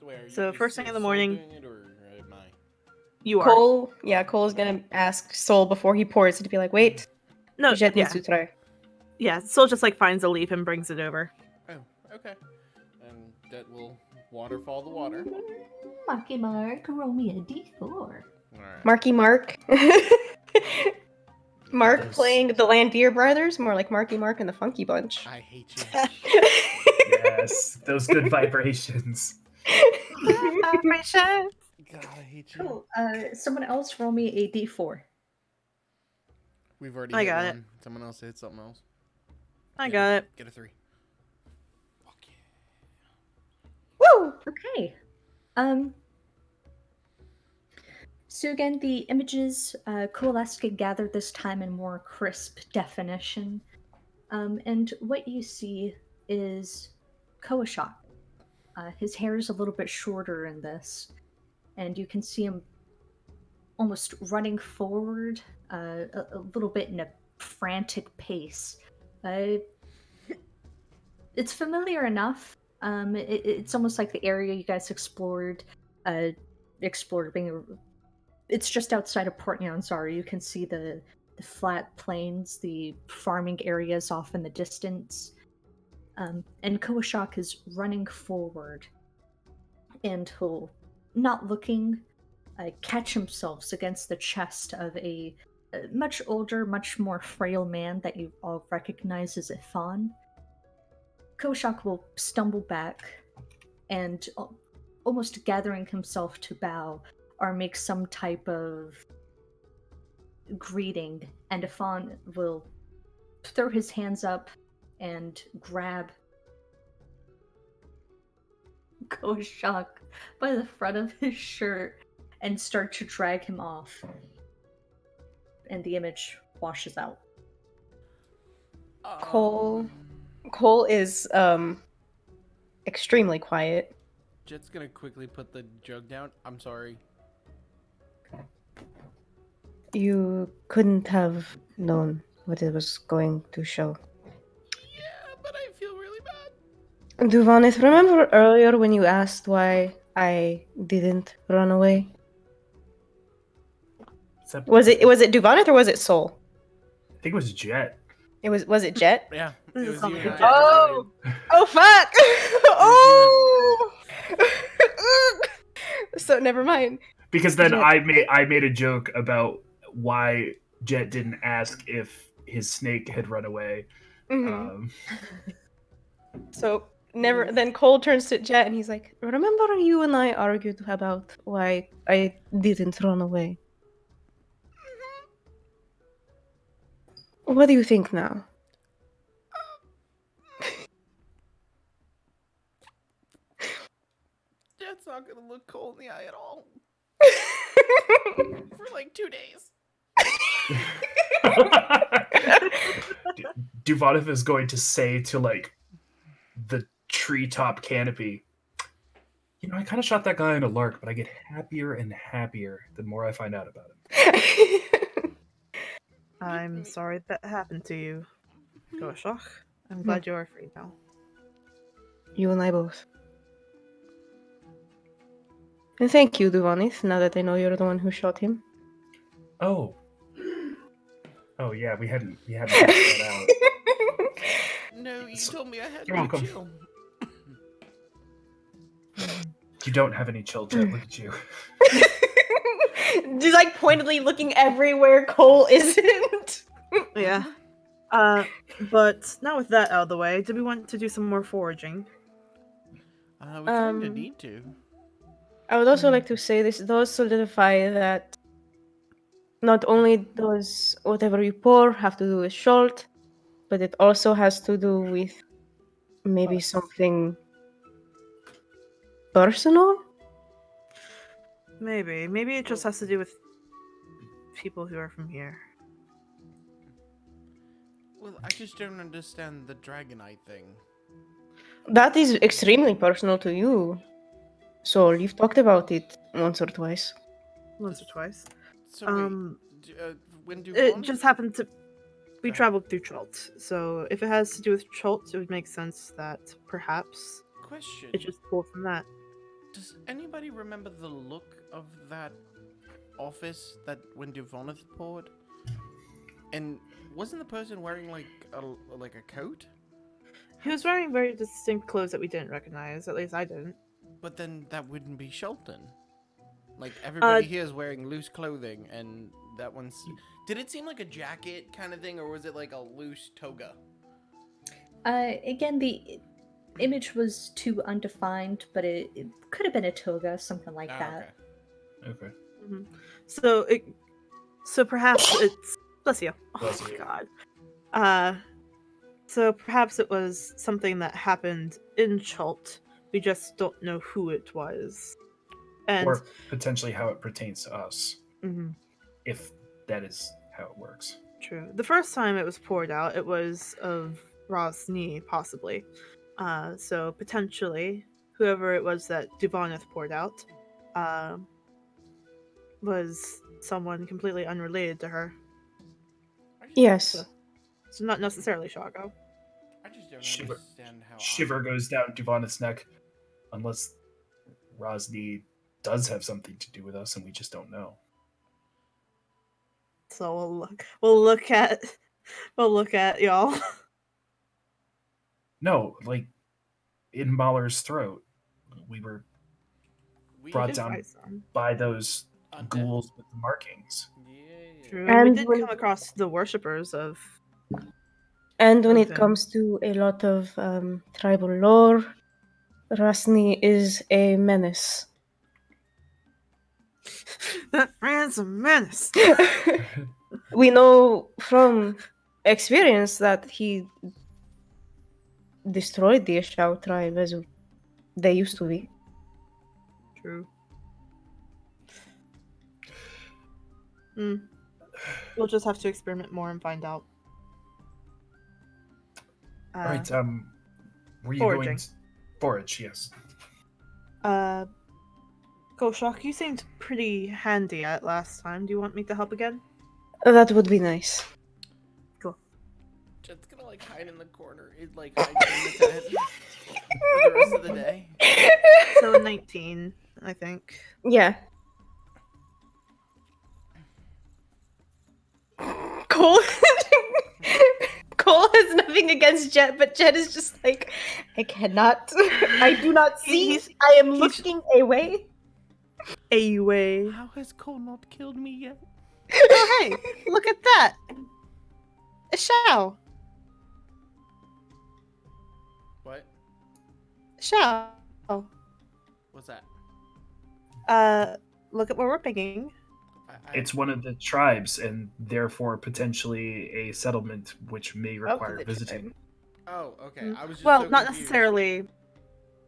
Wait, are So is- first thing is in the Soul morning- doing it, or am I? You are. Cole's gonna ask Soul before he pours to be like, wait, No, Jet yeah. needs to try. Yeah, Soul just like finds a leaf and brings it over. Oh, okay. And that will waterfall the water. Marky Mark, roll me a d4. Alright. Marky Mark. Mark Those- playing the Landier brothers, more like Marky Mark and the Funky Bunch. I hate you. Yes, those good vibrations. God, I hate you. Cool. Someone else roll me a d4. We've already I hit got it. one. Someone else hit something else. I Get got it. Get a 3. Fuck yeah. Woo! Okay. So again, the images coalesce together this time in more crisp definition. And what you see is Koashok. His hair is a little bit shorter in this, and you can see him almost running forward a little bit in a frantic pace. It's familiar enough. It's almost like the area you guys explored. It's just outside of Port Nyanzara. You can see the flat plains, the farming areas off in the distance. And Koashok is running forward, and he'll, not looking, catch himself against the chest of a much older, much more frail man that you all recognize as Ifan. Koashok will stumble back and, almost gathering himself to bow, or make some type of greeting, and Ifan will throw his hands up and grab Koashok by the front of his shirt and start to drag him off. And the image washes out. Cole is extremely quiet. Jet's gonna quickly put the jug down. I'm sorry. You couldn't have known what it was going to show. Yeah, but I feel really bad. Duvanis, remember earlier when you asked why I didn't run away? Was it Duvanis or was it Soul? I think it was Jet. Was it Jet? Yeah, This it is was you something and Jet I. Oh! Oh fuck! Oh! So never mind. Because then Jet. I made a joke about why Jet didn't ask if his snake had run away. Mhm. So never. Then Cole turns to Jet and he's like, Remember you and I argued about why I didn't run away? What do you think now? Jet's not gonna look Cole in the eye at all for like 2 days. Duvanov is going to say to like the treetop canopy, you know, I kind of shot that guy in a lark, but I get happier and happier the more I find out about him. I'm sorry that happened to you, Goshok. I'm glad you are free now. You and I both. And thank you, Duvanis, now that I know you're the one who shot him. Oh. Oh yeah, we hadn't figured that out. No, you So- told me I had You're to welcome. chill. You don't have any chill, Jet. Look at you. just like pointedly looking everywhere Cole isn't. Yeah. But now with that out of the way, do we want to do some more foraging? We kind of need to. I would also like to say this does solidify that not only does whatever you pour have to do with Chult, but it also has to do with maybe Us. something personal? Maybe it just has to do with people who are from here. Well, I just don't understand the Dragonite thing. That is extremely personal to you. So you've talked about it once or twice. Once or twice. So when do It just happened to. We traveled through Chult, so if it has to do with Chult, it would make sense that perhaps Question. it just pulled from that. Does anybody remember the look of that office that when Duvoneth poured? And wasn't the person wearing like a coat? He was wearing very distinct clothes that we didn't recognize. At least I didn't. But then that wouldn't be Chulten. Like everybody here is wearing loose clothing, and that one's. Did it seem like a jacket kind of thing, or was it like a loose toga? Again, the image was too undefined, but it could have been a toga, something like that. Okay. Mm-hmm. So perhaps it's bless you. Bless Oh you. God. So perhaps it was something that happened in Chult. We just don't know who it was. And Or potentially how it pertains to us, Mhm, if that is how it works. true. The first time it was poured out, it was of Ra's knee, possibly. So potentially, whoever it was that Duvoneth poured out, was someone completely unrelated to her. Yes. So not necessarily Shago. I just don't Shiver. understand how. Shiver goes down Duvoneth's neck, unless Rosny does have something to do with us and we just don't know. So we'll look at y'all. No, like in Mahler's throat, we were brought did down fight some. by those ghouls with the markings. Yeah. True. And we did when- come across the worshippers of. And when it Okay. comes to a lot of tribal lore, Rasni is a menace. That man's a menace. We know from experience that he destroyed the Eshau tribe as they used to be. True. We'll just have to experiment more and find out. All right. Were you foraging. going to forage? Yes. Goshok, you seemed pretty handy at last time. Do you want me to help again? That would be nice. Cool. Jet's gonna like hide in the corner. It like hides in the tent for the rest of the day. So 19, I think. Yeah. Cole Cole has nothing against Jet, but Jet is just like, I cannot. I do not see. He's- I am he's- looking away. Anyway. How has Cole not killed me yet? Oh, hey, look at that. A Shao. What? Shao. What's that? Look at what we're picking. It's one of the tribes, and therefore potentially a settlement which may require the visiting. Oh, okay. I was just Well, so not confused. necessarily.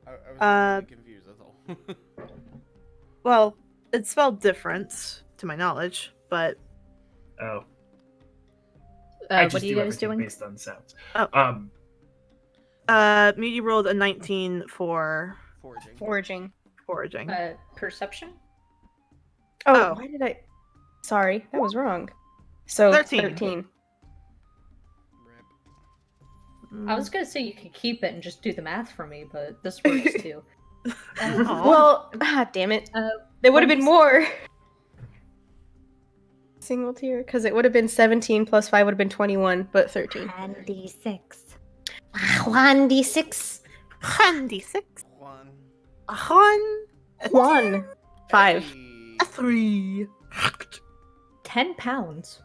I was really confused. That's all. Well, it's spelled different, to my knowledge, but Oh, I What just are you do guys everything doing? based on sounds. Oh. Muti rolled a 19 for Foraging. Foraging. foraging. Perception? Oh. Why did I? Sorry, that was wrong. So 13. 13. Rip. I was gonna say you could keep it and just do the math for me, but this works too. Aw. Well, damn it. There would have been 1d6. more. Single tier, because it would have been 17 plus 5 would have been 21, but 13. 1d6. 1d6. 26. One. A hun. 1. 5. Hey. A 3. 10 pounds.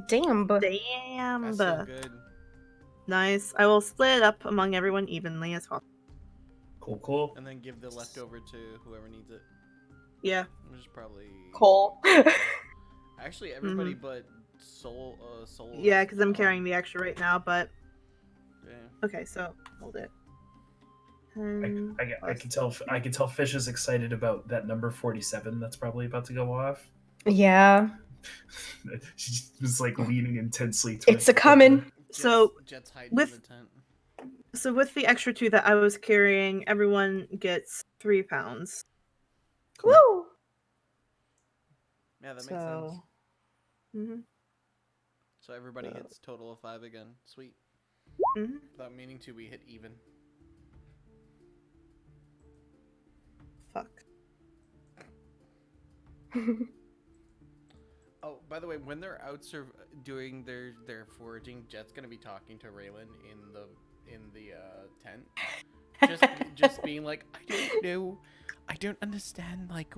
Damn, but Damn. That's so good. Nice. I will split it up among everyone evenly as well. Cool. And then give the leftover to whoever needs it. Yeah. Which is probably Cole. actually everybody but Soul. Soul. Yeah, because I'm carrying the extra right now, but Yeah. okay, so hold it. I can tell. I can tell Fish is excited about that number 47. That's probably about to go off. Yeah. She was like leaning intensely. It's a coming. So, Jet's hiding with- in the tent. So with the extra 2 that I was carrying, everyone gets 3 pounds. Woo! Yeah, that makes sense. So, mhm, So everybody hits total of 5 again. Sweet. mhm. Without meaning to, we hit even. Fuck. Oh, by the way, when they're out doing their foraging, Jet's gonna be talking to Raylan in the tent. Just being like, I don't know, I don't understand. Like,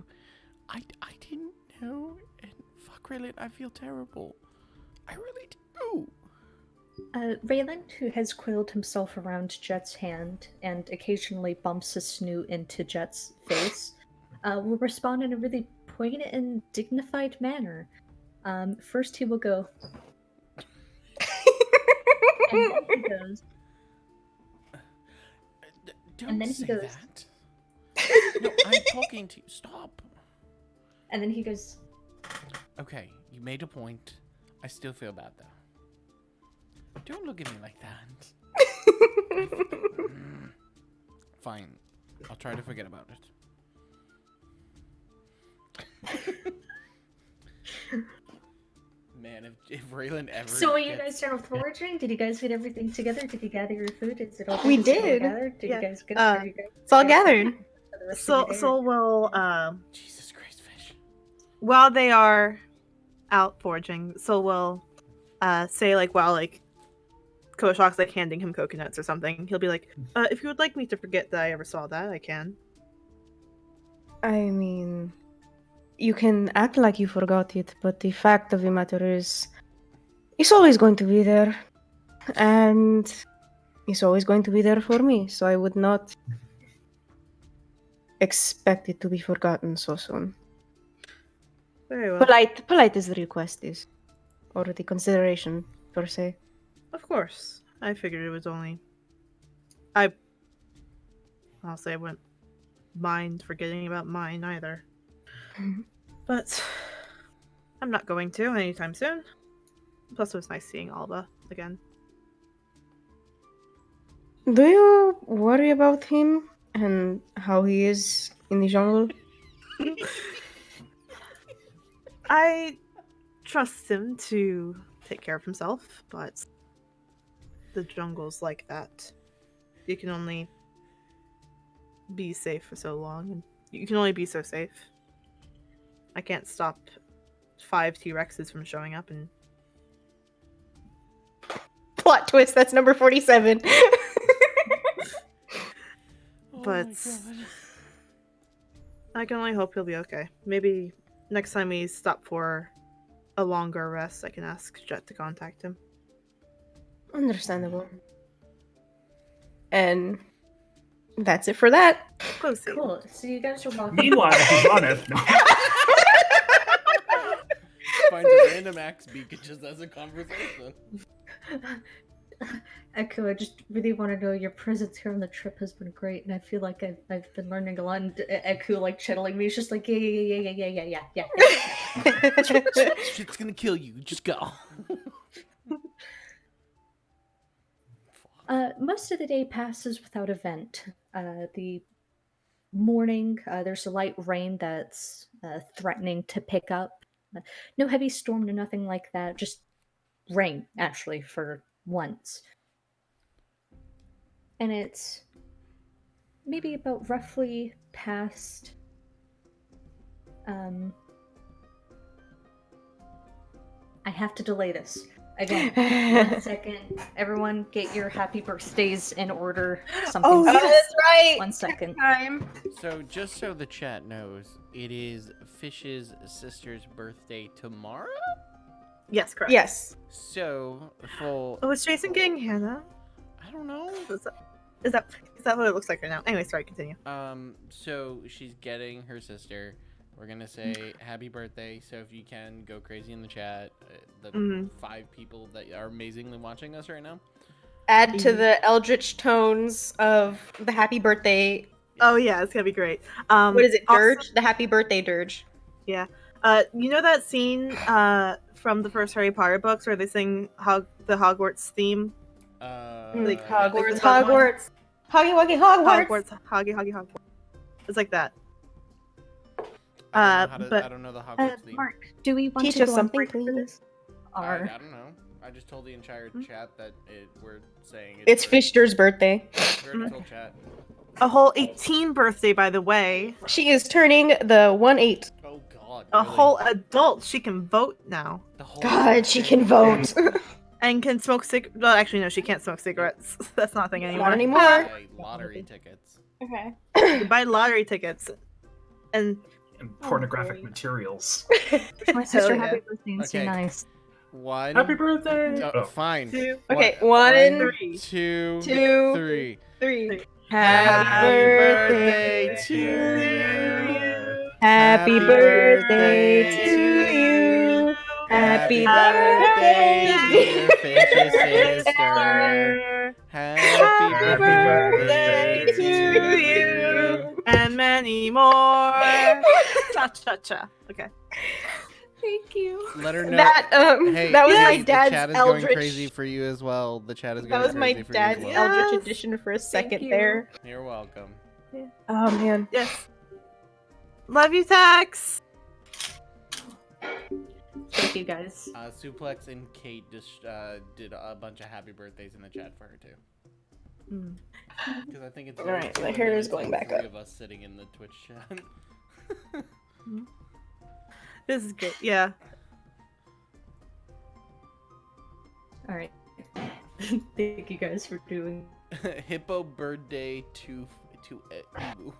I didn't know, and fuck Raylan, I feel terrible. I really do. Raylan, who has coiled himself around Jet's hand and occasionally bumps his snoot into Jet's face, will respond in a really poignant and dignified manner. First, he will go, and then he goes, Don't And then he say goes- that. No, I'm talking to you. Stop. and then he goes, Okay, you made a point. I still feel bad though. Don't look at me like that. Fine. I'll try to forget about it. Man, if Raylan ever So you gets- guys started foraging? Did you guys get everything together? Did you gather your food? Is it all We is it all did. gathered? Did Yeah. you guys get Uh, you guys It's all get gathered. for the rest of the day, or- Soul will Jesus Christ, Fish. while they are out foraging, Soul will say like while like Koshok's like handing him coconuts or something, he'll be like, if you would like me to forget that I ever saw that, I can. I mean, you can act like you forgot it, but the fact of the matter is, it's always going to be there. And it's always going to be there for me, so I would not expect it to be forgotten so soon. Very well. Polite as the request is. Or the consideration, per se. Of course. I figured it was only I'll say I wouldn't mind forgetting about mine either. But I'm not going to anytime soon. Plus it was nice seeing Alba again. Do you worry about him and how he is in the jungle? I trust him to take care of himself, but the jungle's like that. You can only be safe for so long, and you can only be so safe. I can't stop 5 T-Rexes from showing up, and Plot twist, that's number 47. but I can only hope he'll be okay. Maybe next time we stop for a longer rest, I can ask Jet to contact him. Understandable. And that's it for that. Proceed. Cool. So you guys are walking. Meanwhile, Kazaneth. Finds a random axe beak and just has a conversation. Echo, I just really want to know your presence here on the trip has been great, and I feel like I've been learning a lot. And Echo, like, channeling me, is just like, yeah. Shit's gonna kill you. Just go. Most of the day passes without event. The morning, there's a light rain that's threatening to pick up. No heavy storm, no nothing like that. Just rain, actually, for once. And it's maybe about roughly past I have to delay this. Again, 1 second. Everyone get your happy birthdays in order. Something. Oh, that's right. 1 second. Time. So, just so the chat knows, it is Fish's sister's birthday tomorrow? Yes, correct. Yes. So, full... Oh, is Jason getting Hannah? I don't know. Is that what it looks like right now? Anyway, sorry, continue. So she's getting her sister. We're gonna say happy birthday. So if you can go crazy in the chat, the 5 people that are amazingly watching us right now. Add to the eldritch tones of the happy birthday. Oh yeah, it's gonna be great. What is it, also- dirge? The happy birthday dirge. Yeah. You know that scene from the first Harry Potter books where they sing the Hogwarts theme? Like Hogwarts, Hogwarts. Hoggy Wuggy Hogwarts. Hogwarts. It's like that. I don't know but I don't know the Hogwarts theme. Mark, do we want Teach to us go something, on break for please. this? Or I don't know. I just told the entire chat that we're saying It's Fishter's birthday. Very full chat. a whole 18 birthday, by the way. She is turning the 1/8. Oh God. A really? whole adult. She can vote now. The whole God, she thing. can vote. And can smoke Well, actually, no, she can't smoke cigarettes. That's not a thing anymore. Not anymore. Buy lottery tickets. Okay. You can buy lottery tickets. And And pornographic materials. my sister, yeah. happy birthday and say Okay. nice. One. Happy birthday! Oh, fine. 2, Okay, One, 1, 2, 2, 3. 3. Happy birthday to you. Happy birthday to you. Happy birthday, dear Fish's sister. Happy birthday to you. and many more. Cha-cha-cha. Okay. Thank you. Let her know. That Hey, that was hey, my the dad's chat is going eldritch. crazy for you as well. The chat is going That was my crazy for dad's you as well. eldritch Yes. edition for a second you. there. You're welcome. Oh man. Yes. Love you, Tax. Thank you guys. Suplex and Kate just did a bunch of happy birthdays in the chat for her too. Because I think it's All right, my silly hair that is it's going all back 3 up. of us sitting in the Twitch chat. This is good. Yeah. All right. Thank you guys for doing. Hippo birthday to Ebu.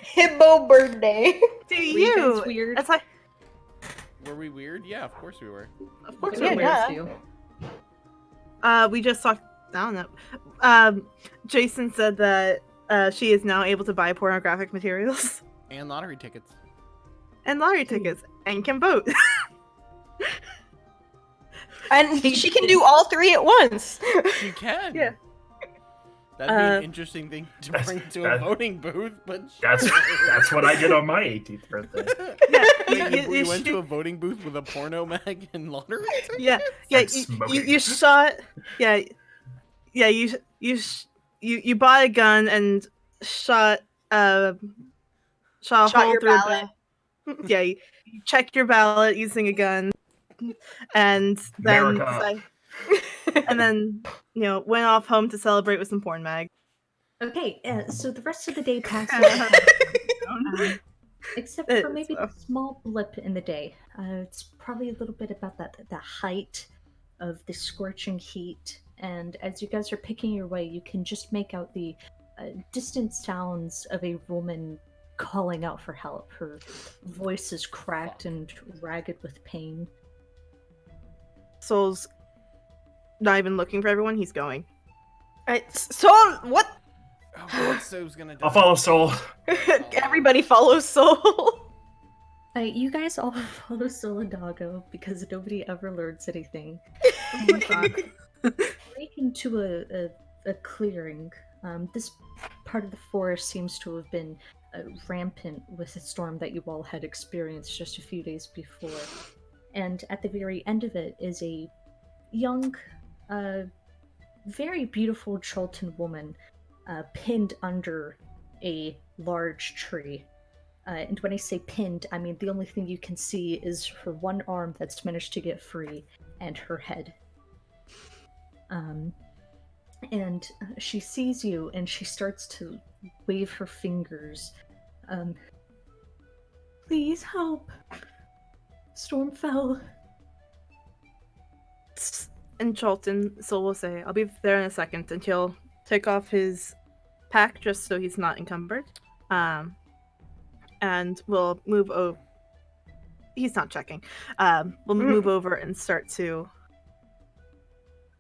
Hippo birthday. To Were you you. guys weird? That's like, Were we weird? Yeah, of course we were. of course, Yeah, we're yeah. weird. We just talked. I don't know. Jason said that she is now able to buy pornographic materials And lottery tickets. and lottery tickets and can vote. And she can do all 3 at once. She can. Yeah. That'd be an interesting thing to bring to a that- voting booth, but That's what I did on my 18th birthday. Wait, you went she- to a voting booth with a porno mag and lottery ticket? Yeah, And you smoking. shot. Yeah, you you buy a gun and shot a hole your through ballot. yeah, you check your ballot using a gun, and then America. went off home to celebrate with some porn mag. Okay, so the rest of the day passes, except for maybe a small blip in the day. It's probably a little bit about the height of the scorching heat, and as you guys are picking your way, you can just make out the distant sounds of a woman calling out for help. Her voice is cracked and ragged with pain. Soul's not even looking for everyone. He's going. Soul, what? Oh god, Soul's gonna die. I'll follow Soul. Everybody follows Soul. You guys all follow Solidago because nobody ever learns anything. Break into a clearing. This part of the forest seems to have been rampant with the storm that you all had experienced just a few days before. And at the very end of it is a young, very beautiful Chultan woman pinned under a large tree. And when I say pinned, I mean the only thing you can see is her one arm that's managed to get free and her head. And she sees you and she starts to wave her fingers. Please help. Storm fell. And Chultan, Soul will say, I'll be there in a second, and he'll take off his pack just so he's not encumbered. And we'll move over. He's not checking. We'll move over and start to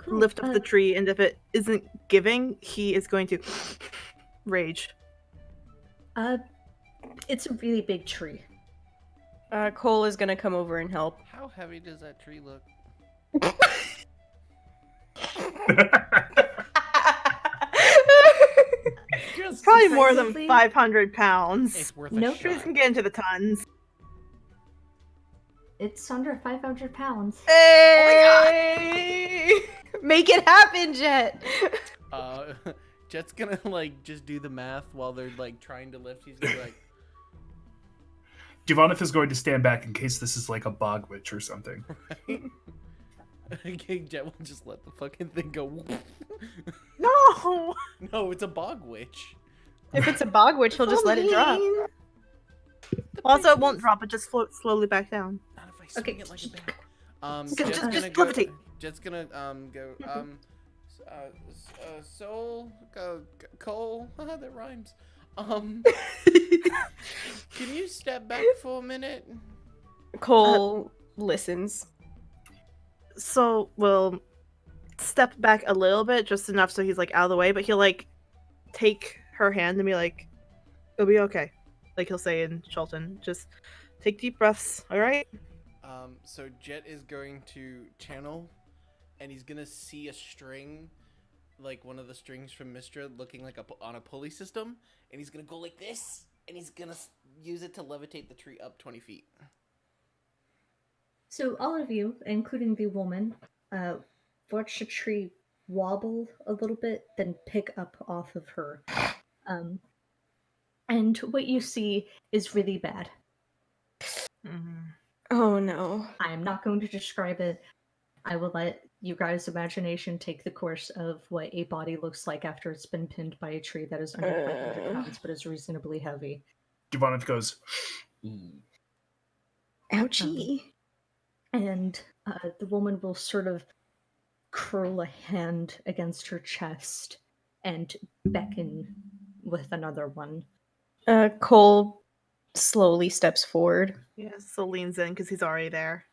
lift up the tree, and if it isn't giving, he is going to rage. It's a really big tree. Cole is gonna come over and help. How heavy does that tree look? It's probably more than Decisively? 500 pounds. It's worth Nope. a Trees shot. can get into the tons. It's under 500 pounds. Hey! Make it happen, Jet. Jet's gonna like just do the math while they're like trying to lift. He's gonna be like, Devonith is going to stand back in case this is like a bog witch or something. right? Okay, Jet will just let the fucking thing go. No! No, it's a bog witch. If it's a bog witch, he'll just let it drop. Also, it won't drop, it just floats slowly back down. Not if I swing Okay. it like a bat. Just Jet's gonna go. levitate. Jet's gonna go. Soul, Cole. That rhymes. Can you step back for a minute? Cole listens. So we'll step back a little bit, just enough so he's like out of the way, but he'll like take her hand and be like, it'll be okay. Like he'll say in Chultan, just take deep breaths, alright? So Jet is going to channel, and he's gonna see a string, like one of the strings from Mistra, looking like on a pulley system, and he's gonna go like this, and he's gonna use it to levitate the tree up 20 feet. So all of you, including the woman, watch the tree wobble a little bit, then pick up off of her. And what you see is really bad. Oh no. I am not going to describe it. I will let you guys' imagination take the course of what a body looks like after it's been pinned by a tree that is under 500 pounds but is reasonably heavy. Devonith goes, Ouchie. And the woman will sort of curl a hand against her chest and beckon with another one. Cole slowly steps forward. Yeah, so leans in because he's already there.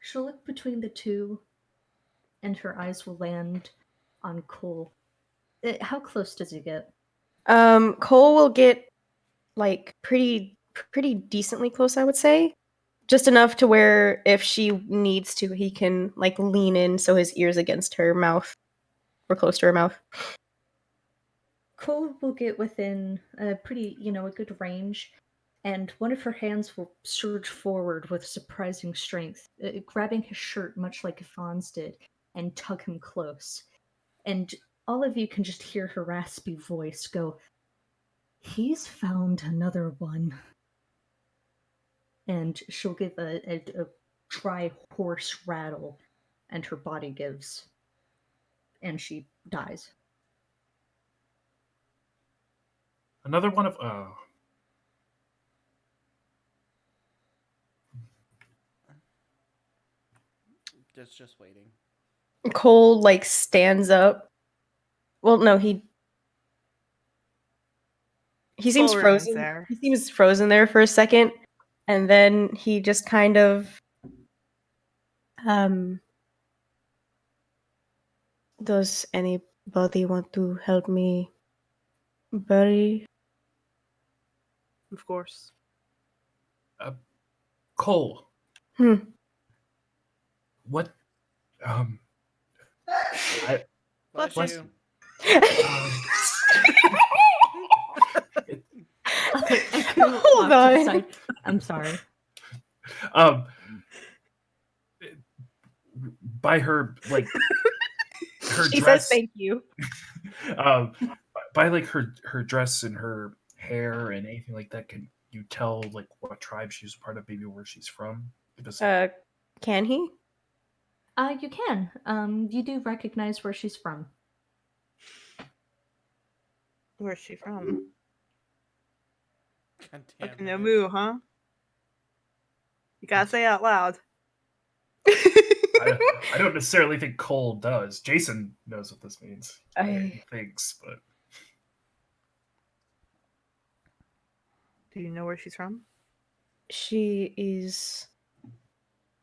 She'll look between the two, and her eyes will land on Cole. How close does he get? Cole will get like pretty decently close, I would say. Just enough to where if she needs to, he can like lean in so his ear's against her mouth or close to her mouth. Cole will get within a pretty, a good range, and one of her hands will surge forward with surprising strength, grabbing his shirt much like Fawn's did, and tug him close. And all of you can just hear her raspy voice go, "He's found another one." And she'll give a dry, hoarse rattle, and her body gives. And she dies. Another one of Just waiting. Cole like stands up. Well, no, he seems Cole remains frozen. there. He seems frozen there for a second, and then he just kind of does anybody want to help me bury? Of course. Cole. What? Bless Bless you. Hold on. I'm sorry. By her like her She dress. says thank you. By like her dress and her hair and anything like that, can you tell like what tribe she's a part of, maybe where she's from? Because Can he? You can. You do recognize where she's from. Where's she from? God damn Fucking no it. moo, huh? You gotta say it out loud. I don't necessarily think Cole does. Jason knows what this means. He thinks, but Do you know where she's from? She is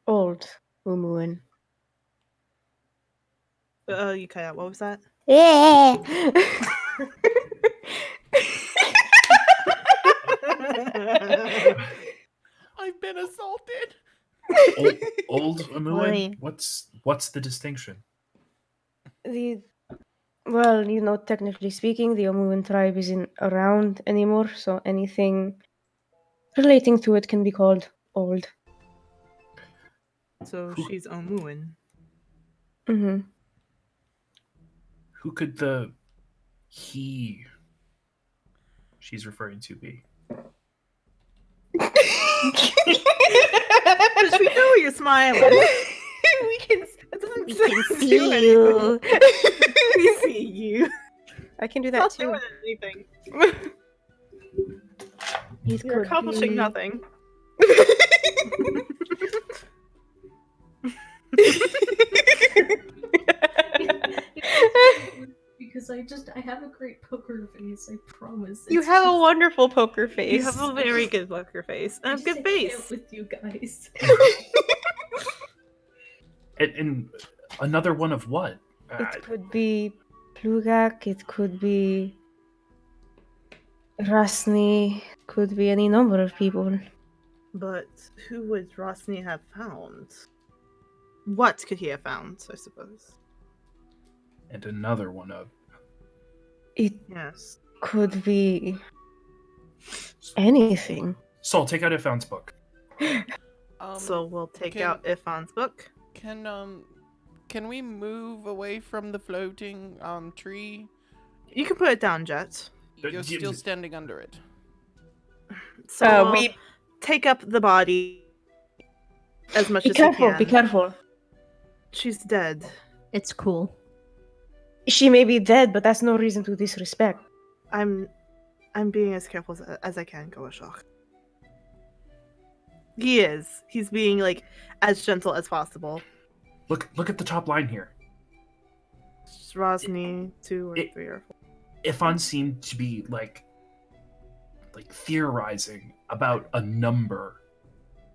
old, Umuan. You cut out. What was that? I've been assaulted. old Amuan. What's the distinction? Well, technically speaking, the Omuan tribe isn't around anymore, so anything relating to it can be called old. So she's Omuan. Mm-hmm. Who could the he she's referring to be? We know you're smiling. we can see you. We see you. I can do that Not too. doing anything. It You're could accomplishing be- nothing. Because I have a great poker face, I promise. You It's have a just- wonderful poker face. You have a very good poker face and a good face. with you guys. And another one of what? It could be Plugak, it could be Rasni, could be any number of people. But who would Rosny have found? What could he have found, I suppose? And another one of It Yes. could be anything. Saul, take out Ifan's book. So we'll take can- out Ifan's book. Can we move away from the floating tree? You can put it down, Jet. You're still standing under it. So we- take up the body as much Be as careful, you can. be careful. She's dead. It's cool. She may be dead, but that's no reason to disrespect. I'm being as careful as I can, Goashok. He is. He's being like as gentle as possible. Look at the top line here. Rosny 2 or It- 3 or 4. Ifan seemed to be like theorizing about a number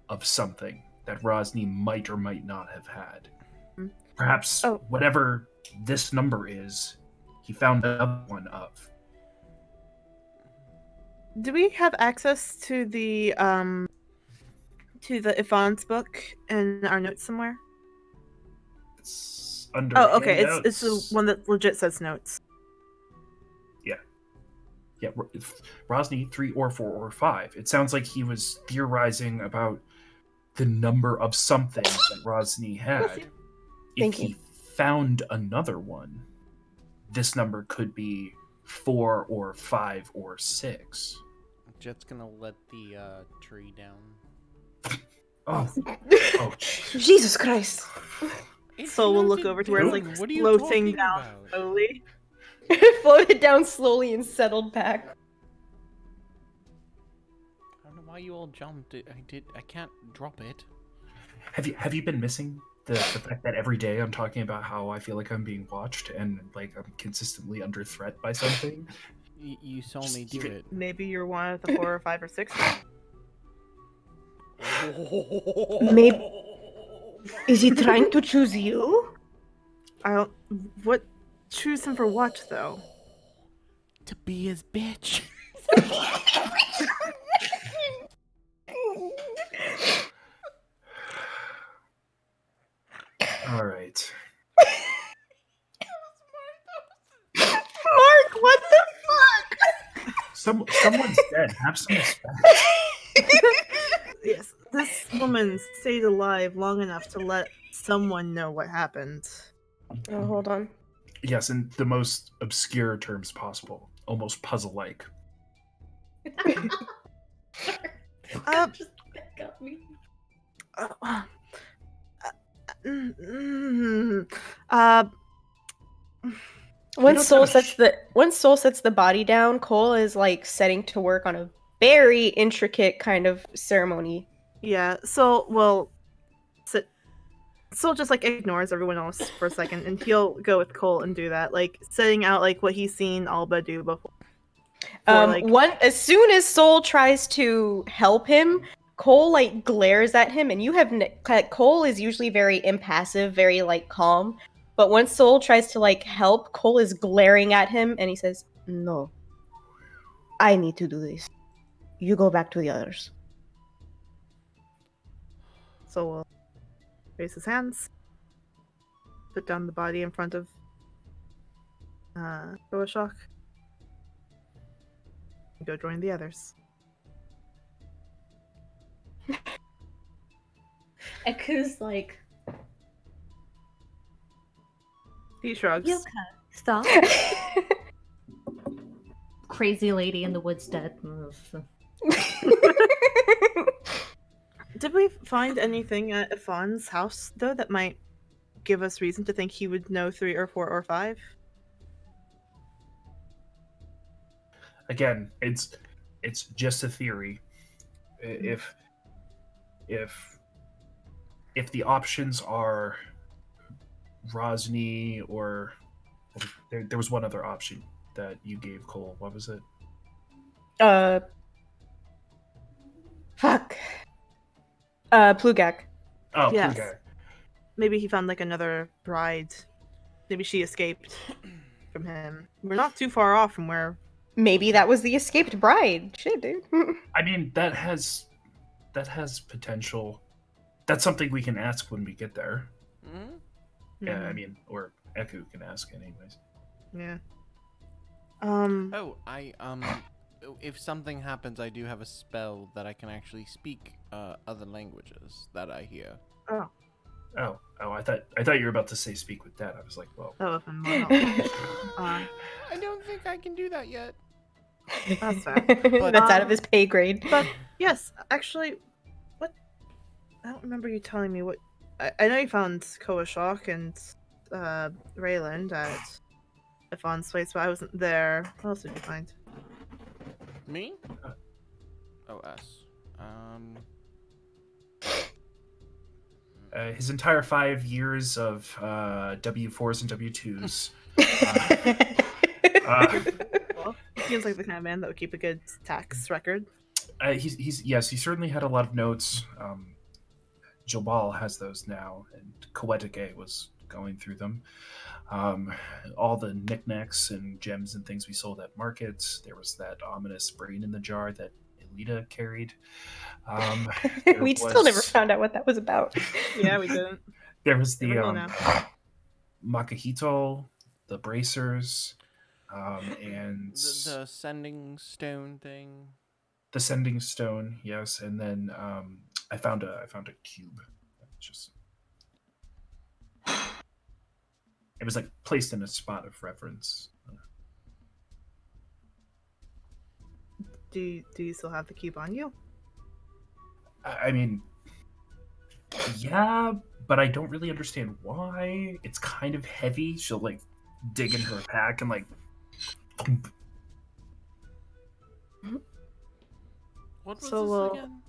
of something that Rosny might or might not have had. Hmm. Perhaps whatever this number is, he found another one of. Do we have access to the Ifan's book in our notes somewhere? It's under. Oh, okay. handouts. It's the one that legit says notes. Yeah, Rosny 3 or 4 or 5. It sounds like he was theorizing about the number of something that Rosny had. Thank If you. he found another one, this number could be 4 or 5 or 6. Jet's gonna let the tree down. Oh, oh, Jesus Christ. So we'll look over to where it's like What are you floating talking down about? slowly. Floated down slowly and settled back. I don't know why you all jumped. I can't drop it. have you been missing the fact that every day I'm talking about how I feel like I'm being watched and like I'm consistently under threat by something? You saw me do it. Maybe you're one of the 4 or 5 or 6. Maybe. Is he trying to choose you? I don't. What? Choose him for what, though? To be his bitch. All right. Mark, what the fuck? Someone's dead. Have some respect. Yes, this woman stayed alive long enough to let someone know what happened. Oh, hold on. Yes, in the most obscure terms possible, almost puzzle-like. Uh, Got me. Once don't Soul gotta sets the body down, Cole is like setting to work on a very intricate kind of ceremony. yeah. So, well, Soul just like ignores everyone else for a second, and he'll go with Cole and do that, like setting out like what he's seen Alba do before. As soon as Soul tries to help him, Cole like glares at him, and Cole is usually very impassive, very like calm. But when Soul tries to like help, Cole is glaring at him, and he says, "No, I need to do this. You go back to the others." So we'll raise his hands, put down the body in front of Goashok, and go join the others. Eku's like, He shrugs. Yoka, stop. Crazy lady in the woods dead. Did we find anything at Ifan's house, though, that might give us reason to think he would know 3 or 4 or 5? Again, it's just a theory. If the options are Rosny or there was one other option that you gave Cole. What was it? Fuck. Plugak. Oh, Yes. Plugak. Maybe he found like another bride. Maybe she escaped from him. We're not too far off from where. Maybe that was the escaped bride. Shit, dude. I mean, that has potential. That's something we can ask when we get there. Mm-hmm. Yeah, I mean, or Eku can ask anyways. Yeah. Oh, if something happens, I do have a spell that I can actually speak other languages that I hear. Oh. Oh, I thought you were about to say speak with Dad. I was like, well. That would have been more helpful. I don't think I can do that yet. That's fair. That's out of his pay grade. But yes, actually, what? I don't remember you telling me what. I know you found Koashok and Rayland at Ifan's place, but I wasn't there. What else did you find? Me? Oh, us. His entire 5 years of W4s and W2s. Well, he seems like the kind of man that would keep a good tax record. He certainly had a lot of notes. Jobal has those now, and Kawetake was going through them. All the knickknacks and gems and things we sold at markets. There was that ominous brain in the jar that Elita carried. We still never found out what that was about. Yeah, we didn't. There was the Never know now. Makahito, the bracers, and The sending stone thing. the sending stone, yes, and then I found a cube. It was like placed in a spot of reference. Do you still have the cube on you? I mean, yeah, but I don't really understand why. It's kind of heavy. She'll like dig in her pack and like. What was So, this again?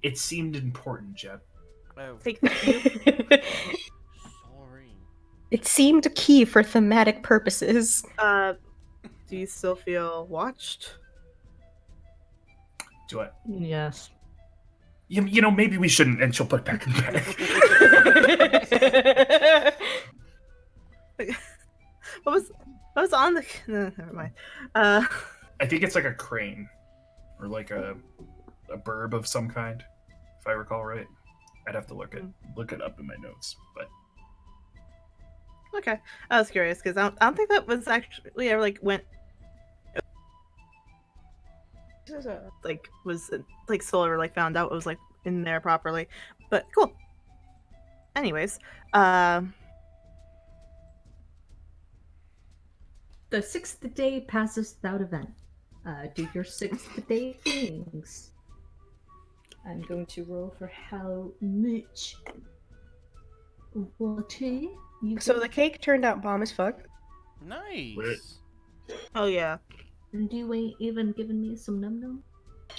It seemed important, Jet. Oh, Take the cube. sorry. It seemed key for thematic purposes. Do you still feel watched? Do I? Yes. You know, maybe we shouldn't. And she'll put it back in the bag. What was on the? No, never mind. I think it's like a crane, or like a burb of some kind, if I recall right. I'd have to look it up in my notes, but Okay, I was curious because I don't think that was actually ever like went was like Solar like found out it was like in there properly, but cool. Anyways, The 6th day passes without event. Do your 6th day things. I'm going to roll for how much water you So the cake turned out bomb as fuck. Nice. oh yeah, And you ain't even giving me some num num.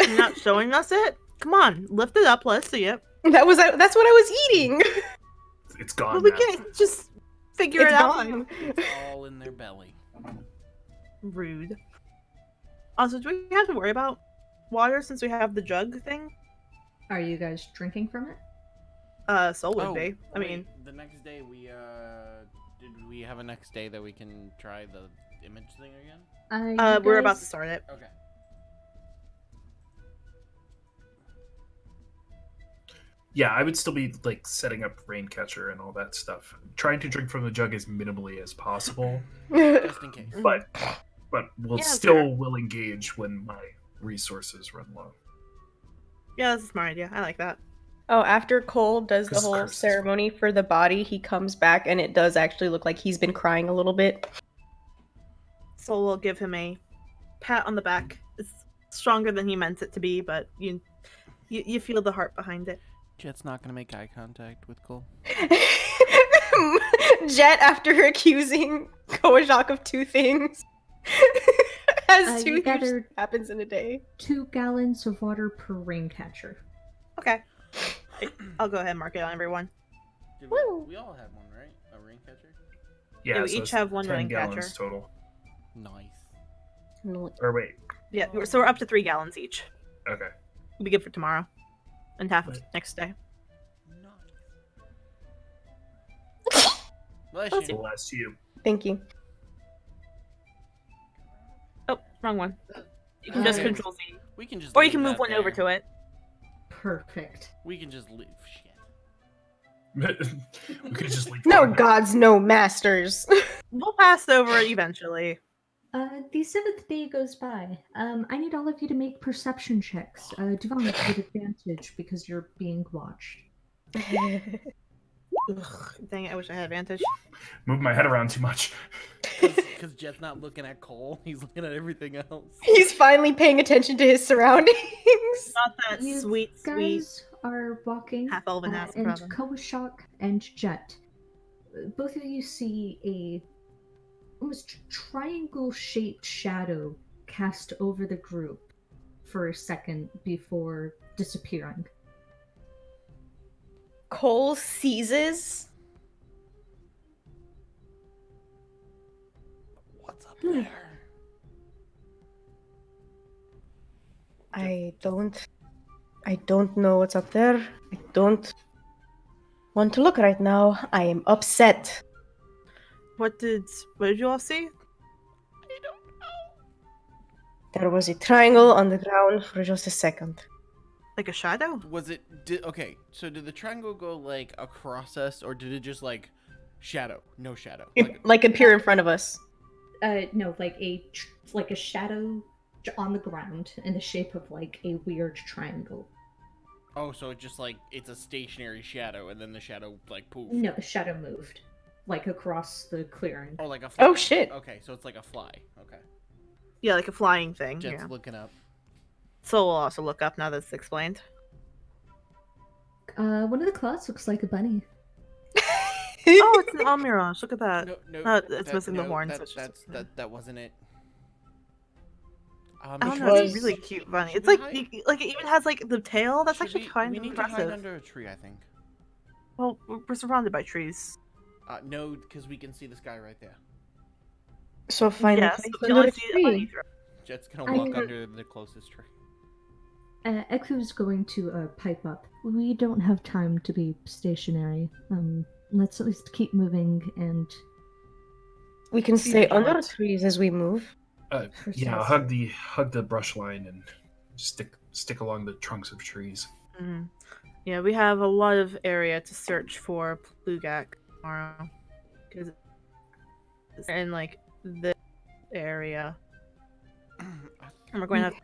you're not showing us it. Come on, lift it up. Let's see it. That's what I was eating. it's gone. Well, we now. can't just figure It's it out. gone. It's all in their belly. Rude. Also, do we have to worry about water since we have the jug thing? Are you guys drinking from it? Soul would be. I wait, mean, the next day did we have a next day that we can try the image thing again? we're about to start it. Okay. Yeah, I would still be like setting up rain catcher and all that stuff. Trying to drink from the jug as minimally as possible, Just in case. but we'll Yeah, still fair. will engage when my resources run low. Yeah, that's a smart idea. I like that. Oh, after Cole does the 'Cause whole curses. ceremony for the body, he comes back and it does actually look like he's been crying a little bit. Soul will give him a pat on the back. It's stronger than he meant it to be, but you feel the heart behind it. Jet's not gonna make eye contact with Cole. Jet, after accusing Kojak of 2 things, has You 2 gathered happens in a day. 2 gallons of water per rain catcher. Okay. I'll go ahead and mark it on everyone. Did Woo. we all have one, right? A rain catcher? Yeah, we so each it's have one 10 rain gallons catcher. total. Nice. Or wait, Yeah, so we're up to 3 gallons each. okay. We'll be good for tomorrow. And half of Right. next day. Bless Bless you. Bless you. Thank you. Oh, wrong one. You can just Okay. control Z. We can just Or you leave can move that one over there. to it. Perfect. We can just leave. Shit. We could just leave. No one. gods, no masters. We'll pass over it eventually. The 7th day goes by. I need all of you to make perception checks. Devon, with advantage because you're being watched. Ugh, dang it, I wish I had advantage. Move my head around too much. Because Jet's not looking at Cole. He's looking at everything else. He's finally paying attention to his surroundings. Not that You sweet, guys are walking, half elven ass and brother. Kawashak and Jet. Both of you see a almost triangle-shaped shadow cast over the group for a second before disappearing. Cole seizes. What's up there? I don't know what's up there. I don't want to look right now. I am upset. What did you all see? There was a triangle on the ground for just a second. Like a shadow? Was it okay? So did the triangle go like across us, or did it just like shadow? No shadow. Like appear in front of us. No, like a shadow on the ground in the shape of like a weird triangle. Oh, so it just like it's a stationary shadow, and then the shadow like poof. No, the shadow moved. like across the clearing. Oh, like a fly. Oh, shit. Okay, so it's like a fly. Okay. Yeah, like a flying thing. Jet's Yeah. looking up. So we'll also look up now that it's explained. One of the claws looks like a bunny. Oh, it's an Almirage. Look at that. It's missing the horns. That wasn't it. I don't Which know. It's was- a really cute bunny. Should It's we like hide? like it even has like the tail. That's Should actually we kind of need to hide impressive. under a tree, I think. Well, we're surrounded by trees. No, because we can see the sky right there. So find Yes, a place but we under only a see a bunny tree. through. Jet's gonna walk I- under the closest tree. Eku's going to pipe up. We don't have time to be stationary. Let's at least keep moving and. We can See stay the under light. trees as we move. Yeah, Precisely. hug the brush line and stick along the trunks of trees. Mhm. Yeah, we have a lot of area to search for Plugak tomorrow. Because it's in like this area. And we're going to have.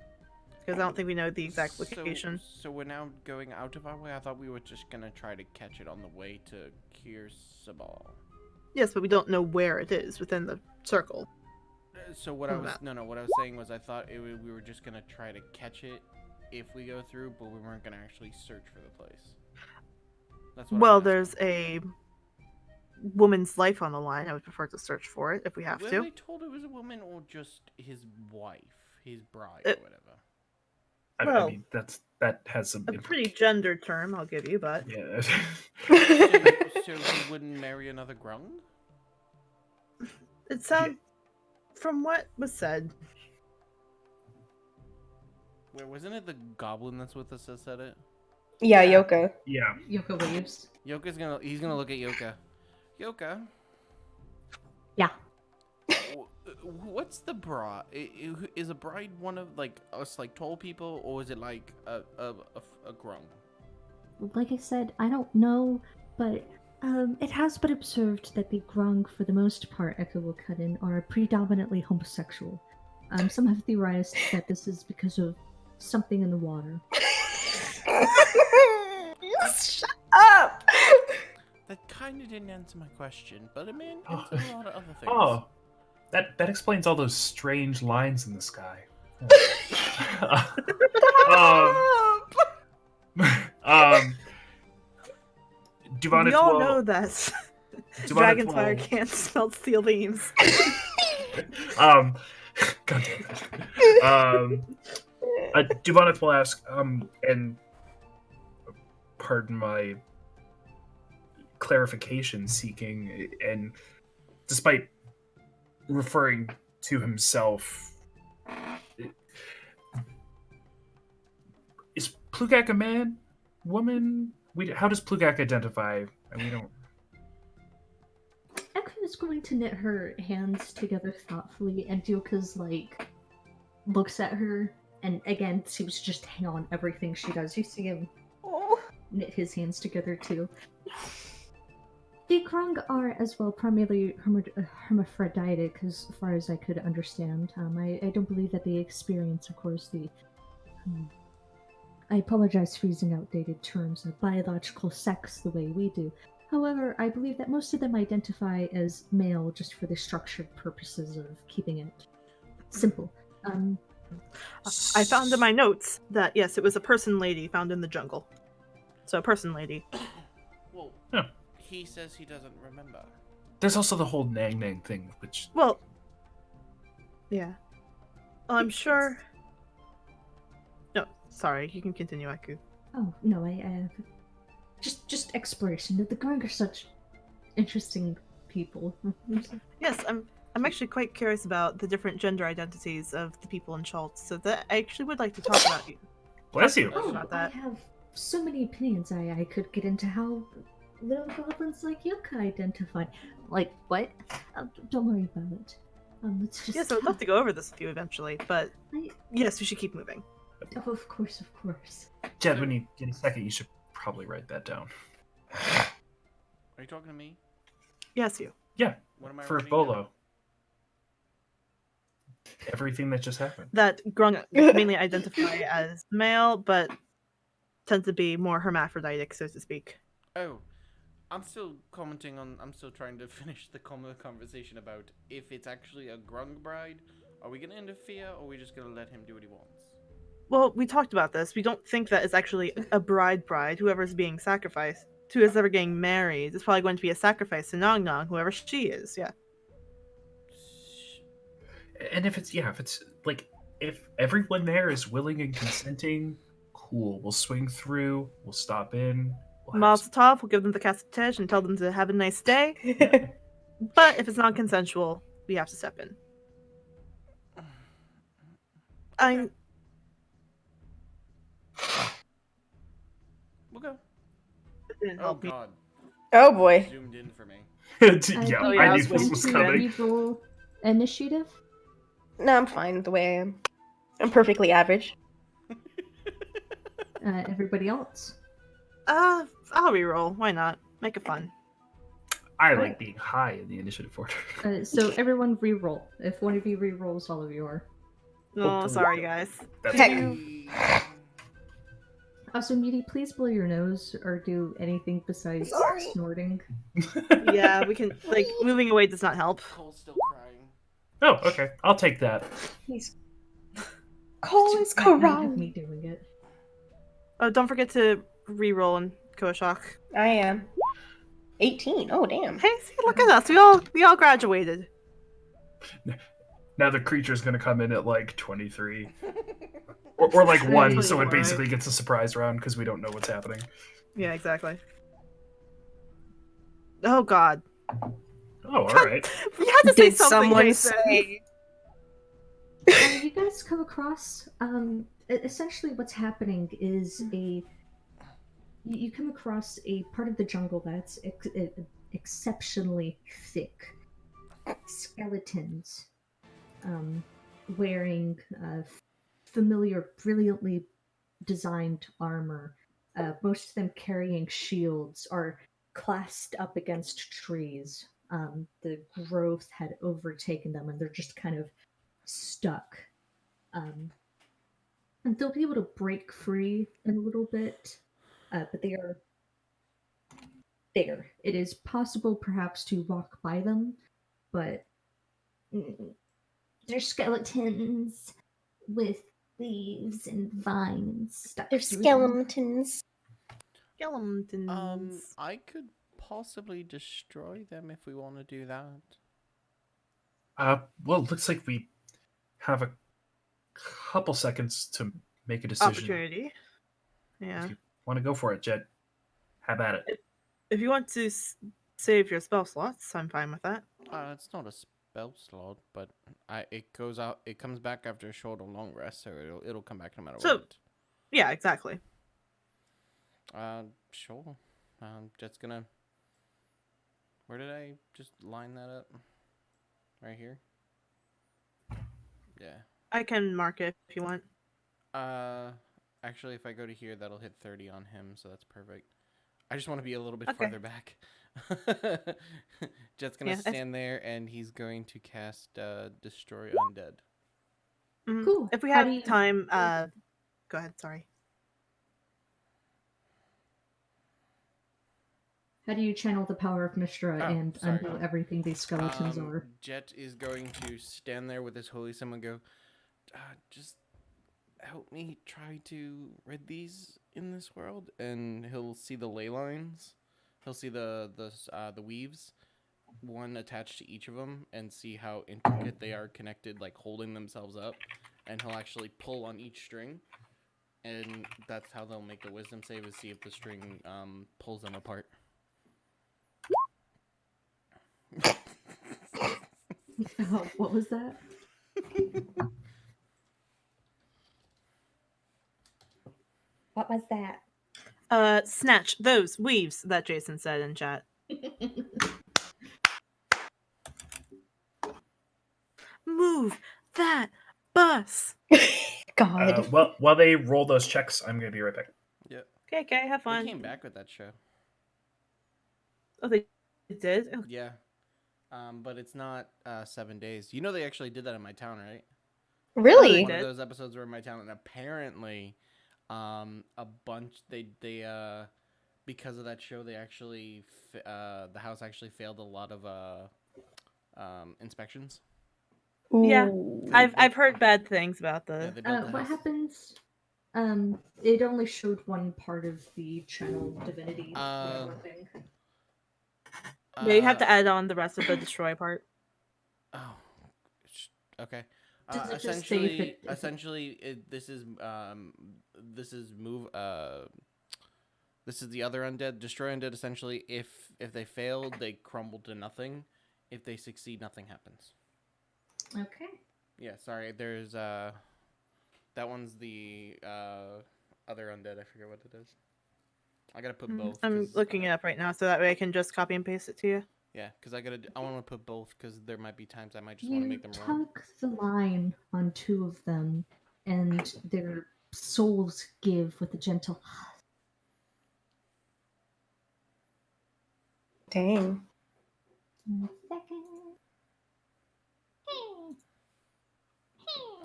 Because I don't think we know the exact location. So we're now going out of our way? I thought we were just gonna try to catch it on the way to Kirsabal. Yes, but we don't know where it is within the circle. So what I On was that. what I was saying was I thought we were just gonna try to catch it if we go through, but we weren't gonna actually search for the place. That's what Well, I'm asking. there's a woman's life on the line. I would prefer to search for it if we have Were to. they told it was a woman or just his wife, his bride, Uh, or whatever? I Well, mean, that has some. A pretty gendered term, I'll give you, but Yeah. So he wouldn't marry another grung? it sounds, from what was said, Where wasn't it the goblin that's with us that said it? Yeah, Yeah. Yoka. yeah. Yoko waves. He's gonna look at Yoka. Yoka, Yeah. what's the bride? Is a bride one of like us like tall people, or is it like a grung? Like I said, I don't know, but it has been observed that the grung, for the most part, Echo will cut in, are predominantly homosexual. Some have theorized that this is because of something in the water. Shut up! That kind of didn't answer my question, but it may Oh. answer a lot of other things. Oh, that explains all those strange lines in the sky. Duvanit we all will- know that Duvanit Dragonfire will- can't smell steel beams. God damn it. Duvanit will ask, and pardon my clarification seeking, and despite referring to himself, is Plugak a man? Woman? How does Plugak identify? And we don't. Echo is going to knit her hands together thoughtfully, and Yoka's like looks at her, and again seems to just hang on everything she does. You see him knit his hands together too. The Krung are as well primarily hermaphroditic, as far as I could understand. I don't believe that they experience, of course, the. I apologize for using outdated terms of biological sex the way we do. However, I believe that most of them identify as male just for the structured purposes of keeping it simple. I found in my notes that, yes, it was a person lady found in the jungle. So, a person lady. Well, Yeah. he says he doesn't remember. There's also the whole Nang Nang thing, which. Well, yeah. I'm sure. No, sorry, you can continue, Aku. Oh no, I just exploration. The Grung are such interesting people. Yes, I'm actually quite curious about the different gender identities of the people in Chult, so that I actually would like to talk about you. Bless you. Oh, Oh, about I that. have so many opinions. I could get into how little goblins like Yoka identify. Like what? Don't worry about it. It's just. Yes, I would love to go over this with you eventually, but I- yes, we should keep moving. Oh, of course, of course. Jed, when you get a second, you should probably write that down. Are you talking to me? Yes, you. Yeah, What am I for writing down? Bolo. Everything that just happened. That Grung mainly identify as male, but tend to be more hermaphroditic, so to speak. Oh, I'm still commenting on. I'm still trying to finish the conversation about if it's actually a grung bride. Are we gonna interfere, or are we just gonna let him do what he wants? Well, we talked about this. We don't think that it's actually a bride, whoever's being sacrificed. Whoever's ever getting married. It's probably going to be a sacrifice to Nong Nong, whoever she is, yeah. And if it's like if everyone there is willing and consenting, cool. We'll swing through. We'll stop in. We'll have Mazel tov, we'll give them the cassette and tell them to have a nice day. But if it's non-consensual, we have to step in. We'll go. It didn't Oh help me. God. Oh boy. Zoomed in for me. yeah, do yeah, you I I was knew guys this want was to coming. reroll initiative? No, I'm fine the way I am. I'm perfectly average. Everybody else? I'll reroll. Why not? Make it fun. I like being high in the initiative order. So everyone reroll. If one of you rerolls, all of you are. Oh, Hopefully sorry, we don't. guys. That's Heck. okay. Also, Muty, please blow your nose or do anything besides Sorry. snorting. Yeah, we can, like, moving away does not help. Cole's still crying. Oh, okay. I'll take that. He's Cole is Might not have crying. me doing it. Oh, don't forget to reroll in Koshak. I am 18. Oh damn. Hey, see, look at us. We all graduated. Now the creature's gonna come in at like 23. Or like 1, so it Right. basically gets a surprise round because we don't know what's happening. Yeah, exactly. Oh God. Oh, alright. We had to say Did something, someone Jason. say? You guys come across essentially what's happening is you come across a part of the jungle that's exceptionally thick. Skeletons wearing familiar, brilliantly designed armor. Most of them carrying shields are clasped up against trees. The growth had overtaken them and they're just kind of stuck. And they'll be able to break free in a little bit, but they are there. It is possible perhaps to walk by them, but they're skeletons with leaves and vines stuck They're through them. skeletons. Skeletons. I could possibly destroy them if we want to do that. Well, it looks like we have a couple seconds to make a decision. Opportunity. Yeah. If you want to go for it, Jet, have at it. If you want to save your spell slots, I'm fine with that. It's not a spell slot, but it goes out. It comes back after a short or long rest, so it'll come back no matter So- what. Yeah, exactly. Sure. Just gonna. Where did I just line that up? Right here. Yeah. I can mark it if you want. Actually, if I go to here, that'll hit 30 on him, so that's perfect. I just want to be a little bit Okay. farther back. Jet's gonna Yeah, stand there, and he's going to cast Destroy Undead. Mhm. Cool. If we How have do you- time, go ahead. Sorry. How do you channel the power of Mishra Oh, and sorry. undo everything these skeletons are? Jet is going to stand there with his holy symbol and go, just help me try to rid these in this world. And he'll see the ley lines. He'll see the weaves, one attached to each of them, and see how intricate they are connected, like holding themselves up. And he'll actually pull on each string. And that's how they'll make the wisdom save, is see if the string pulls them apart. Oh, what was that? What was that? Snatch those weaves that Jason said in chat. Move that bus. God. Well, while they roll those checks, I'm gonna be right back. Yep. Okay, have They fun. came back with that show. Oh, they did? Oh, Yeah. But it's not 7 days. You know they actually did that in my town, right? Really? One of did? those episodes were in my town, and apparently, a bunch they because of that show, they actually the house actually failed a lot of inspections. Yeah. Ooh. I've heard bad things about Yeah, the. they built the What house. happens? It only showed one part of the channel divinity working. Yeah, you have to add on the rest of the destroy part. Oh, okay. Does it just say if it- This is move. This is the other undead. Destroy undead. Essentially, if they fail, they crumble to nothing. If they succeed, nothing happens. Okay. Yeah, sorry. There's that one's the other undead. I forget what it is. I gotta put both. I'm 'Cause, looking it up right now, so that way I can just copy and paste it to you. Yeah, because I want to put both because there might be times I might just You want to make them run. tug the line on two of them, and their souls give with a gentle. Dang.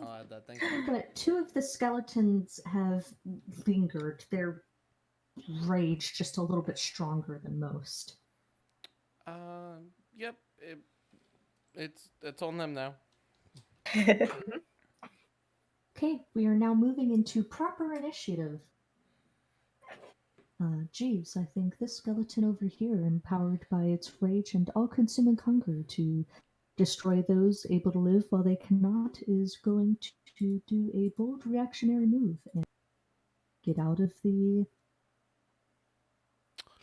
I'll add that. Thank you. But two of the skeletons have lingered. Their rage just a little bit stronger than most. Yep. It's on them now. Okay, we are now moving into proper initiative. Jeeves, I think this skeleton over here, empowered by its rage and all-consuming hunger to destroy those able to live while they cannot, is going to do a bold reactionary move and get out of the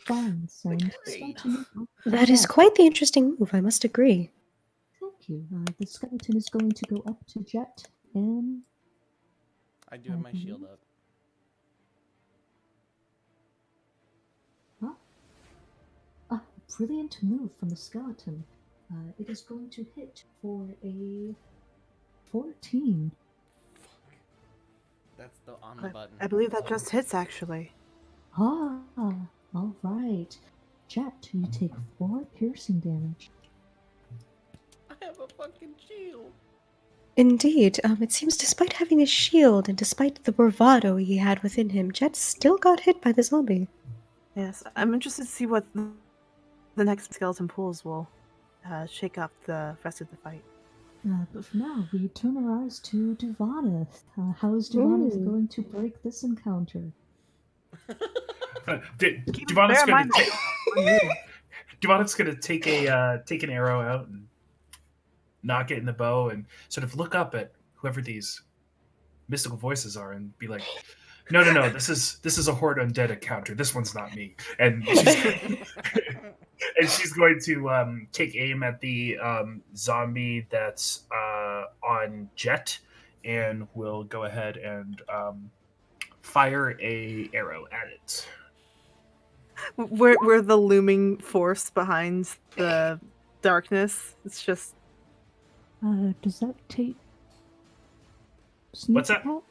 vines and start to move up to That is Jet. quite the interesting move, I must agree. Thank you. The skeleton is going to go up to Jet and... I do have my shield up. A brilliant move from the skeleton. It is going to hit for a 14. That's the on the button. I believe that just hits, actually. Ah, all right. Jet, you take 4 piercing damage. I have a fucking shield. Indeed, it seems despite having a shield and despite the bravado he had within him, Jet still got hit by the zombie. Yes, I'm interested to see what the next skeleton pulls will shake up the rest of the fight. But for now, we turn our eyes to Duvaneth. How is Duvaneth Ooh. going to break this encounter? Devon's Bear in going mind to that Devon's going to take an arrow out and knock it in the bow and sort of look up at whoever these mystical voices are and be like, no, this is a horde undead encounter. This one's not me. And she's going to take aim at the zombie that's on Jet, and will go ahead and fire a arrow at it. we're the looming force behind the darkness. It's just Does that take sneak What's that? attack?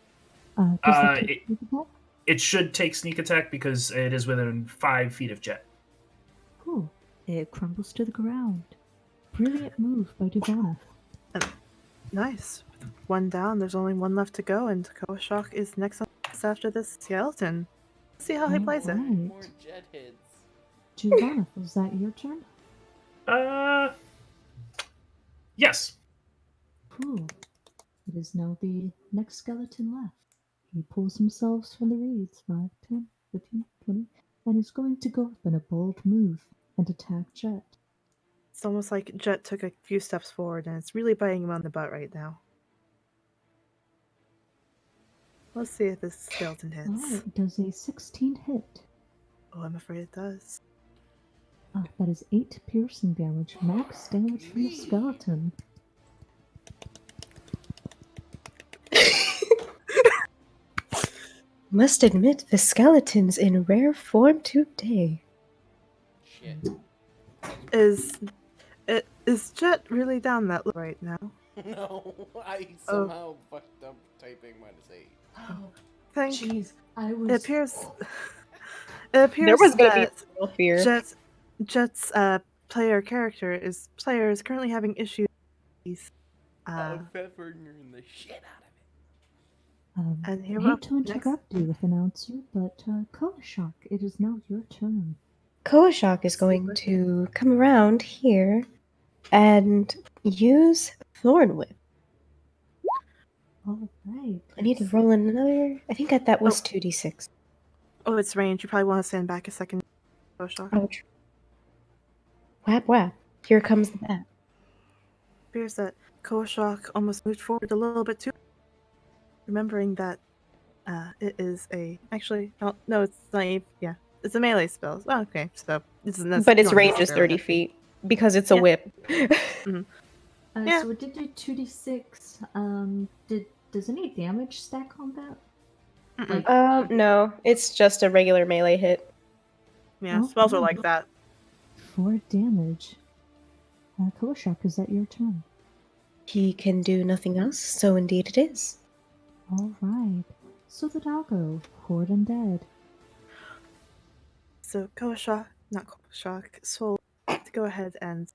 Does that take It, sneak attack? it should take sneak attack because it is within 5 feet of Jet. Cool. It crumbles to the ground. Brilliant move by Duvaneth. nice. With one down, there's only one left to go, and Kawashok is next on after this skeleton. Let's see how he plays it. Alright. More jet hits. Duvaneth, is that your turn? Yes. Cool. It is now the next skeleton left. He pulls himself from the reeds 5, 10, 15, 20, and is going to go up in a bold move and attack Jet. It's almost like Jet took a few steps forward, and it's really biting him on the butt right now. Let's see if this skeleton hits. Alright, does a 16 hit? Oh, I'm afraid it does. That is 8 piercing damage. Max damage from the skeleton. Must admit, the skeleton's in rare form today. Shit. Is Jet really down that low right now? No, I somehow fucked up typing -8. Oh, Thank. jeez. I was... It appears. It appears There was gonna be that real fear. Jet's player is currently having issues. I'm peppering the shit out of And I here hate up to next. interrupt you with announcer, but Kovashok, it is now your turn. Koashok is going to come around here and use Thorn Whip. All right. I need to roll another. I think that was 2d6. Oh, it's range. You probably want to stand back a second. Shock. Oh, whap whap. Here comes the bat. Appears that Koashok almost moved forward a little bit too. Remembering that it is a no, it's not. Yeah, it's a melee spell. Oh, okay, so this is But its range is 30 feet because it's a whip. Yeah. So it did do 2d6. Does any damage stack on that? No, it's just a regular melee hit. Yeah, spells are like Okay. that. 4 damage. Kovashok, is that your turn? He can do nothing else, so indeed it is. All right. So the doggo, horde undead. So not Koashok, Soul, to go ahead and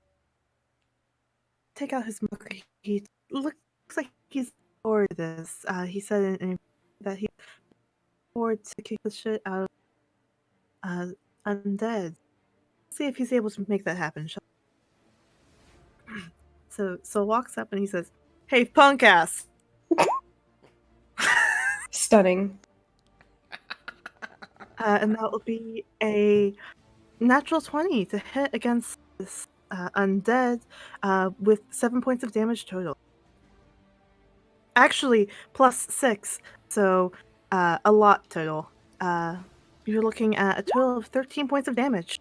take out his mockery. He looks like he's bored of this. He said that he's bored to kick the shit out of undead. See if he's able to make that happen. So walks up and he says, "Hey, punk ass!" Stunning. And that will be a natural 20 to hit against this undead with 7 points of damage total. Actually, +6, so a lot total. You're looking at a total of 13 points of damage.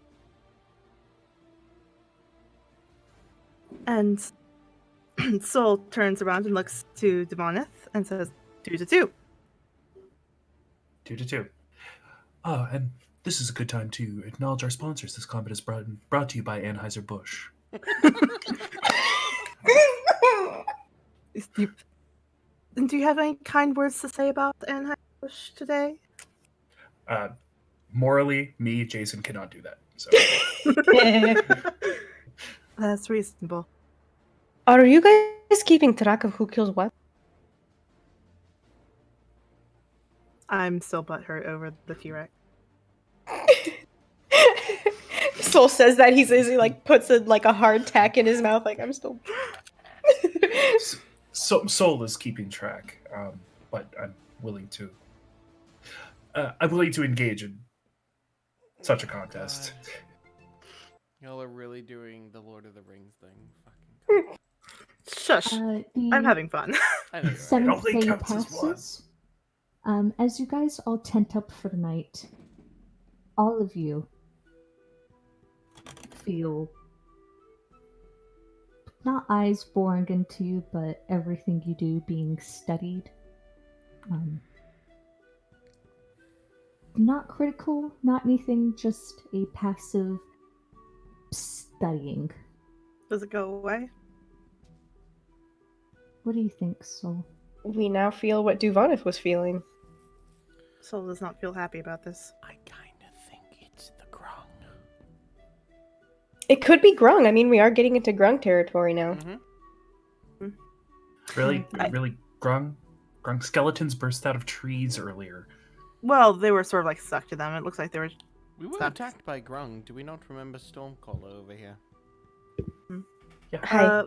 And Soul turns around and looks to Devoneth and says, 2 to 2. 2 to 2. Oh, and this is a good time to acknowledge our sponsors. This combat is brought to you by Anheuser-Busch. Do you have any kind words to say about Anheuser-Busch today? Morally, me, Jason, cannot do that. So That's reasonable. Are you guys keeping track of who kills what? I'm still butthurt over the T-Rex. Soul says that he like puts a hard tack in his mouth. Like, I'm still. so Soul is keeping track, but I'm willing to. I'm willing to engage in such a contest. God. Y'all are really doing the Lord of the Rings thing. Fucking. Shush! I'm having fun. I know you're right. Seventh only day counts as passes. As you guys all tent up for the night, all of you feel not eyes boring into you, but everything you do being studied. Not critical, not anything, just a passive studying. Does it go away? What do you think, Soul? We now feel what Duvanith was feeling. Soul does not feel happy about this. I kind of think it's the grung. It could be grung. I mean, we are getting into grung territory now. Mm-hmm. Really, grung skeletons burst out of trees earlier. Well, they were sort of like stuck to them. It looks like they were. We were Stop. attacked by grung. Do we not remember Stormcaller over here? Yeah. Hi.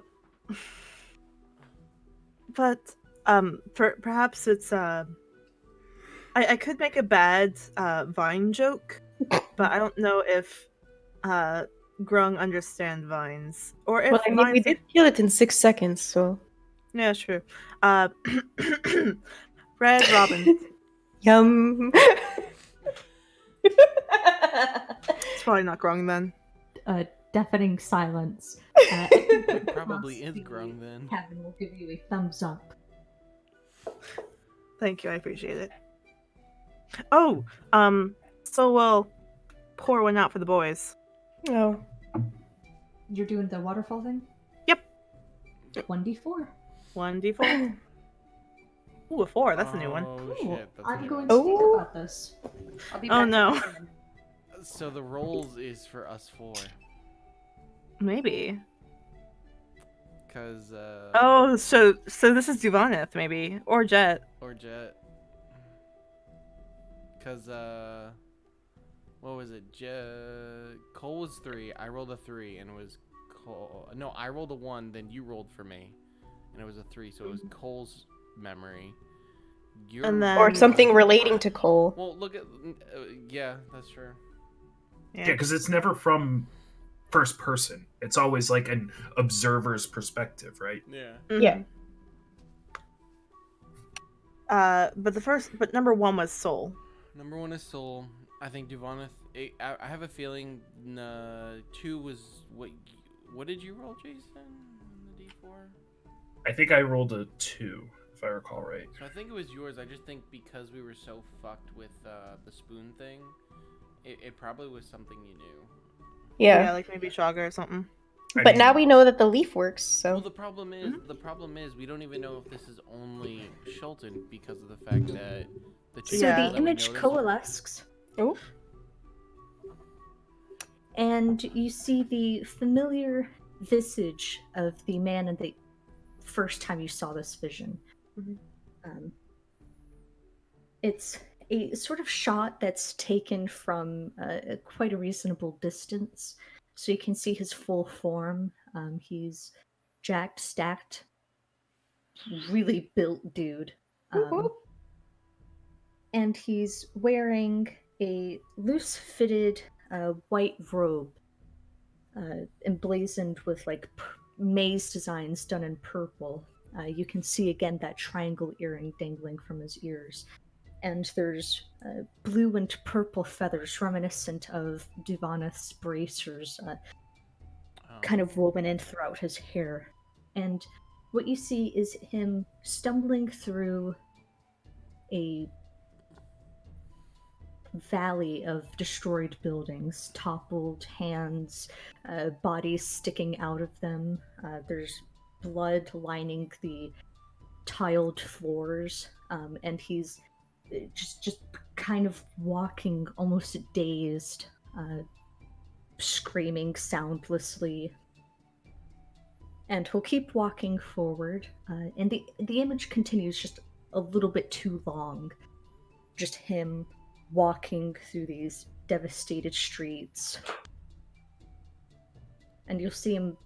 But perhaps it's I could make a bad vine joke, but I don't know if grung understand vines or if Well, I mean, we vines did kill it in 6 seconds, so. Yeah, true. Red Robin. Yum. It's probably not grung then. Deafening silence. It probably is grung then. Kevin will give you a thumbs up. Thank you, I appreciate it. Oh, so we'll pour one out for the boys. Oh. You're doing the waterfall thing? Yep. 1d4. 1d4. Ooh, a 4. That's a new one. Oh, Cool. shit, that's a I'm new going one. to think Oh. about this. I'll be Oh, back no. soon. So the rolls is for us 4. Maybe. Cause Oh, so this is Duvanith, maybe. Or Jet. or Jet. Cause what was it? Cole was 3. I rolled a 3, and it was Cole. No, I rolled a 1. Then you rolled for me, and it was a 3. So it was Cole's memory. And then- Or something relating to Cole. Well, look at yeah, that's true. Yeah, because it's never from first person. It's always like an observer's perspective, right? Yeah. Yeah. But number 1 was Soul. Number 1 is Soul. I think Duvaneth. I have a feeling 2 was what? What did you roll, Jason? The D4. I think I rolled a 2, if I recall right. So I think it was yours. I just think because we were so fucked with the spoon thing, it probably was something you knew. Yeah. Like maybe Chaga or something. But now we know that the leaf works, so. Well, the problem is we don't even know if this is only Chilton because of the fact that the two So Yeah. people the that we image noticed- coalesces, Oh. and you see the familiar visage of the man in the first time you saw this vision. Mhm. It's a sort of shot that's taken from quite a reasonable distance, so you can see his full form. He's jacked, stacked, really built dude. And he's wearing a loose-fitted white robe, emblazoned with like maze designs done in purple. You can see again that triangle earring dangling from his ears, and there's blue and purple feathers reminiscent of Duvaneth's bracers, kind of woven in throughout his hair. And what you see is him stumbling through a valley of destroyed buildings, toppled hands, bodies sticking out of them. There's blood lining the tiled floors, and he's just kind of walking almost dazed, screaming soundlessly. And he'll keep walking forward, and the image continues just a little bit too long. Just him walking through these devastated streets. And you'll see him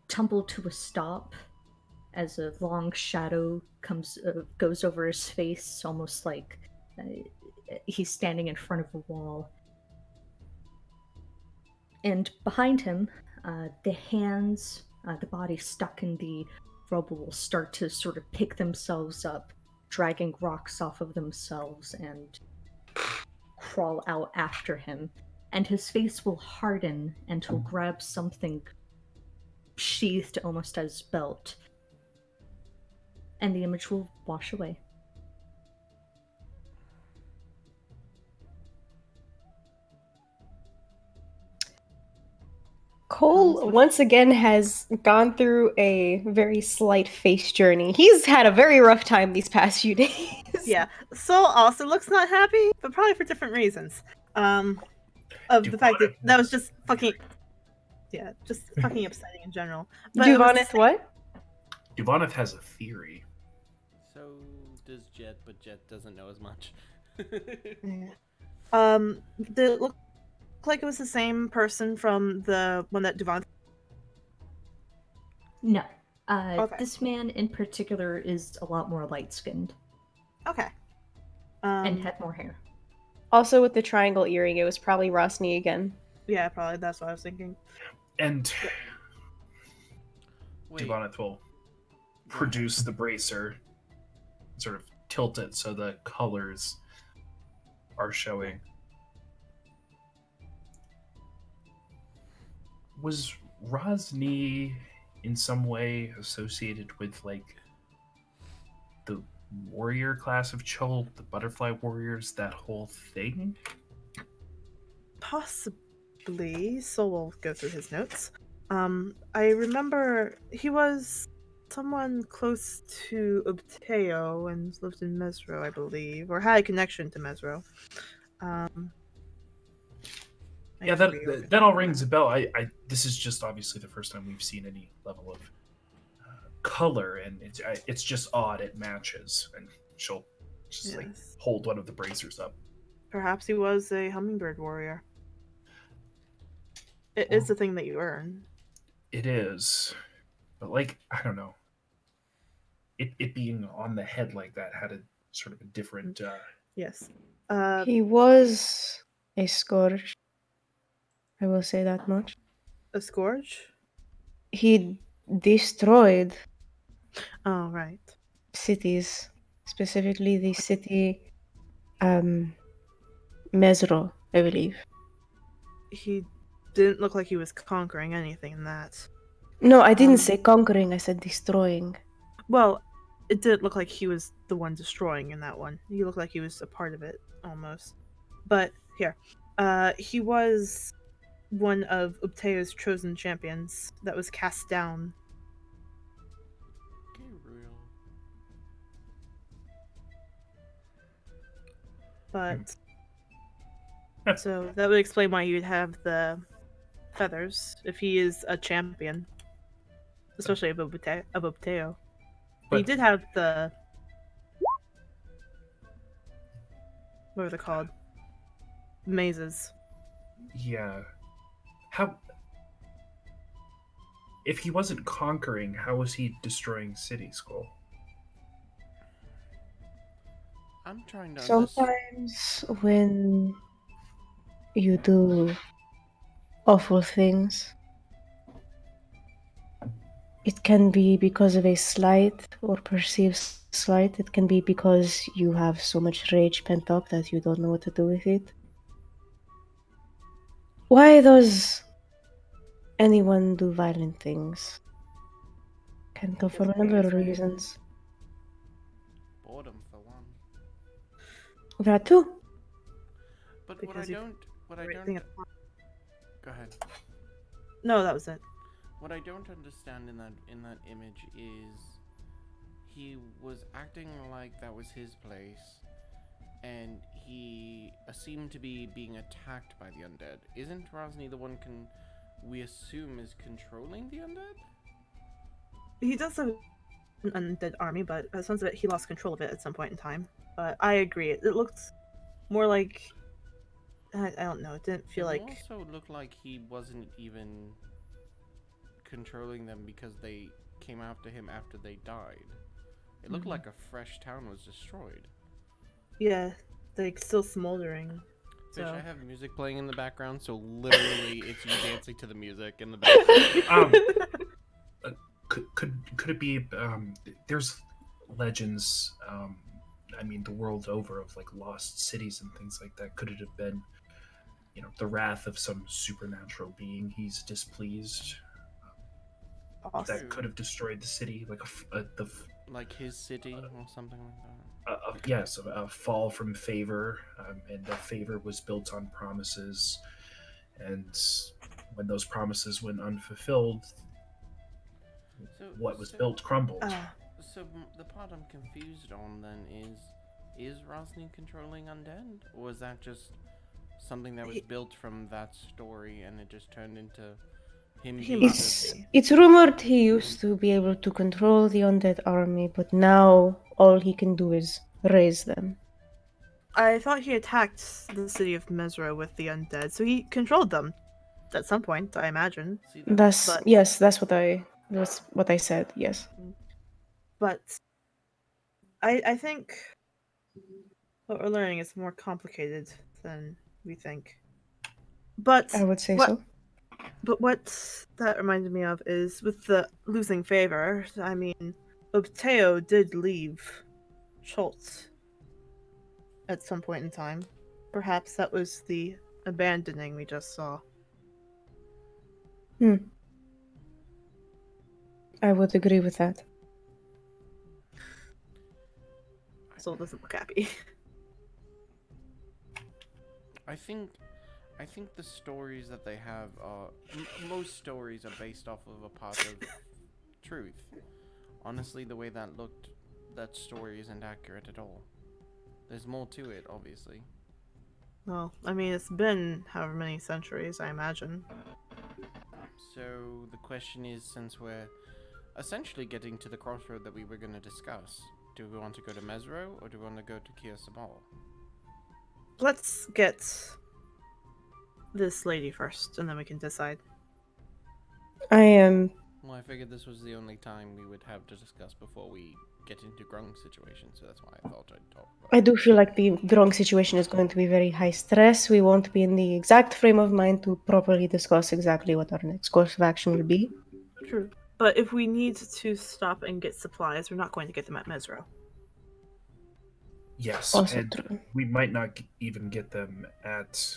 tumble to a stop as a long shadow goes over his face, almost like he's standing in front of a wall. And behind him, the hands, the body stuck in the rubble will start to sort of pick themselves up, dragging rocks off of themselves and crawl out after him. And his face will harden and he'll grab something sheathed almost as belt. And the image will wash away. Cole once again has gone through a very slight face journey. He's had a very rough time these past few days. Yeah. Soul also looks not happy, but probably for different reasons. Of the fact that was just fucking, yeah, just fucking upsetting in general. But it was Duvaneth, what? Duvaneth has a theory. So does Jet, but Jet doesn't know as much. Did it look like it was the same person from the one that Duvaneth? No. Okay. This man in particular is a lot more light-skinned Okay. and had more hair. Also, with the triangle earring, it was probably Rosny again. Yeah, probably. That's what I was thinking. And Wait, Duvaneth will produce the bracer, sort of tilt it so the colors are showing. Was Rosny in some way associated with like the warrior class of Chult, the butterfly warriors, that whole thing? Possibly. So we'll go through his notes. I remember he was someone close to Ubteo and lived in Mesro, I believe, or had a connection to Mesro. Yeah, that all rings a bell. I this is just obviously the first time we've seen any level of color, and it's just odd. It matches, and she'll just like Yes. hold one of the bracers up. Perhaps he was a hummingbird warrior. It Well, is the thing that you earn. it is, but like I don't know, it being on the head like that had a sort of a different. Yes. He was a scourge. I will say that much. A scourge? He destroyed Oh, right. cities, specifically the city Mesro, I believe. He didn't look like he was conquering anything in that. No, I didn't Um, say conquering, I said destroying. Well, it didn't look like he was the one destroying in that one. He looked like he was a part of it, almost. But, here. He was one of Upteo's chosen champions that was cast down. Okay, real. But so that would explain why you'd have the feathers if he is a champion, especially of Upteo. But he But did have the what are they called? Mazes. yeah, how if he wasn't conquering, how was he destroying City Skull? I'm trying to understand. Sometimes when you do awful things, it can be because of a slight or perceived slight. It can be because you have so much rage pent up that you don't know what to do with it. Why does anyone do violent things? Can come for a number of reasons. Boredom for one. That too. But Because you what I right don't. thing at- Go ahead. No, that was it. What I don't understand in that image is he was acting like that was his place, and he seemed to be being attacked by the undead. Isn't Rosny the one we assume is controlling the undead? He does have an undead army, but it sounds like he lost control of it at some point in time. But I agree. It looked more like I don't know. It didn't feel It like also looked like he wasn't even controlling them because they came after him after they died. It looked like a fresh town was destroyed. yeah, like still smoldering. Fish, So I have music playing in the background, so literally it's you dancing to the music in the background. Could it be? There's legends. I mean, the world over of like lost cities and things like that. Could it have been, the wrath of some supernatural being? He's displeased. awesome. That could have destroyed the city, like Like his city or something like that. yes, a fall from favor, and the favor was built on promises, and when those promises went unfulfilled, what was built crumbled. So the part I'm confused on then is Rosny controlling undead, or is that just something that was built from that story and it just turned into him being It's rumored he used to be able to control the undead army, but now all he can do is raise them. I thought he attacked the city of Mesra with the undead, so he controlled them at some point, I imagine. See, That's what I said. Yes. But I think what we're learning is more complicated than we think. But I would say what, so. But what that reminded me of is with the losing favor, I mean, Upteo did leave Chult at some point in time. Perhaps that was the abandoning we just saw. I would agree with that. Soul doesn't look happy. I think the stories that they have are most stories are based off of a part of truth. Honestly, the way that looked, that story isn't accurate at all. There's more to it, obviously. Well, I mean, it's been however many centuries, I imagine. So the question is, since we're essentially getting to the crossroad that we were going to discuss, do we want to go to Mesro or do we want to go to Kia Sabal? let's get this lady first, and then we can decide. I am. Well, I figured this was the only time we would have to discuss before we get into Grung's situation, so that's why I thought I'd talk about I it. do feel like the wrong situation is going to be very high stress. We won't be in the exact frame of mind to properly discuss exactly what our next course of action will be. True. But if we need to stop and get supplies, we're not going to get them at Mesro. Yes, Also and true. we might not even get them at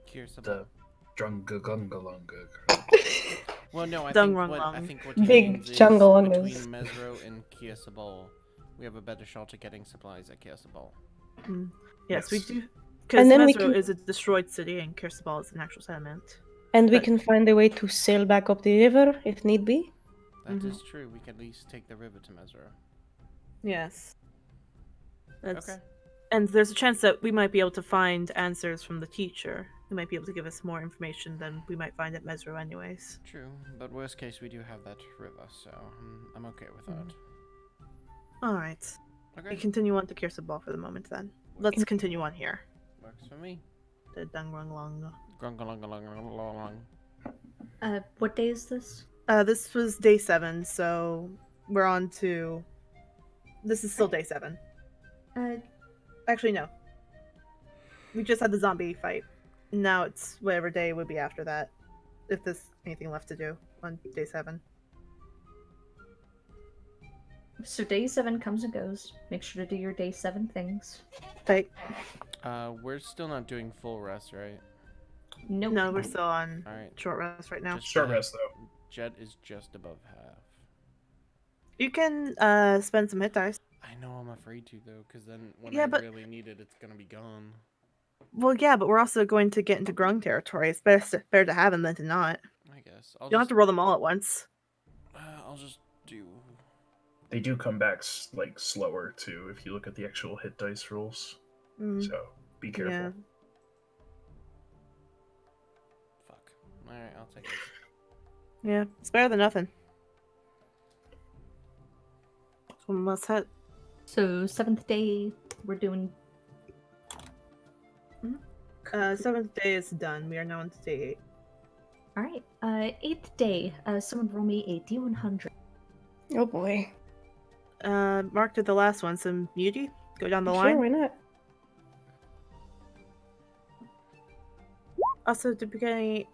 Here's the Drungagungalunga. Well, no, I Dungrunglung. think what he Big means is Chungalungas. between Mesro and Kiasabal, we have a better shot at getting supplies at Kiasabal. Yes, we Yes. do. Because And then we Mesro can- is a destroyed city, and Kirsabal is an actual settlement. And we But- can find a way to sail back up the river if need be. That is true. We can at least take the river to Mesro. Yes. That's... Okay. And there's a chance that we might be able to find answers from the teacher, who might be able to give us more information than we might find at Mesro anyways. True, but worst case, we do have that river, so I'm okay with that. Alright. We Okay, continue on to Kirsabal for the moment then. Let's continue on here. works for me. The Dungrunglung. Grungalungalungalung. What day is this? This was day 7, so we're on to... This is still day 7. Actually, no. We just had the zombie fight. Now it's whatever day would be after that. If there's anything left to do on day 7. So day 7 comes and goes. Make sure to do your day 7 things. Fight. We're still not doing full rest, right? Nope. No, we're still on Alright. short rest right now. Just Short rest, though. Jet is just above half. You can spend some hit dice. I know I'm afraid to, though, because then when Yeah, I but- really need it, it's gonna be gone. Well, yeah, but we're also going to get into Grung territory. It's better to have them than to not. I guess. You don't have to roll them all at once. I'll just do... They do come back like slower too if you look at the actual hit dice rolls. Mm, So be careful. yeah. Fuck. Alright, I'll take it. Yeah, it's better than nothing. One less hit. So 7th day, we're doing. 7th day is done. We are now on to day 8. All right. 8th day. Someone roll me a D100. Oh boy. Mark did the last one, so Muty, go down the Sure, line. why not? Also, did we get any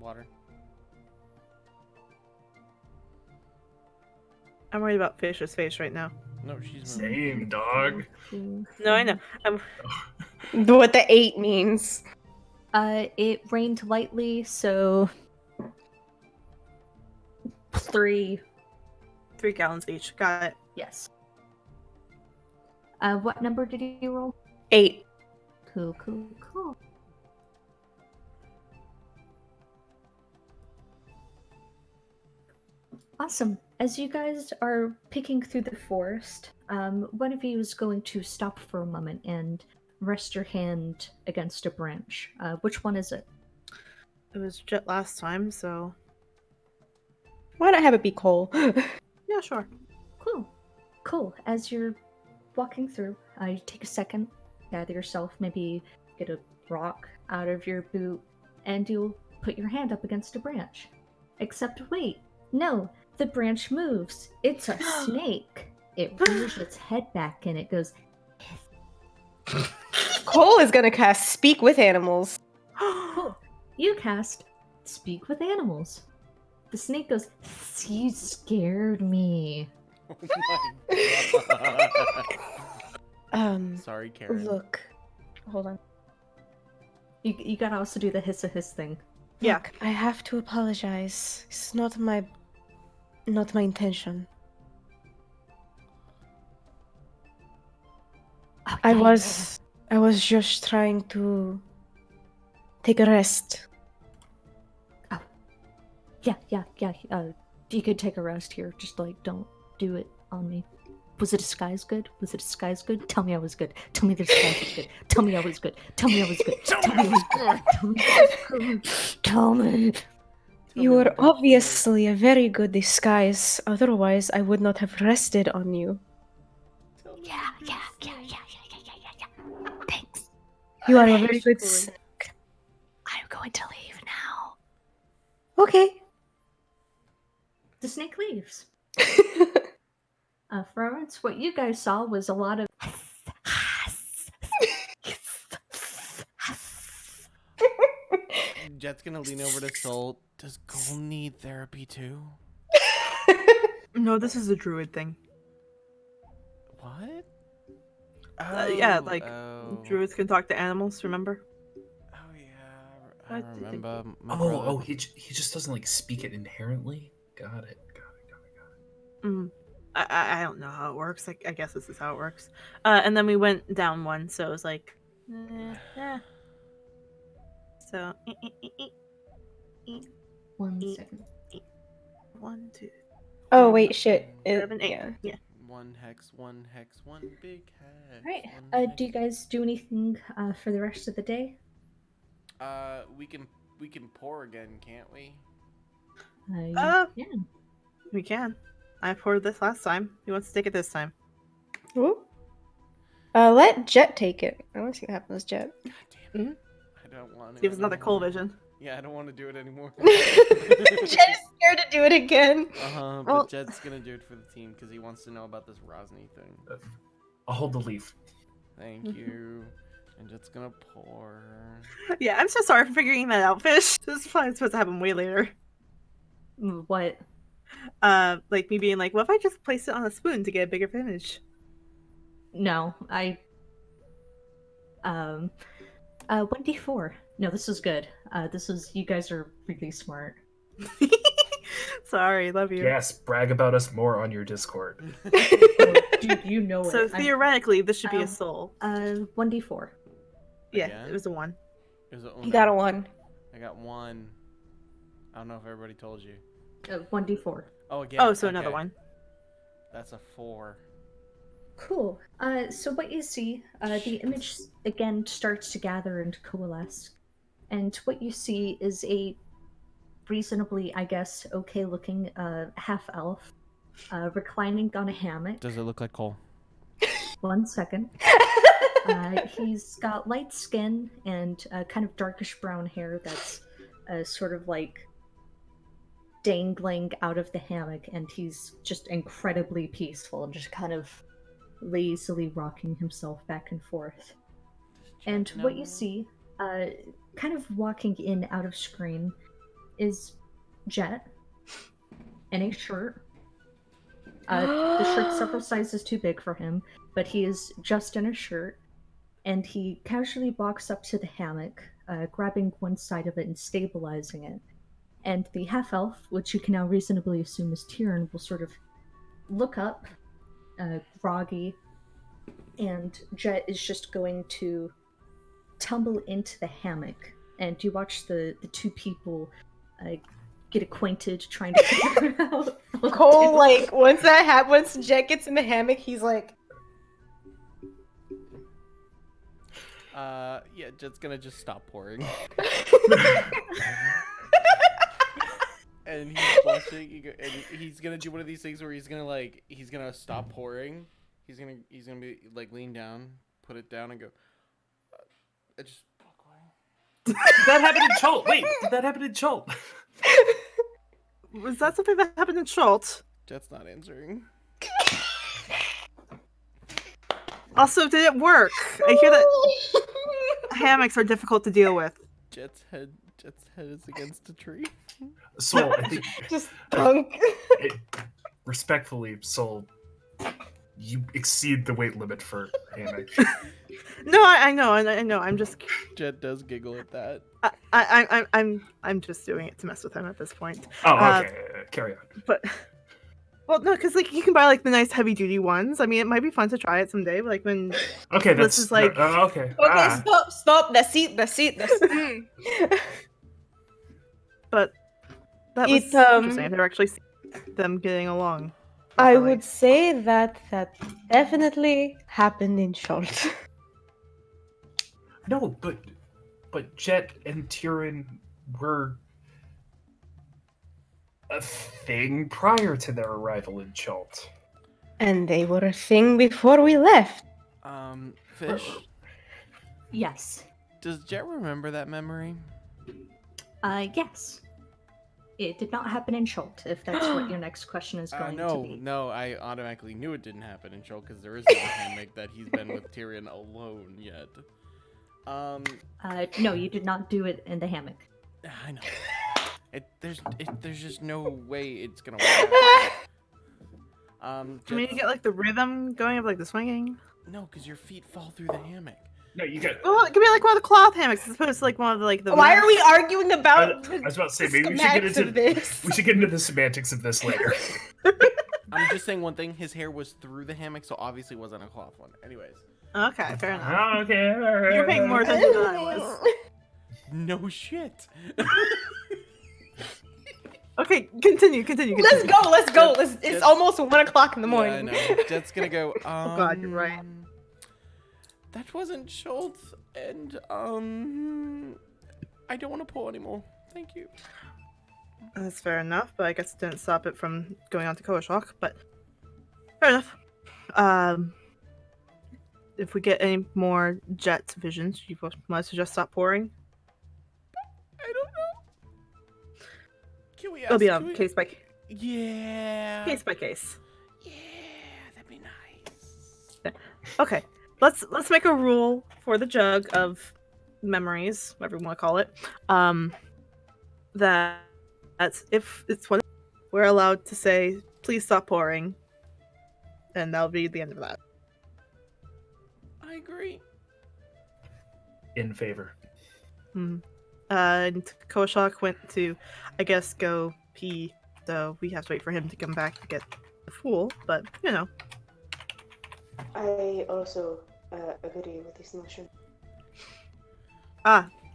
Water. I'm worried about Fish's face right now. No, she's moving. Same, dog. No, I know. What the 8 means. It rained lightly, so 3. 3 gallons each. Got it. Yes. What number did you roll? 8. Cool, cool, cool. Awesome. As you guys are picking through the forest, one of you is going to stop for a moment and rest your hand against a branch. Which one is it? It was Jet last time, so Why not have it be Cole? yeah, sure. Cool. Cool. As you're walking through, you take a second, gather yourself, maybe get a rock out of your boot, and you'll put your hand up against a branch. Except wait, no, the branch moves. It's a snake. It rears its head back and it goes, Cole is gonna cast Speak with Animals. cool. You cast Speak with Animals. The snake goes, you scared me. Oh my god. Sorry, Karen. Look. Hold on. You gotta also do the hiss a hiss thing. Yeah. Look, I have to apologize. It's not my intention. Oh, I yeah, was just trying to take a rest. Yeah. You could take a rest here. Just don't do it on me. Was the disguise good? Was the disguise good? Tell me I was good. Tell me the disguise was good. Tell me I was good. Tell me I was good. Tell me I was good. Tell me. You were obviously a very good disguise. Otherwise, I would not have rested on you. Yeah. You are a very good Actually. snake. I'm going to leave now. Okay. The snake leaves. For once, what you guys saw was a lot of. Jet's gonna lean over to Soul. Does Cole need therapy too? No, this is a druid thing. What? Yeah, Oh, like oh. druids can talk to animals. Remember? Oh yeah, I I did think remember. My Oh, brother. he just doesn't like speak it inherently. Got it. Mm. I don't know how it works. I guess this is how it works. And then we went down one, so it was like, yeah. So, 1 second. 1, 2, Oh wait, shit. 7, 8. Yeah. Yeah. One hex, one big hex. Alright. one Do you hex. guys do anything for the rest of the day? We can pour again, can't we? Yeah. We can. I poured this last time. Who wants to take it this time? Ooh. Let Jet take it. I want to see what happens, Jet. God damn it. Mhm. I don't want to. Give us another coal anymore. vision. Yeah, I don't want to do it anymore. Jet is scared to do it again. But Well- Jed's gonna do it for the team because he wants to know about this Rosny thing. I'll hold the leaf. Thank you. And Jed's gonna pour. Yeah, I'm so sorry for figuring that out, Fish. This is probably supposed to happen way later. What? Like me being like, what if I just place it on a spoon to get a bigger finish? No, I. 1d4. No, this is good. This is. You guys are really smart. Sorry, love you. Yes, brag about us more on your Discord. Oh, dude, you know it. So theoretically, this should be a Um, soul. 1d4. Yeah, Again? it was a 1. It was You got a 1. I got 1. I don't know if everybody told you. 1d4. Oh, again. Oh, so another okay. 1. That's a 4. Cool. So what you see, the image again starts to gather and coalesce, and what you see is a reasonably, I guess, okay-looking half-elf reclining on a hammock. Does it look like Cole? 1 second. He's got light skin and kind of darkish brown hair that's sort of like dangling out of the hammock, and he's just incredibly peaceful and just kind of lazily rocking himself back and forth. And what you see, kind of walking in out of screen, is Jet in a shirt. The shirt's several sizes too big for him, but he is just in a shirt, and he casually walks up to the hammock, grabbing one side of it and stabilizing it. And the half-elf, which you can now reasonably assume is Tyrion, will sort of look up, groggy, and Jet is just going to tumble into the hammock, and you watch the two people get acquainted, trying to figure out. Cole, like, once that happens, once Jet gets in the hammock, he's like, Yeah, Jet's gonna just stop pouring. And he's blushing, and he's gonna do one of these things where he's gonna stop pouring. He's gonna be like lean down, put it down, and go. And just walk away. Did that happen in Chult? Wait, did that happen in Chult? Was that something that happened in Chult? Jet's not answering. Also, did it work? I hear that hammocks are difficult to deal with. Jet's head is against a tree. Soul, I think just drunk. respectfully, Soul, you exceed the weight limit for hammock. No, I know. I'm just, Jet does giggle at that. I'm just doing it to mess with him at this point. Oh, okay. Carry on. But, well, no, because like you can buy like the nice heavy duty ones. I mean, it might be fun to try it someday. Like when Okay, this that's is like, okay. Okay, stop. The seat. but that was interesting. I've never actually seen them getting along. I properly. would say that definitely happened in Chult. No, but Jet and Tyrion were a thing prior to their arrival in Chult. And they were a thing before we left. Fish. Yes. Does Jet remember that memory? Yes. It did not happen in Chult, if that's what your next question is going to be. No, I automatically knew it didn't happen in Chult because there is no hammock that he's been with Tyrion alone yet. No, you did not do it in the hammock. I know. There's just no way it's gonna work. Can we get like the rhythm going of like the swinging? No, because your feet fall through the hammock. No, you got. Well, it could be like one of the cloth hammocks as opposed to like one of the like the. Why are we arguing about I was about to say the maybe we should get schematics into of this? we should get into the semantics of this later. I'm just saying one thing. His hair was through the hammock, so obviously it wasn't a cloth one. Anyways. Okay, fair enough. Okay, all right. You're paying more attention than I was. No shit. Okay, continue. Let's go. It's Just- almost 1 o'clock in the Yeah, I morning. know. Jet's gonna go. Oh God, you're right. That wasn't Schultz, and I don't want to pull anymore. Thank you. That's fair enough, but I guess it didn't stop it from going on to Koashok, but fair enough. If we get any more Jet visions, you might suggest stop pouring. I don't know. Can we ask? It'll be can on we- case by Yeah. case by case. Yeah, that'd be nice. Okay, let's make a rule for the jug of memories, whatever you want to call it. That's if it's one, we're allowed to say, "Please stop pouring," and that'll be the end of that. I agree. In favor. And Koshak went to, I guess, go pee, so we have to wait for him to come back to get the fool. But you know, I also agree with this notion.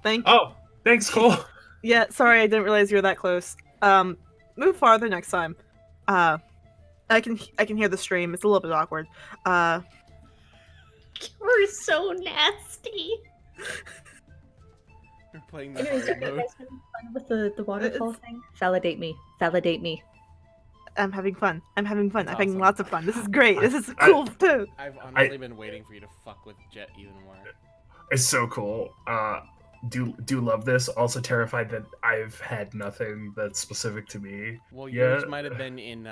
thank you. Oh, thanks, Cole. Yeah, sorry, I didn't realize you were that close. Move farther next time. I can hear the stream. It's a little bit awkward. We're so nasty. We're playing the Anyways, hard have you mode. guys having fun with the waterfall thing? Validate me. I'm having fun. I'm having Awesome. lots of fun. This is great. This is cool too. I've honestly been waiting for you to fuck with Jet even more. It's so cool. Do love this. Also terrified that I've had nothing that's specific to me. Well, Yeah. yours might have been in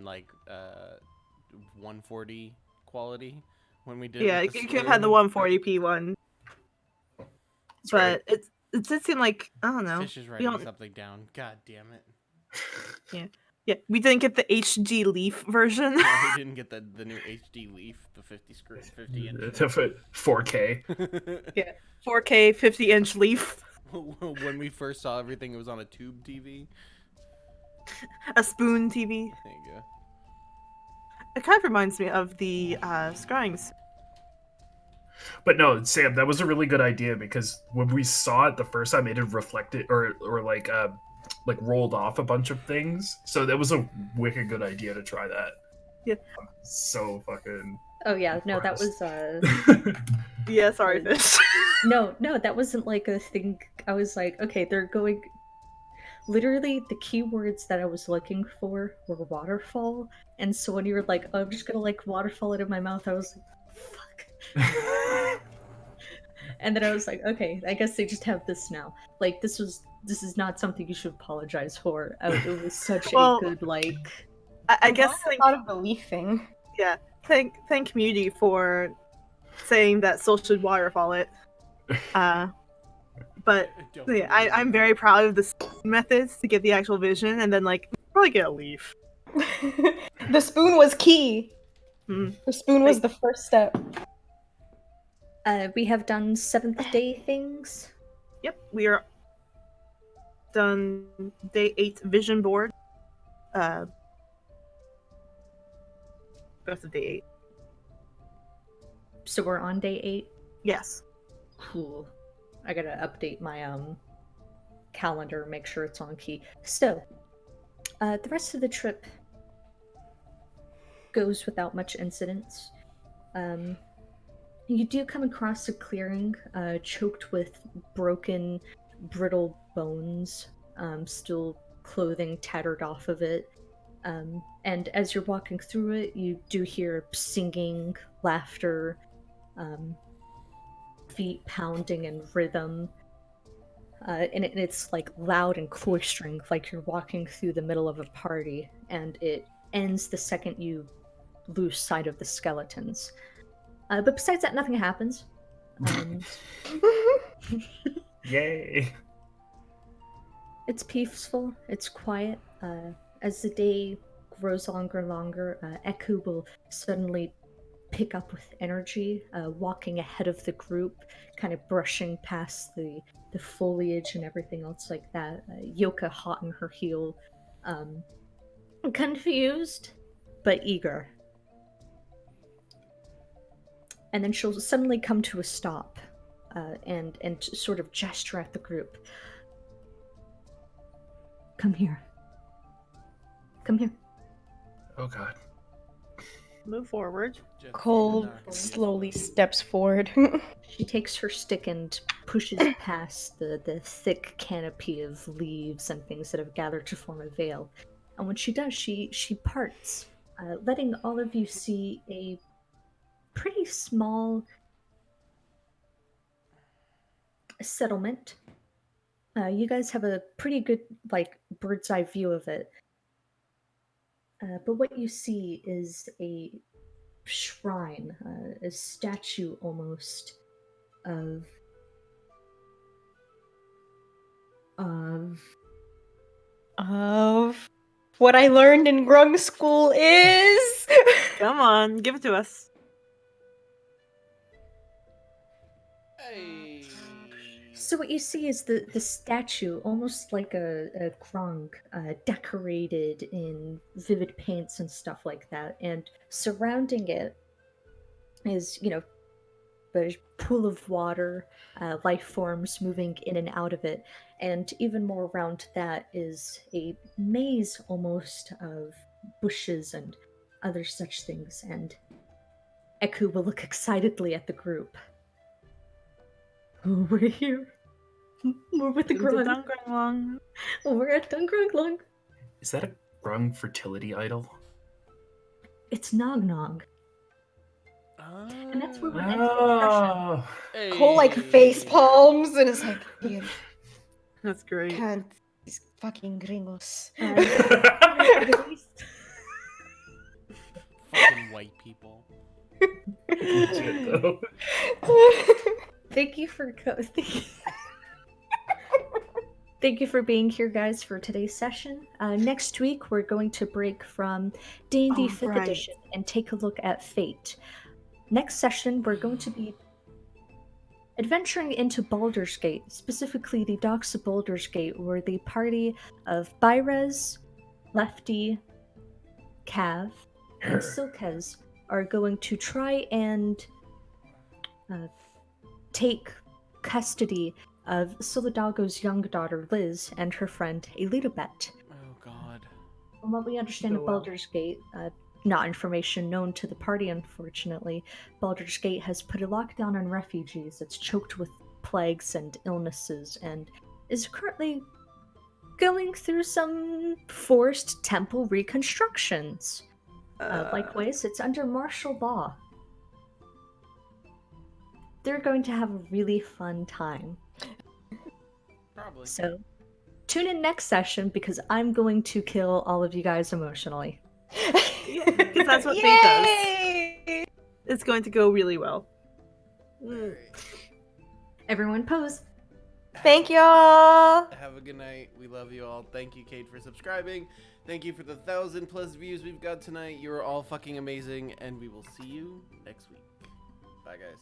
like 140 quality when we did. Yeah, with you the could have had the spoon. 140p one, That's but right. it did seem like I don't know. Fish is We writing don't- something down. God damn it! Yeah, we didn't get the HD Leaf version. No, we didn't get the new HD Leaf, the 50 inch. 4K. 4K 50-inch Leaf, When we first saw everything, it was on a tube TV. a spoon TV. There you go. It kind of reminds me of the scryings. But no, Sam, that was a really good idea because when we saw it the first time, it had reflected or like rolled off a bunch of things. So that was a wicked good idea to try that. Yeah. So fucking. Oh yeah, no, that was Yeah, sorry, Fish. no, that wasn't like a thing. I was like, okay, they're going. Literally, the keywords that I was looking for were waterfall, and so when you were like, oh, I'm just gonna like waterfall it in my mouth, I was like, fuck. And then I was like, okay, I guess they just have this now. Like this is not something you should apologize for. It was such Well, a good like. I guess I thought of the leaf thing. thank community for saying that Soul should waterfall it. But Don't yeah, believe I'm it. very proud of the methods to get the actual vision, and then like probably get a leaf. The spoon was key. Mm. The spoon was the first step. We have done 7th day things. Yep, we are done day 8 vision board. Rest of day 8. So we're on day 8. Yes. Cool. I gotta update my calendar, make sure it's on key. So, the rest of the trip goes without much incidents. You do come across a clearing choked with broken, brittle bones, still clothing tattered off of it. And as you're walking through it, you do hear singing, laughter, feet pounding in rhythm. And it's like loud and cloistering, like you're walking through the middle of a party, and it ends the second you lose sight of the skeletons. But besides that, nothing happens. Yay! It's peaceful, it's quiet. As the day grows longer and longer, Eku will suddenly pick up with energy, walking ahead of the group, kind of brushing past the foliage and everything else like that. Yoka hot in her heel, confused but eager. And then she'll suddenly come to a stop, and sort of gesture at the group. Come here. Come here. Oh god. Move forward. Just Cole knock it. slowly steps forward. She takes her stick and pushes past the thick canopy of leaves and things that have gathered to form a veil. And when she does, she parts, letting all of you see a pretty small settlement. You guys have a pretty good, like, bird's eye view of it. But what you see is a shrine, a statue almost of What I learned in grung school is Come on, give it to us. Hey. So what you see is the statue, almost like a grung, decorated in vivid paints and stuff like that, and surrounding it is, a pool of water, life forms moving in and out of it, and even more around that is a maze almost of bushes and other such things, and Eku will look excitedly at the group. Oh, we're here. We're with the grung. We're at Dungrunglung. Is that a grung fertility idol? It's Nog Nog. And that's where we're ending the Oh. Hey. Cole like face palms and is like, "You That's great. can't, these fucking gringos." session. Fucking white people. Legit, though. Thank you for Thank you for being here, guys, for today's session. Next week, we're going to break from D&D Oh, 5th right. edition and take a look at Fate. Next session, we're going to be adventuring into Baldur's Gate, specifically the docks of Baldur's Gate, where the party of Byrez, Lefty, Cav, and Silkez are going to try and take custody of Solidago's young daughter Liz and her friend Elidabeth. Oh god. From what we understand of Go well. Baldur's Gate, not information known to the party, unfortunately, Baldur's Gate has put a lockdown on refugees. It's choked with plagues and illnesses and is currently going through some forced temple reconstructions. Likewise, it's under martial law. They're going to have a really fun time. Probably. So, tune in next session because I'm going to kill all of you guys emotionally. Because that's what Fate does. It's going to go really well. Alright. Everyone pose. Thank y'all. Have a good night. We love you all. Thank you, Kate, for subscribing. Thank you for the 1,000+ views we've got tonight. You are all fucking amazing, and we will see you next week. Bye, guys.